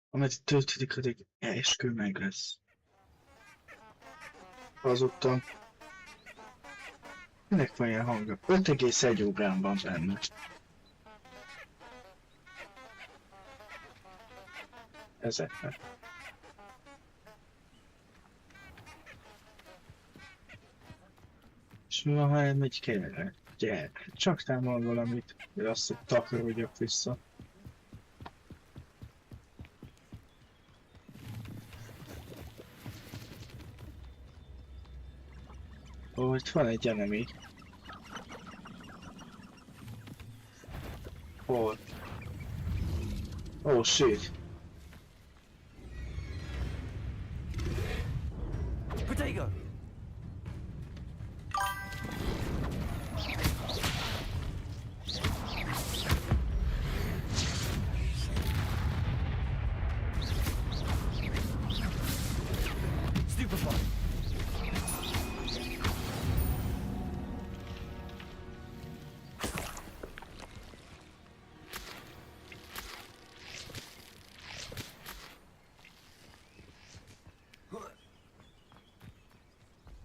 Ameddig töltődik, addig eskü meg lesz. Hazudtam. Ennek van ilyen hangja. 5,1 órán van benne. Ezeknek. És mi van, ha elmegy kérlek? Gyere, csak támad valamit, hogy azt, hogy takarodjak vissza. Ó, itt van egy enemy. Hol? Oh shit. Potato! Stupefy!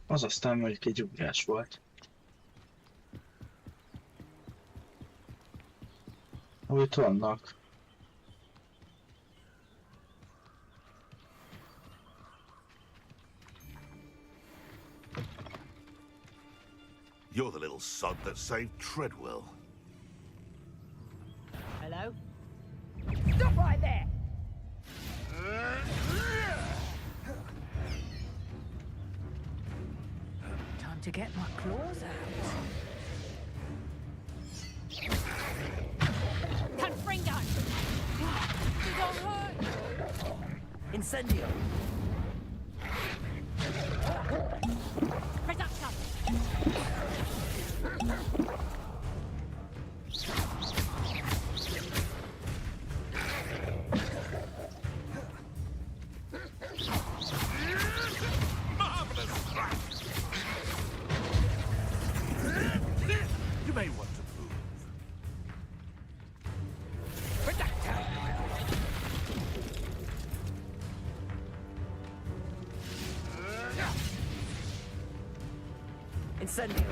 Az aztán mondjuk egy ugrás volt. Itt vannak. You're the little sod that saved Treadwell. Hello? Stop right there! Time to get my claws out. Confringo! You don't hurt! Incendio! Production! You may want to move. Incendio!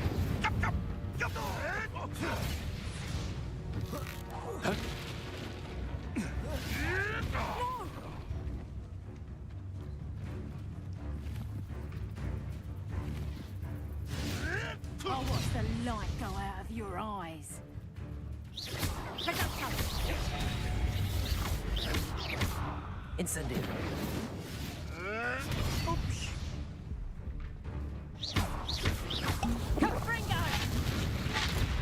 I'll watch the light go out of your eyes. Incendio! Confringo!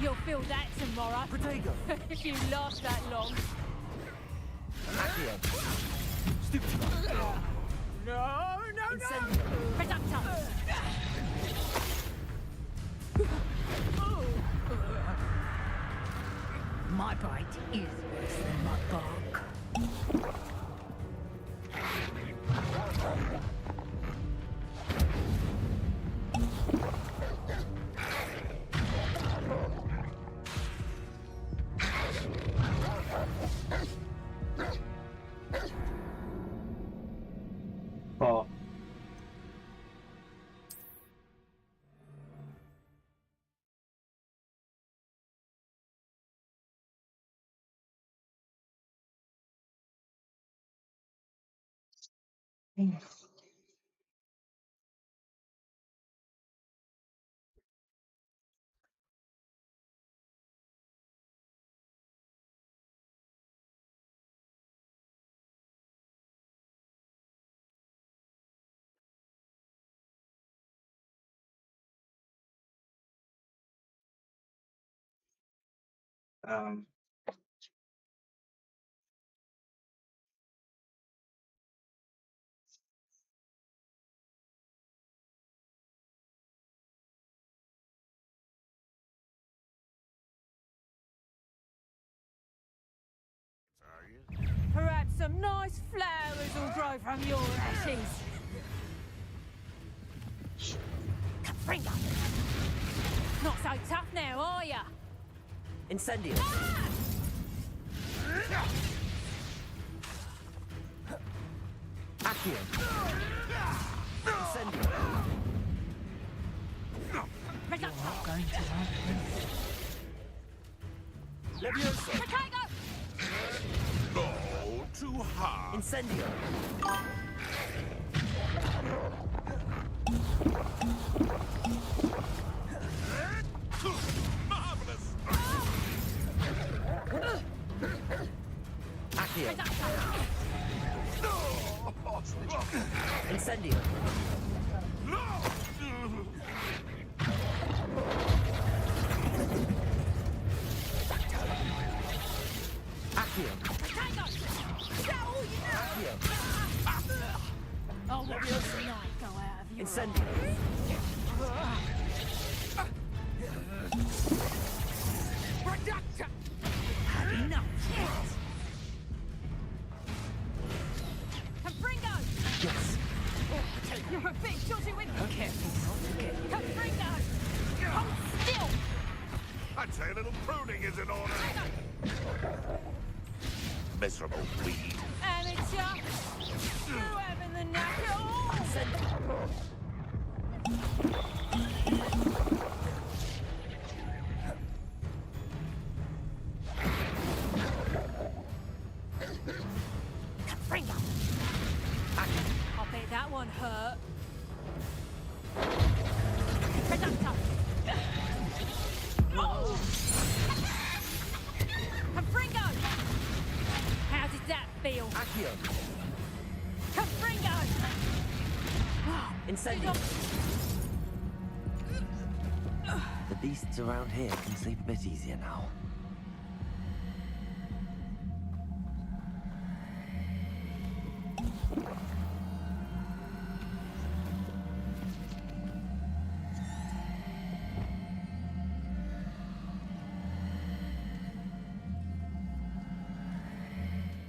You'll feel that tomorrow. Potato! If you last that long. Accio! Stupid! No! Incendio! Production! My bite is worse than my bark. Oh. Um. Perhaps some nice flowers will grow from your ashes. Confringo! Not so tough now, are ya? Incendio! Accio! Incendio! No, too hard. Incendio. Marvelous. Accio. Incendio. Accio. Oh, what does the night go out of you? Incendio. Had enough. Confringo! Yes. You're a bit shorty with me. Careful. Confringo! Hold still! I'd say a little pruning is in order. Miserable weed. Amateur! You having the knack at all? Confringo! I bet that one hurt. Reducto! Confringo! How did that feel? Accio. Confringo! Incendio. The beasts around here can sleep a bit easier now.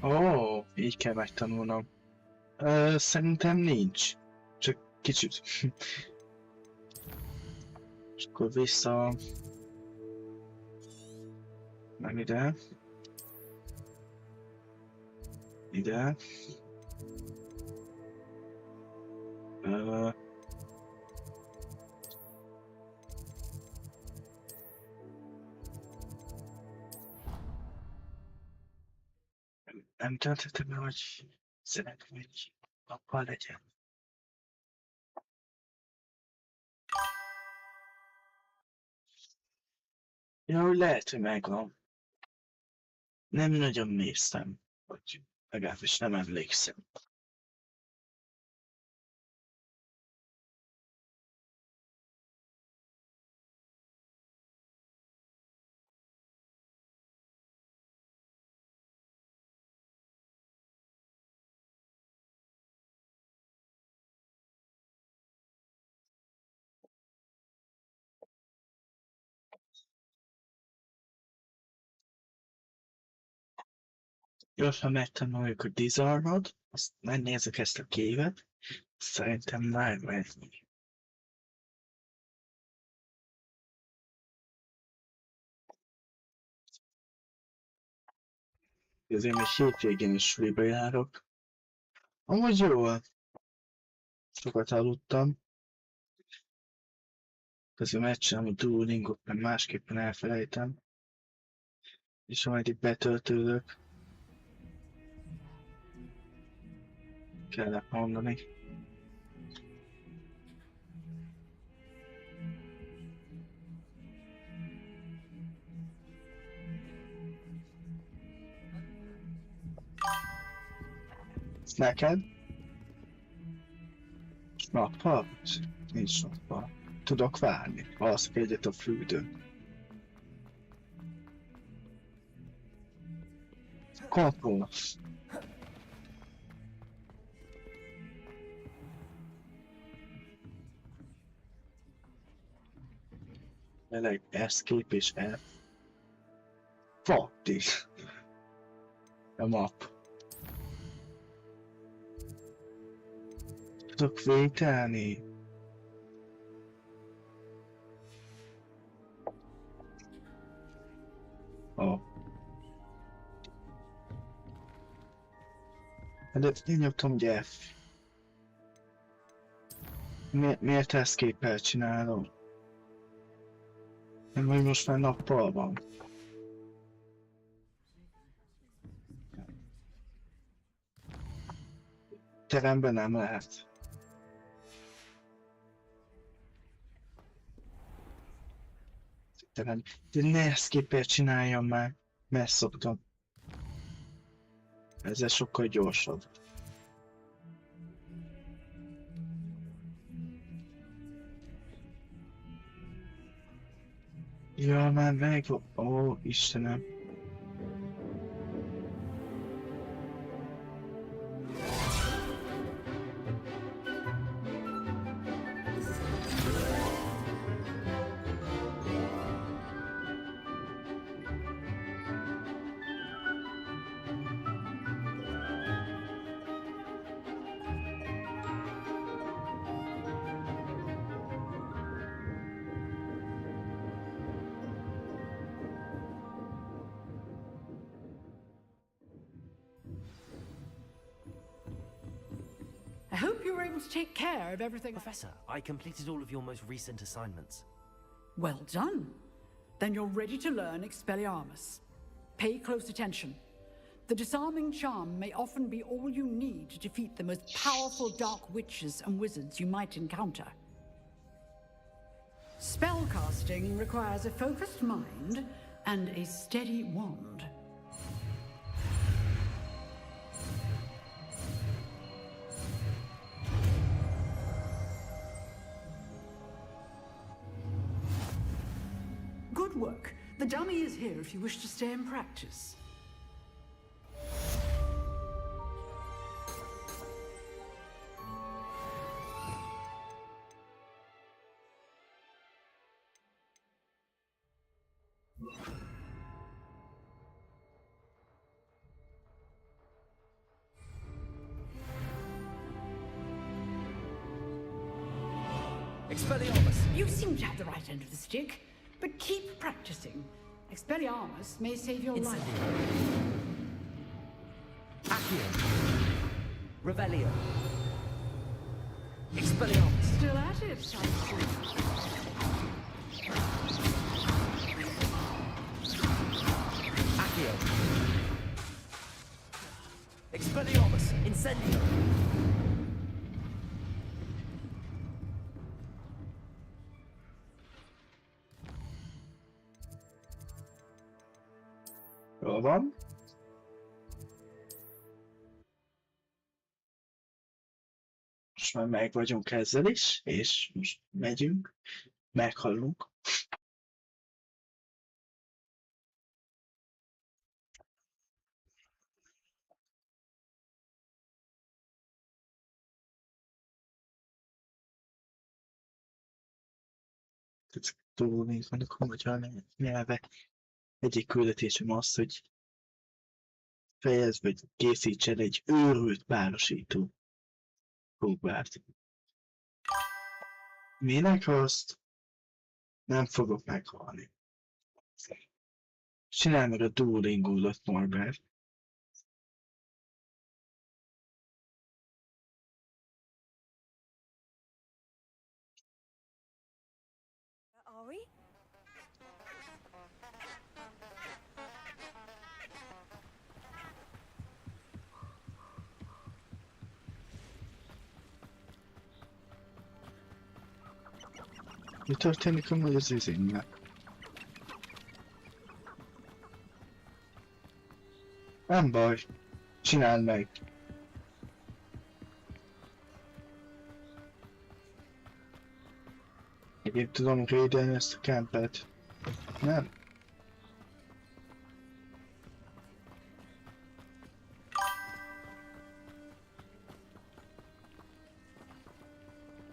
Ó, így kell megtanulnom. Szerintem nincs. Csak kicsit. És akkor vissza... Nem ide. Ide. Nem töltöttem el, hogy szeretném, hogy nappal legyen. Ja, hogy lehet, hogy megvan. Nem nagyon néztem, vagy legalábbis nem emlékszem. Gyorsan megtanuljuk a Disarmot, azt megnézzük ezt a képet, szerintem már ennyi. Azért még hétvégén is suliba járok. Amúgy jól. Sokat aludtam. Közben megcsinálom a duolingot, mert másképpen elfelejtem. És majd itt betöltődök. Kellett mondani. Ez neked? Nappal? Nincs nappal. Tudok várni. Alszok egyet a fürdőn. Kapó. Meleg escape és F. Fuck this. A map. Tudok vételni. Oh. De én nyomtam, hogy F. Miért escape-el csinálom? Nem, hogy most már nappal van. Teremben nem lehet. Terem. De ne escape-et csináljam már, mert szoktam. Ez sokkal gyorsabb. Ja, már meg... Ó, Istenem. I hope you were able to take care of everything. Professor, I completed all of your most recent assignments. Well done. Then you're ready to learn Expelliarmus. Pay close attention. The disarming charm may often be all you need to defeat the most powerful dark witches and wizards you might encounter. Spellcasting requires a focused mind and a steady wand. Good work. The dummy is here if you wish to stay and practice. Expelliarmus! You seem to have the right end of the stick, but keep practicing. Expelliarmus may save your life. Accio. Revelio. Expelliarmus. Still at it, Science. Accio. Expelliarmus. Incendio. Jól van. Most már meg vagyunk ezzel is, és most megyünk, meghallunk. Tanulni vannak a magyar nyelve. Egyik küldetésem az, hogy fejezd vagy készítsen egy őrült párosító próbált. Minek azt? Nem fogok meghalni. Csinálj meg a Duolingo-t, Norbert. Are we? Mi történik amúgy az izénnyel? Nem baj, csináld meg! Egyéb tudom raidelni ezt a campet. Nem?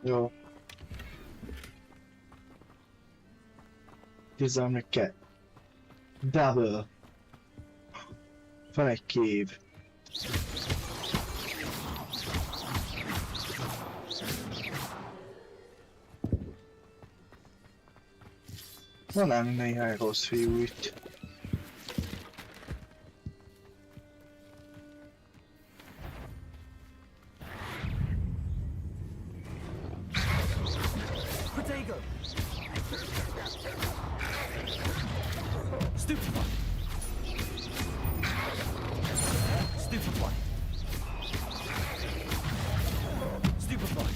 Jó. Bizony kell. Double. Van egy kév. Van ám néhány rossz fiú itt. Stupefy. Stupefy. Stupefy.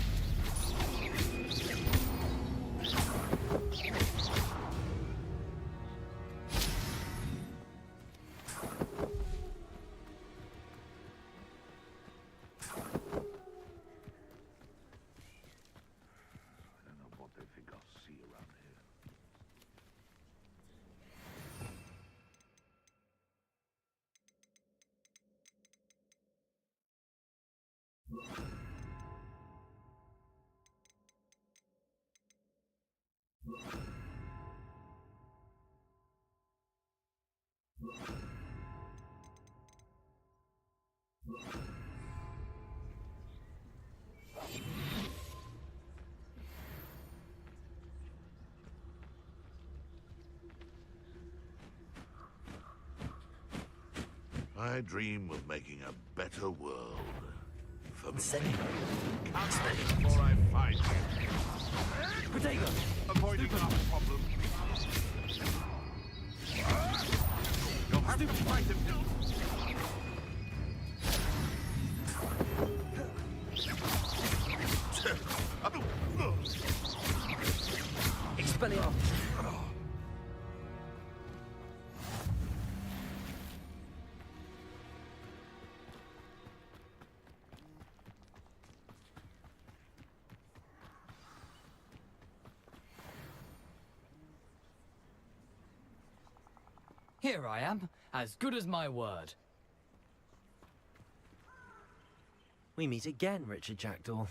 I dream of making a better world. For me. Come before I fight you. Potato. Avoiding that problem. You'll have to fight him. Expelliarmus. Here I am, as good as my word. We meet again, Richard Jackdaw.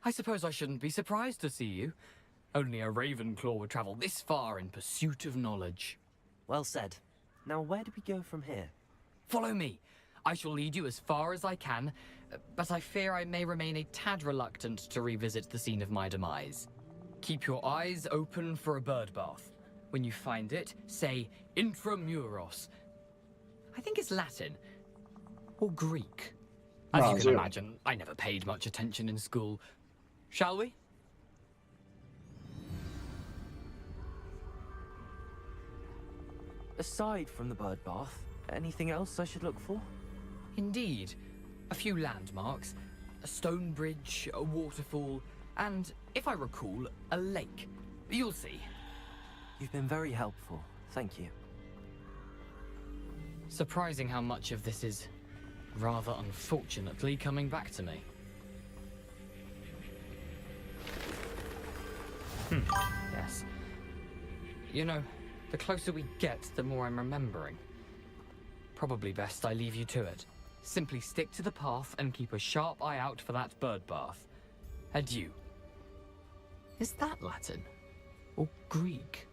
I suppose I shouldn't be surprised to see you. Only a Ravenclaw would travel this far in pursuit of knowledge. Well said. Now where do we go from here? Follow me. I shall lead you as far as I can, but I fear I may remain a tad reluctant to revisit the scene of my demise. Keep your eyes open for a bird bath. When you find it, say intramuros. I think it's Latin. Or Greek. As you can imagine, I never paid much attention in school. Shall we? Aside from the bird bath, anything else I should look for? Indeed. A few landmarks. A stone bridge, a waterfall, and, if I recall, a lake. You'll see. You've been very helpful. Thank you. Surprising how much of this is, rather unfortunately, coming back to me. Yes. You know, the closer we get, the more I'm remembering. Probably best I leave you to it. Simply stick to the path and keep a sharp eye out for that bird bath. Adieu. Is that Latin? Or Greek?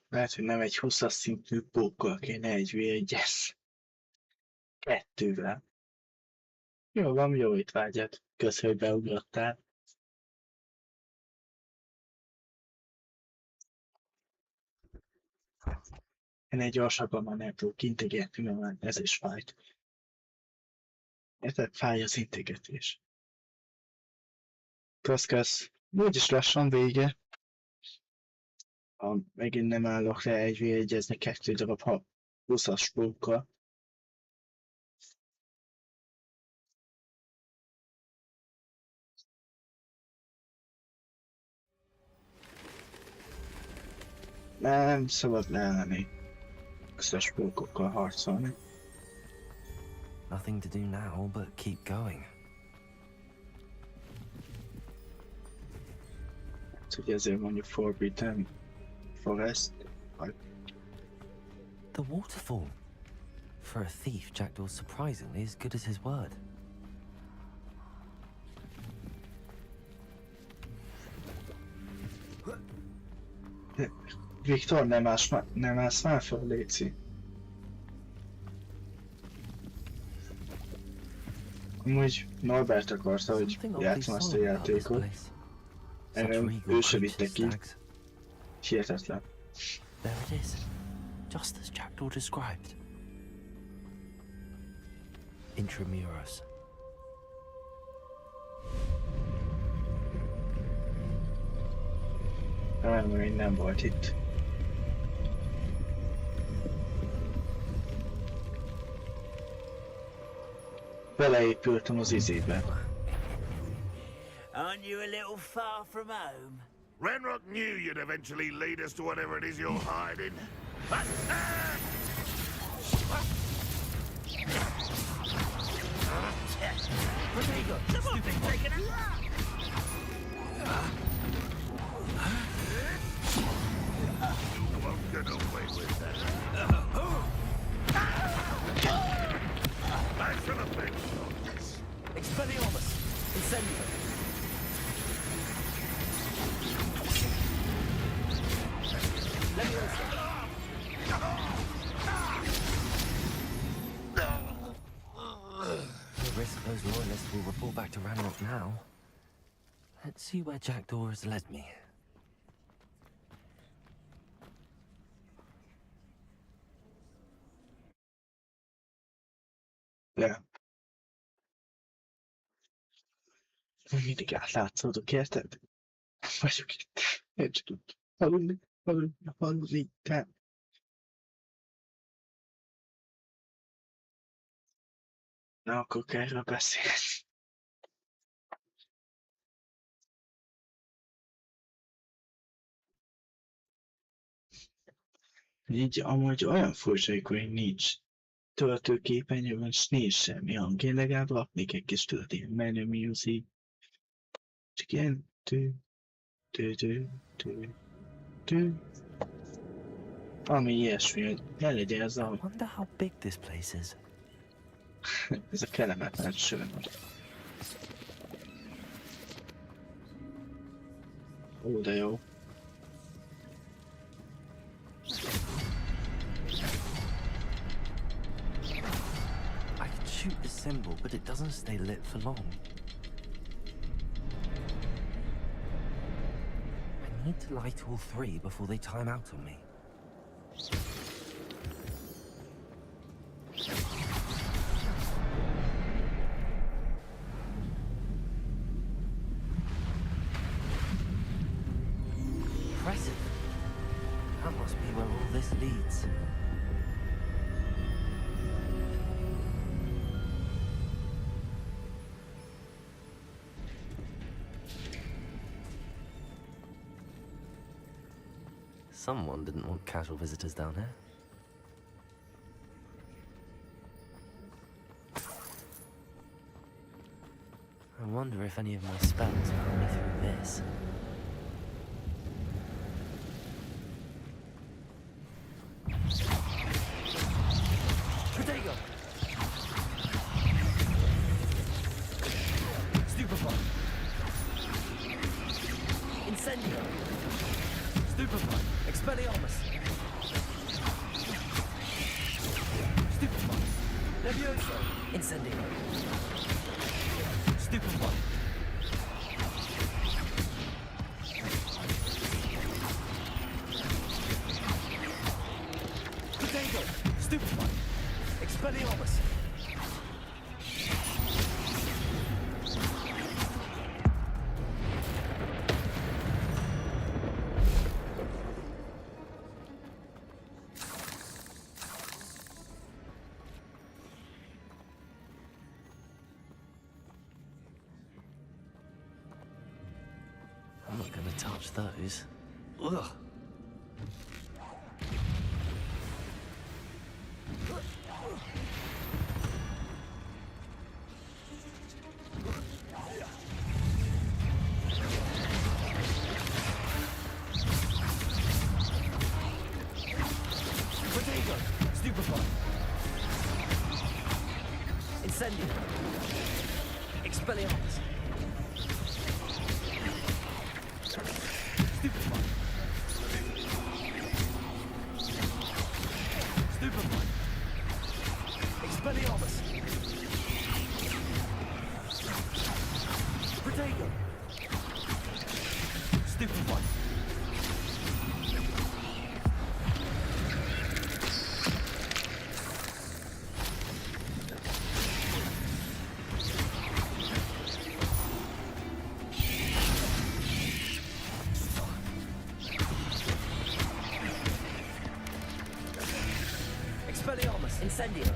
Lehet, hogy nem egy 20-as szintű pókkal kéne egyezz. 2-vel. Jó van, jó étvágyat. Köszönöm, hogy beugrottál. Ennél gyorsabban már nem tudok integetni, mert már ez is fájt. Érted? Fáj az integetés. Kösz. Úgyis lassan vége. Ha megint nem állok le 1v1-ezni 2 darab 20-as pókkal. Nem szabad leállni. Összes pókokkal harcolni. Nothing to do now but keep going. lehet, hogy ezért mondjuk Forbidden Forest. The waterfall. For a thief, Jackdaw's surprisingly as good as his word. Viktor, nem állsz már fel, Léci. Amúgy Norbert akarta, hogy játszom azt a játékot. Engem ő se vitte ki. Hihetetlen. There it is. Just as Jackdaw described. Intramuros. Nem volt itt. Beleépültem az izébe. Aren't you a little far from home? Renrock knew you'd eventually lead us to whatever it is you're hiding. You won't get away with that. Nice and a big shot. Expelliarmus! Incendio! Let me The risk those loyalists will report back to Ranrock now. Let's see where Jackdaw has led me. Yeah. Mindig átlátszódok, érted? Vagyok itt. Én csak itt. Aludni, te. Na, akkor kell erről beszélni. Így amúgy olyan furcsa, hogy nincs töltőképernyőben, és nincs semmi hang. Én legalább raknék egy kis ilyen menu music. Csak ilyen ami ilyesmi, hogy ne legyen ez a... Wonder how big this place is. Ez a kellemetlen sör. Ó, de jó. I can shoot the symbol, but it doesn't stay lit for long. I need to light all three before they time out on me. Impressive. That must be where all this leads. Someone didn't want casual visitors down here. I wonder if any of my spells found me through this. Protego! Stupefy! Incendio! Stupefy! Expelliarmus! Stupefy! Levioso! Incendio! Stupefy! Protego! Stupefy! Expelliarmus! I'm not going to touch those. Ugh. Stupid one. Expelliarmus, incendio.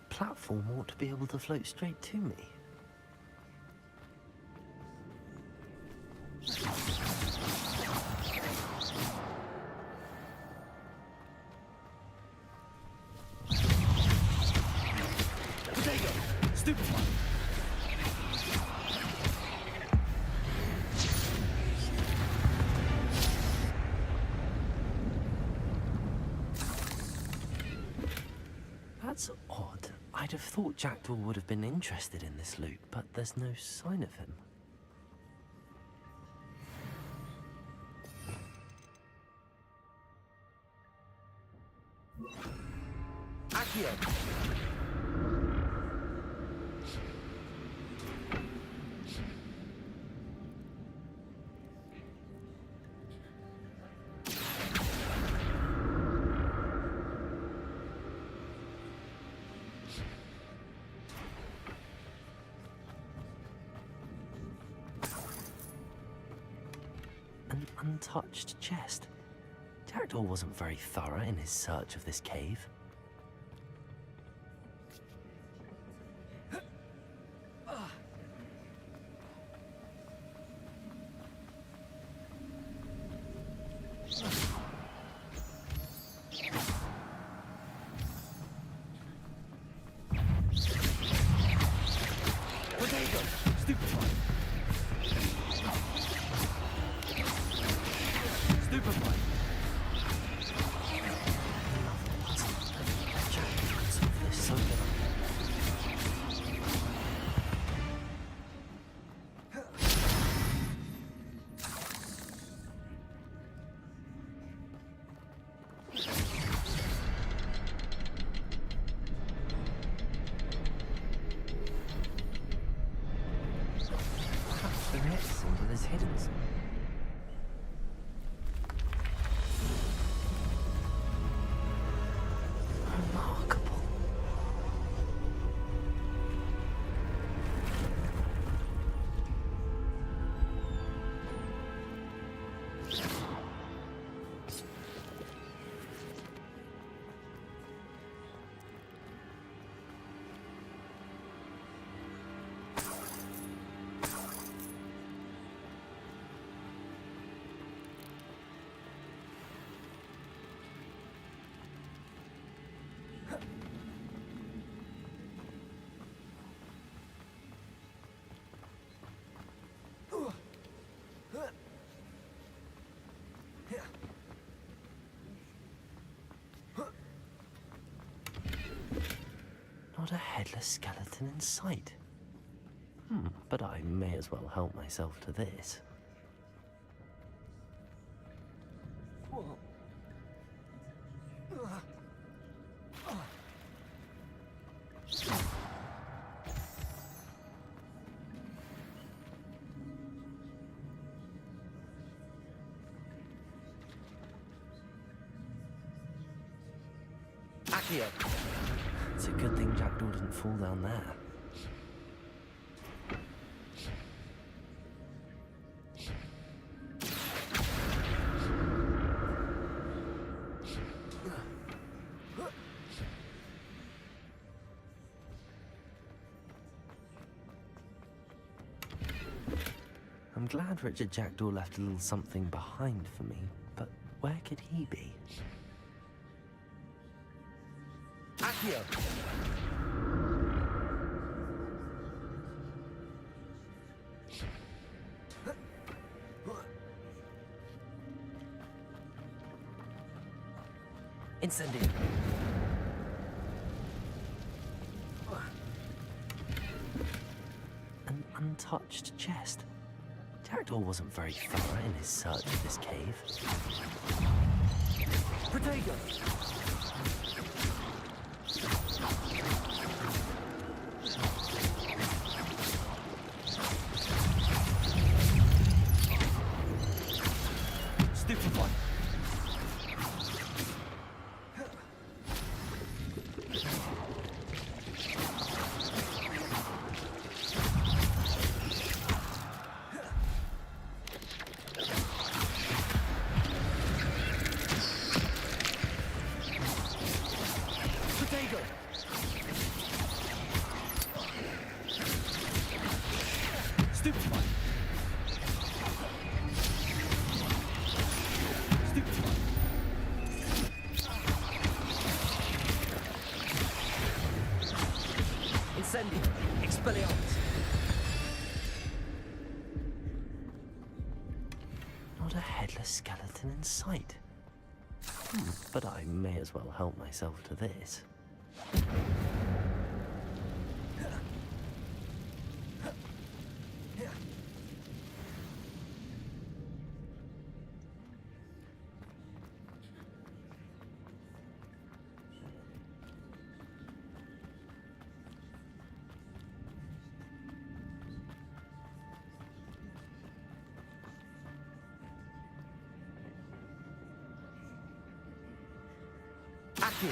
Platform ought to be able to float straight to me. Potato! Stupid one! That's odd. I'd have thought Jackdaw would have been interested in this loot, but there's no sign of him. Accio! An untouched chest. Jackdaw wasn't very thorough in his search of this cave. Potato! Stupid one! Stupid one! Perhaps the next symbol is hidden somewhere. Remarkable. Not a headless skeleton in sight. But I may as well help myself to this. Accio! It's a good thing Jackdaw didn't fall down there. I'm glad Richard Jackdaw left a little something behind for me, but where could he be? Accio! Incendio! An untouched chest. Jackdaw wasn't very thorough in his search of this cave. Protego! Stupefy! Not a headless skeleton in sight. But I may as well help myself to this. Accio!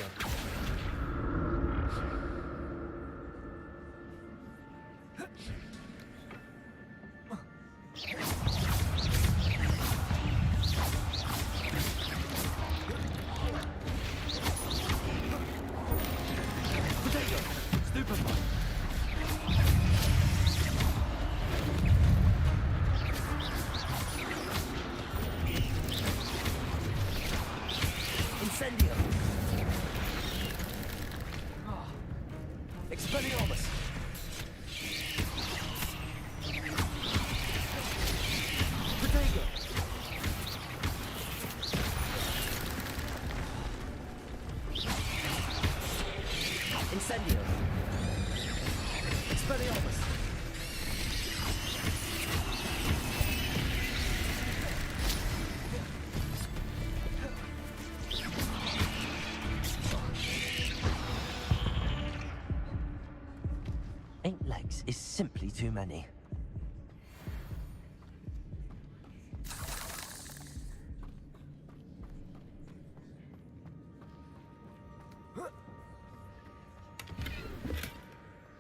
Is simply too many.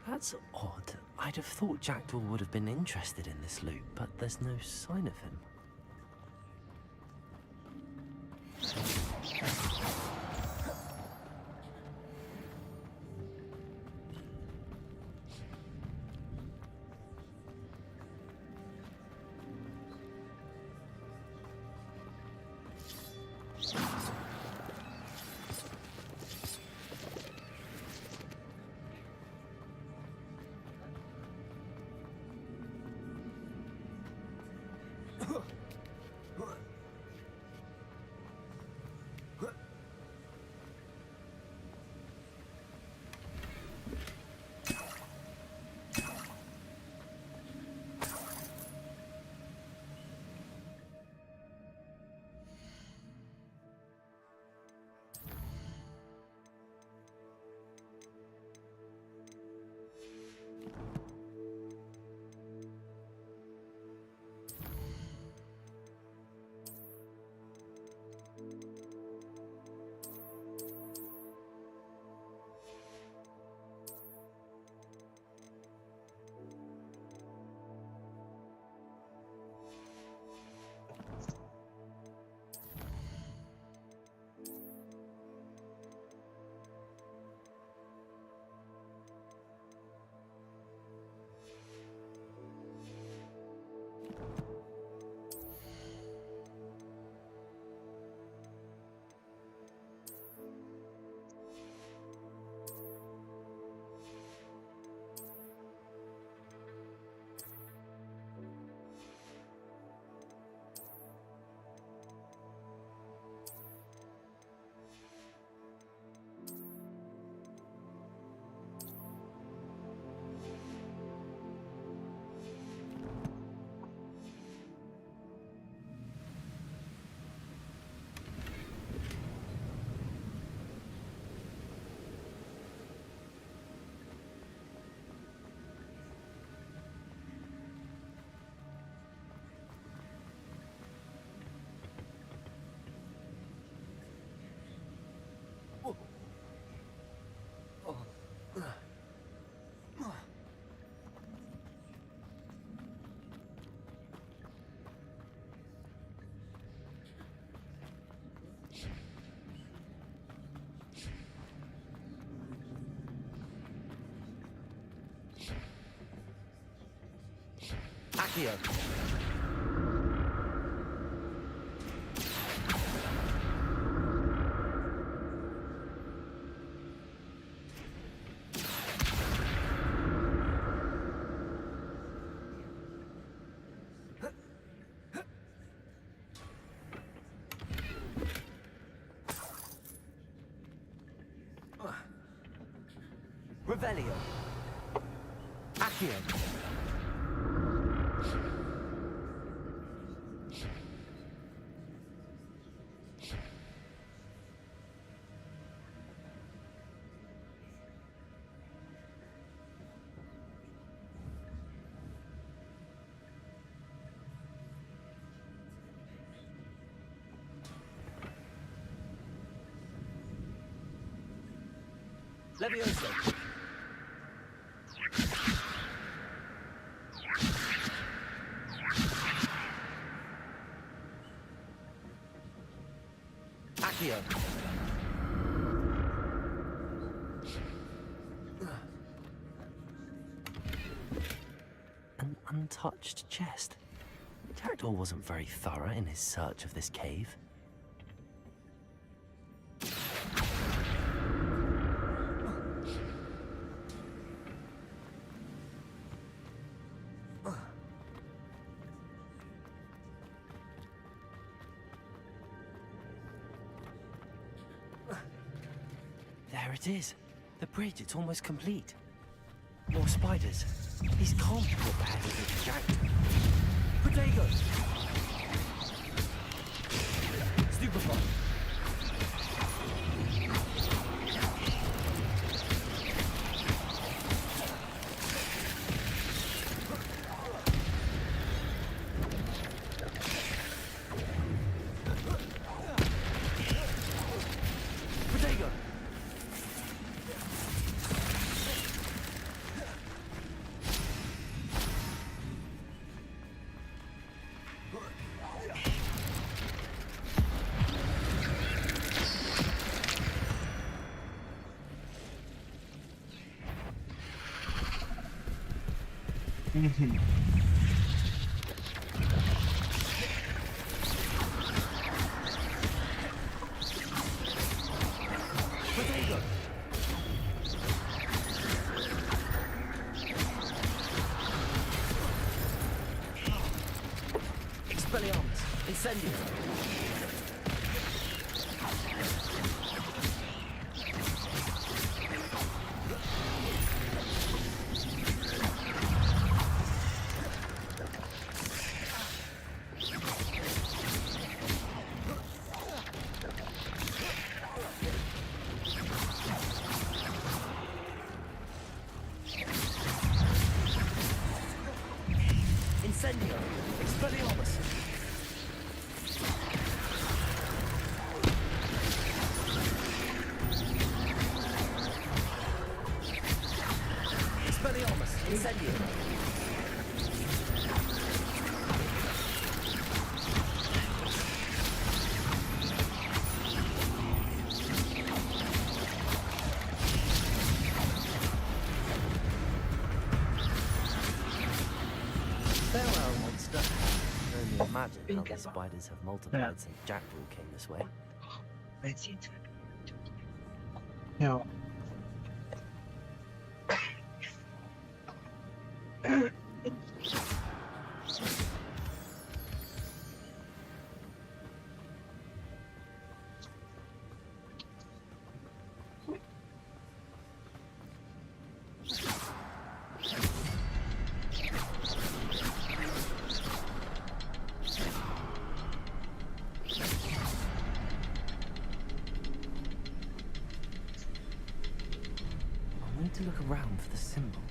That's odd. I'd have thought Jackdaw would have been interested in this loot, but there's no sign of him. Accio. Revelio. Accio. Levioso. Accio. An untouched chest. Jackdaw wasn't very thorough in his search of this cave. There it is. The bridge, it's almost complete. More spiders. These can't be what the hell is it, Jack? Protego. Stupefy. Protego. Protego. Expelliarmus. Incendio. Incendio. Expelliarmus. Expelliarmus. Incendio. Farewell, monster. Can only imagine how the spiders have multiplied since Jackdaw came this way. Ja. I need to look around for the symbol.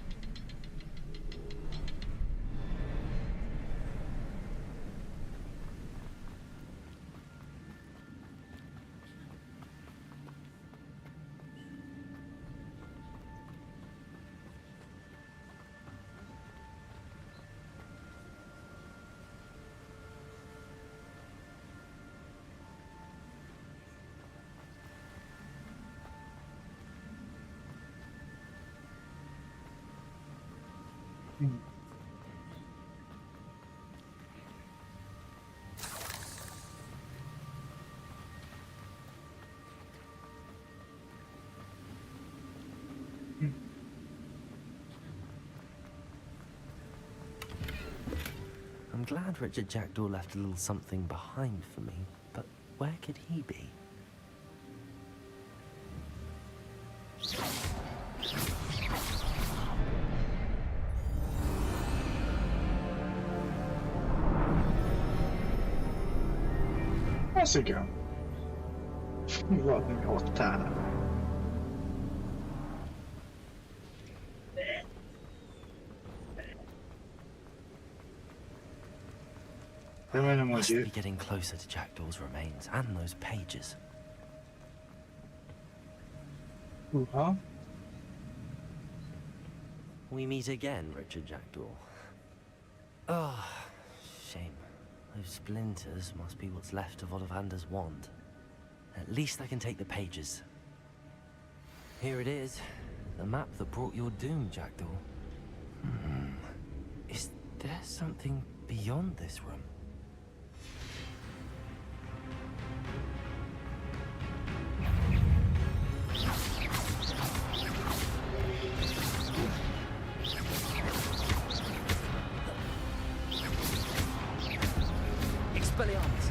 glad Richard Jackdaw left a little something behind for me, but where could he be? Az igen. Valami ott áll. Must be getting closer to Jackdaw's remains and those pages. Újra. We meet again, Richard Jackdaw. Oh, shame. Those splinters must be what's left of Ollivander's wand. At least I can take the pages. Here it is. The map that brought your doom, Jackdaw. Is there something beyond this room? Expelliarmus.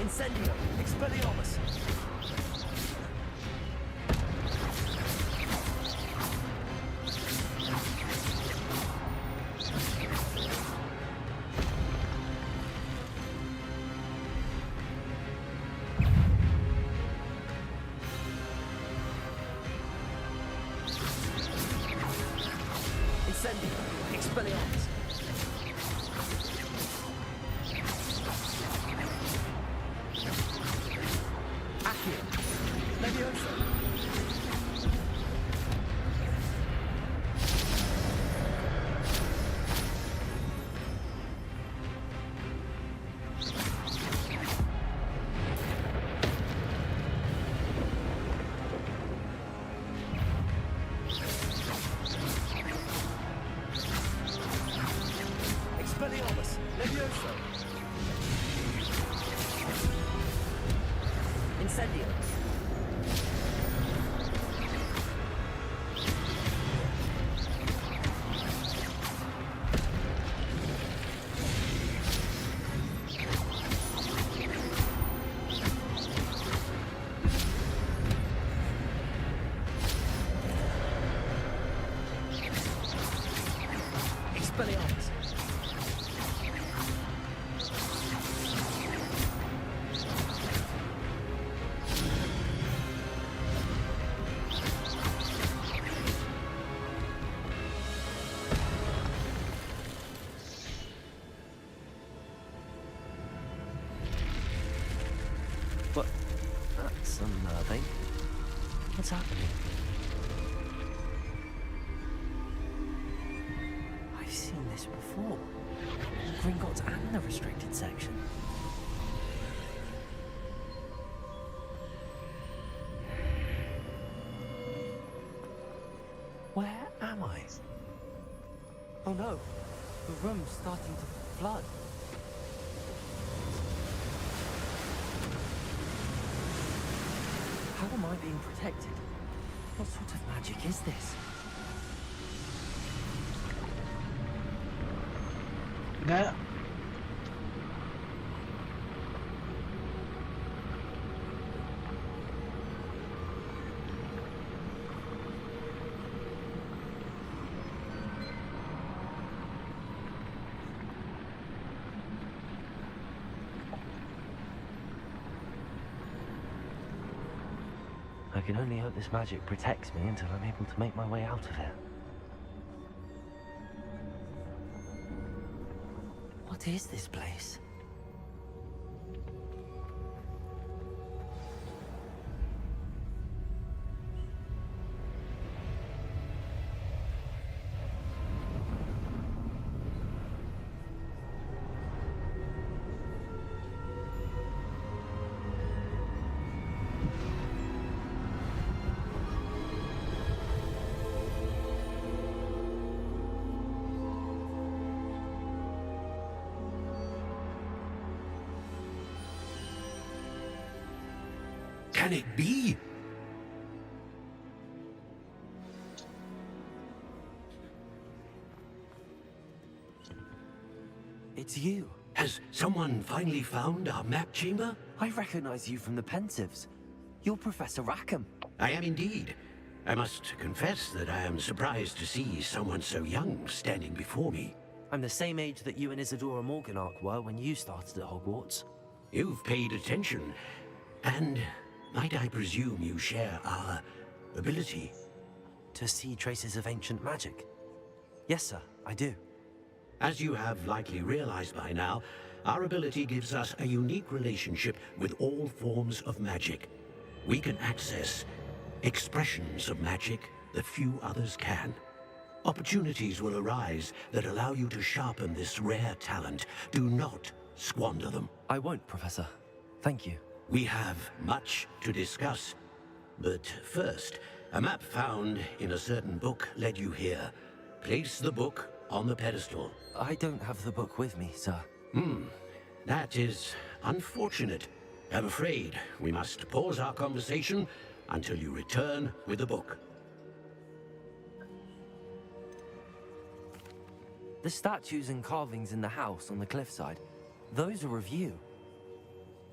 Incendio. Expelliarmus. Incendio. Expelliarmus. Expelliarmus. Levioso. Incendio. Expelliarmus. What? That's unnerving. What's happening? I've seen this before. Gringotts and the restricted section. Where am I? Oh no, the room's starting to flood. How am I being protected? What sort of magic is this? Ne. I can only hope this magic protects me until I'm able to make my way out of here. What is this place? can it be? It's you. Has someone finally found our map chamber? I recognize you from the Pensieves. You're Professor Rackham. I am indeed. I must confess that I am surprised to see someone so young standing before me. I'm the same age that you and Isadora Morganach were when you started at Hogwarts. You've paid attention, and might I presume you share our ability? To see traces of ancient magic? Yes, sir, I do. As you have likely realized by now, our ability gives us a unique relationship with all forms of magic. We can access expressions of magic that few others can. Opportunities will arise that allow you to sharpen this rare talent. Do not squander them. I won't, Professor. Thank you. We have much to discuss. But first, a map found in a certain book led you here. Place the book on the pedestal. I don't have the book with me, sir. That is unfortunate. I'm afraid we must pause our conversation until you return with the book. The statues and carvings in the house on the cliffside, those are of you.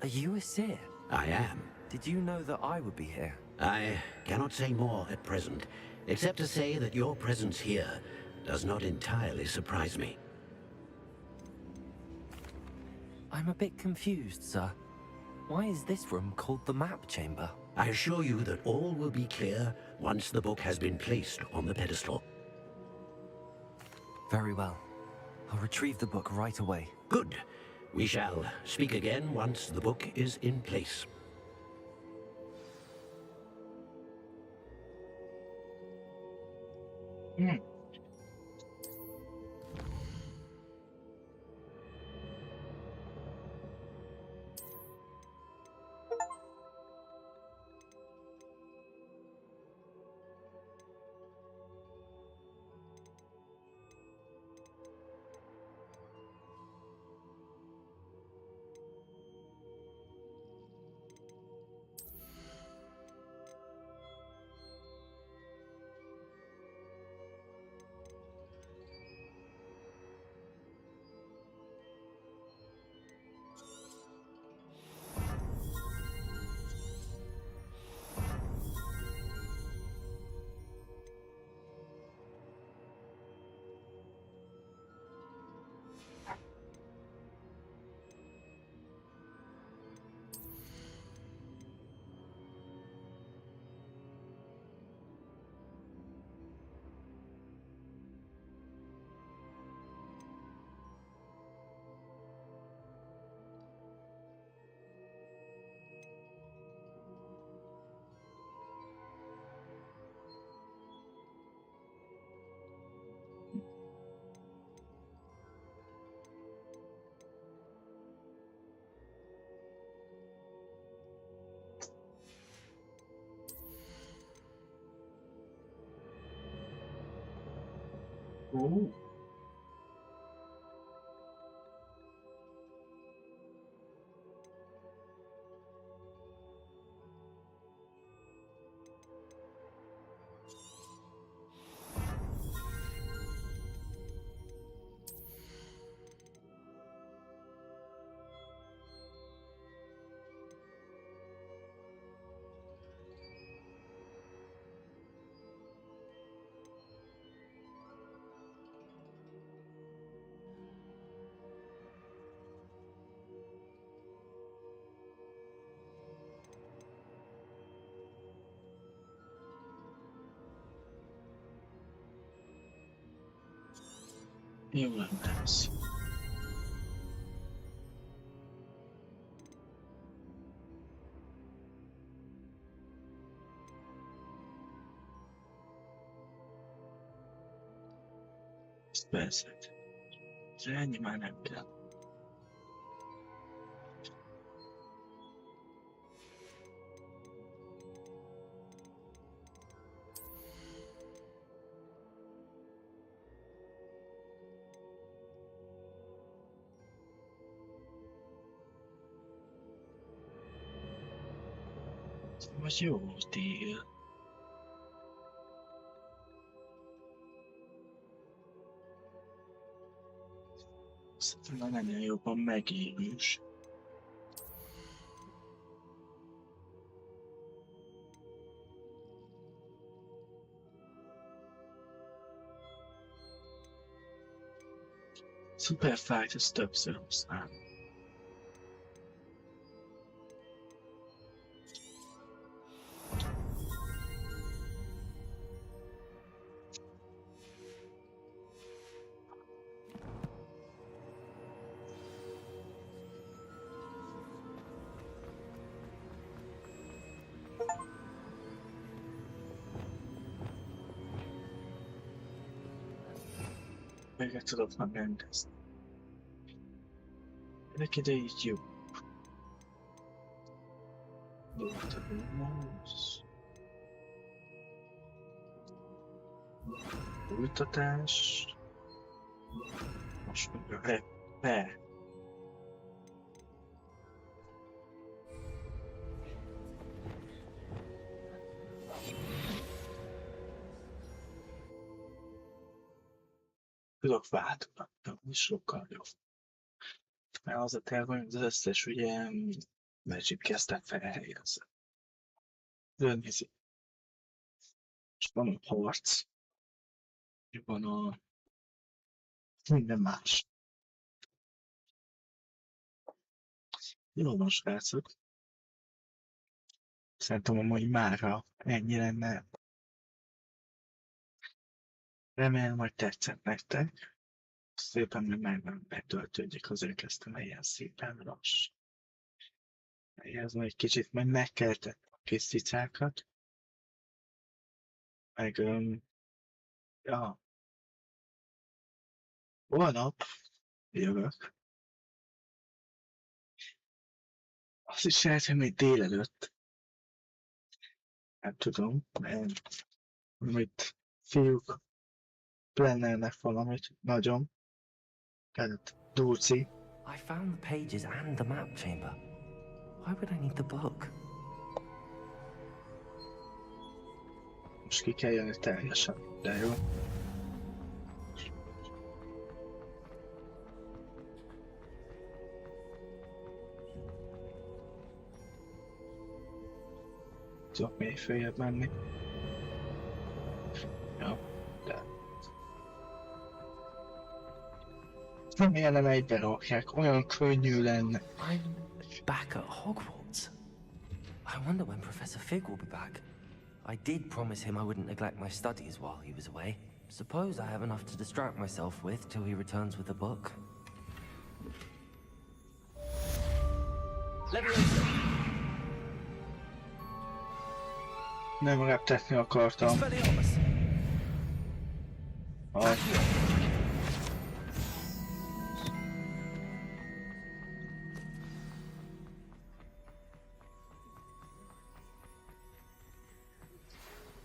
Are you a seer? I am. Did you know that I would be here? I cannot say more at present, except to say that your presence here does not entirely surprise me. I'm a bit confused, sir. Why is this room called the map chamber? I assure you that all will be clear once the book has been placed on the pedestal. Very well. I'll retrieve the book right away. Good. We shall speak again once the book is in place. Oh. Jó lenne ez. Ezt persze. Ennyi már nem kell. Vagy jó tél. Szerintem ennél jobban megélős. Superfight, ez többször használ. Véget tudok már rendezni. Ennek ide így jó. Folytatás. Most meg a reppe. Tudok váltogatni, is sokkal jobb. Mert az a terv, hogy az összes ugye Magic kezdtek felhelyezni. Nézi. És van a harc, és van a minden más. Jó van, srácok. Szerintem a mai mára ennyi lenne. Remélem, hogy tetszett nektek. Szépen meg betöltődik, azért kezdtem ilyen szépen lass. Ez majd egy kicsit majd megkeltett a kis cicákat. Meg, ja. Holnap jövök. Azt is lehet, hogy még délelőtt. Nem tudom, mert amit fiúk plannelnek valamit nagyon. Tehát Dulci. I found the pages and the map chamber. Why would I need the book? Most ki kell jönni teljesen, de jó. Tudok még följebb menni. Ja, de... Nem ilyen egybe rakják, olyan könnyű lenne. I'm back at Hogwarts. I wonder when Professor Fig will be back. I did promise him I wouldn't neglect my studies while he was away. Suppose I have enough to distract myself with till he returns with the book. Nem reptetni akartam.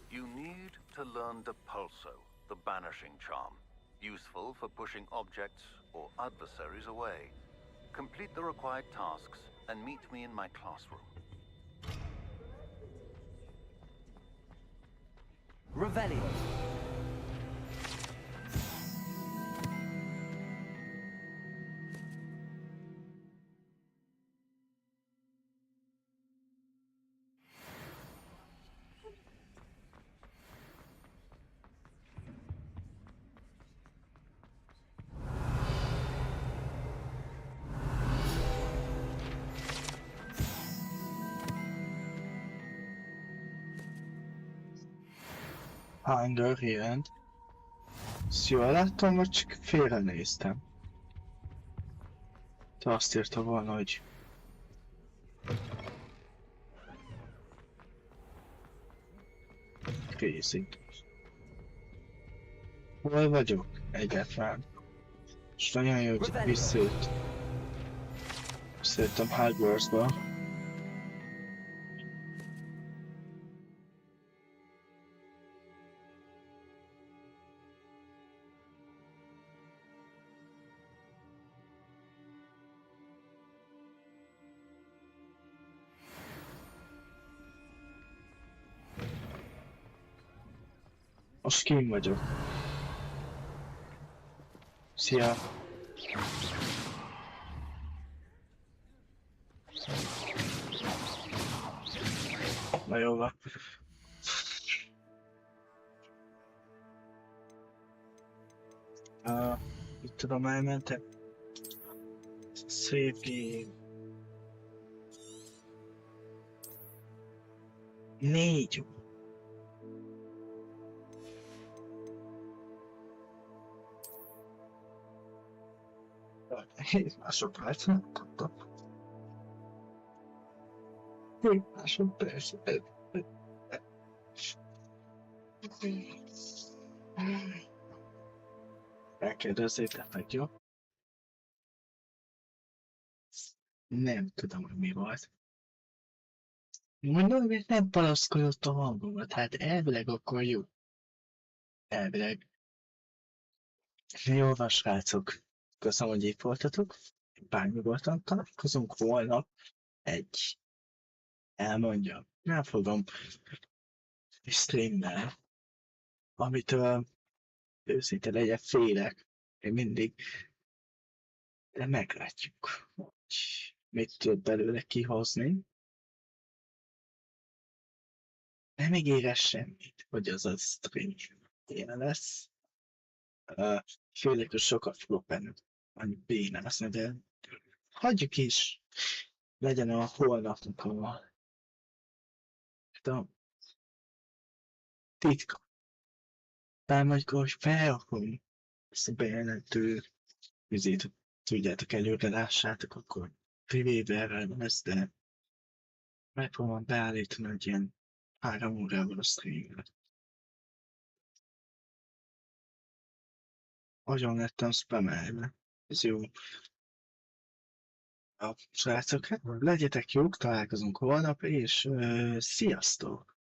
You need to learn the pulso, the banishing charm, useful for pushing objects or adversaries away. Complete the required tasks and meet me in my classroom. Revelio. Hunger jelent. Ezt jól láttam, vagy csak félrenéztem? Te azt írta volna, hogy... Készít. Hol vagyok? Egyáltalán. És nagyon jó, hogy visszajöttem Hogwartsba. most kim vagyok. Szia! Na jó van. Itt tudom, elmentem. Szép game. 4. Másodpercet kaptam. 7 másodpercet. Elkérdezzétek meg, jó? Nem tudom, hogy mi volt. Mondom, hogy nem palaszkodott a hangomat, hát elvileg akkor jó. Elvileg. Jó van, srácok. Köszönöm, hogy itt voltatok. Bárnyugodtan találkozunk holnap egy, elmondjam, nem fogom streammel, amitől őszinte legyen félek, én mindig, de meglátjuk, hogy mit tud belőle kihozni. Nem ígéres semmit, hogy az a stream ilyen lesz. Félek, hogy sokat fogok benne annyi bénászni, de hagyjuk is, legyen a holnapnak a titka. Bár majd felrakom ezt a bejelentő vizét, tudjátok, előre lássátok, akkor privéverrel lesz, de megpróbálom beállítani egy ilyen 3 órával a streamet. Agyon lettem spamelve. Ez jó. A srácok, hát legyetek jók, találkozunk holnap, és sziasztok!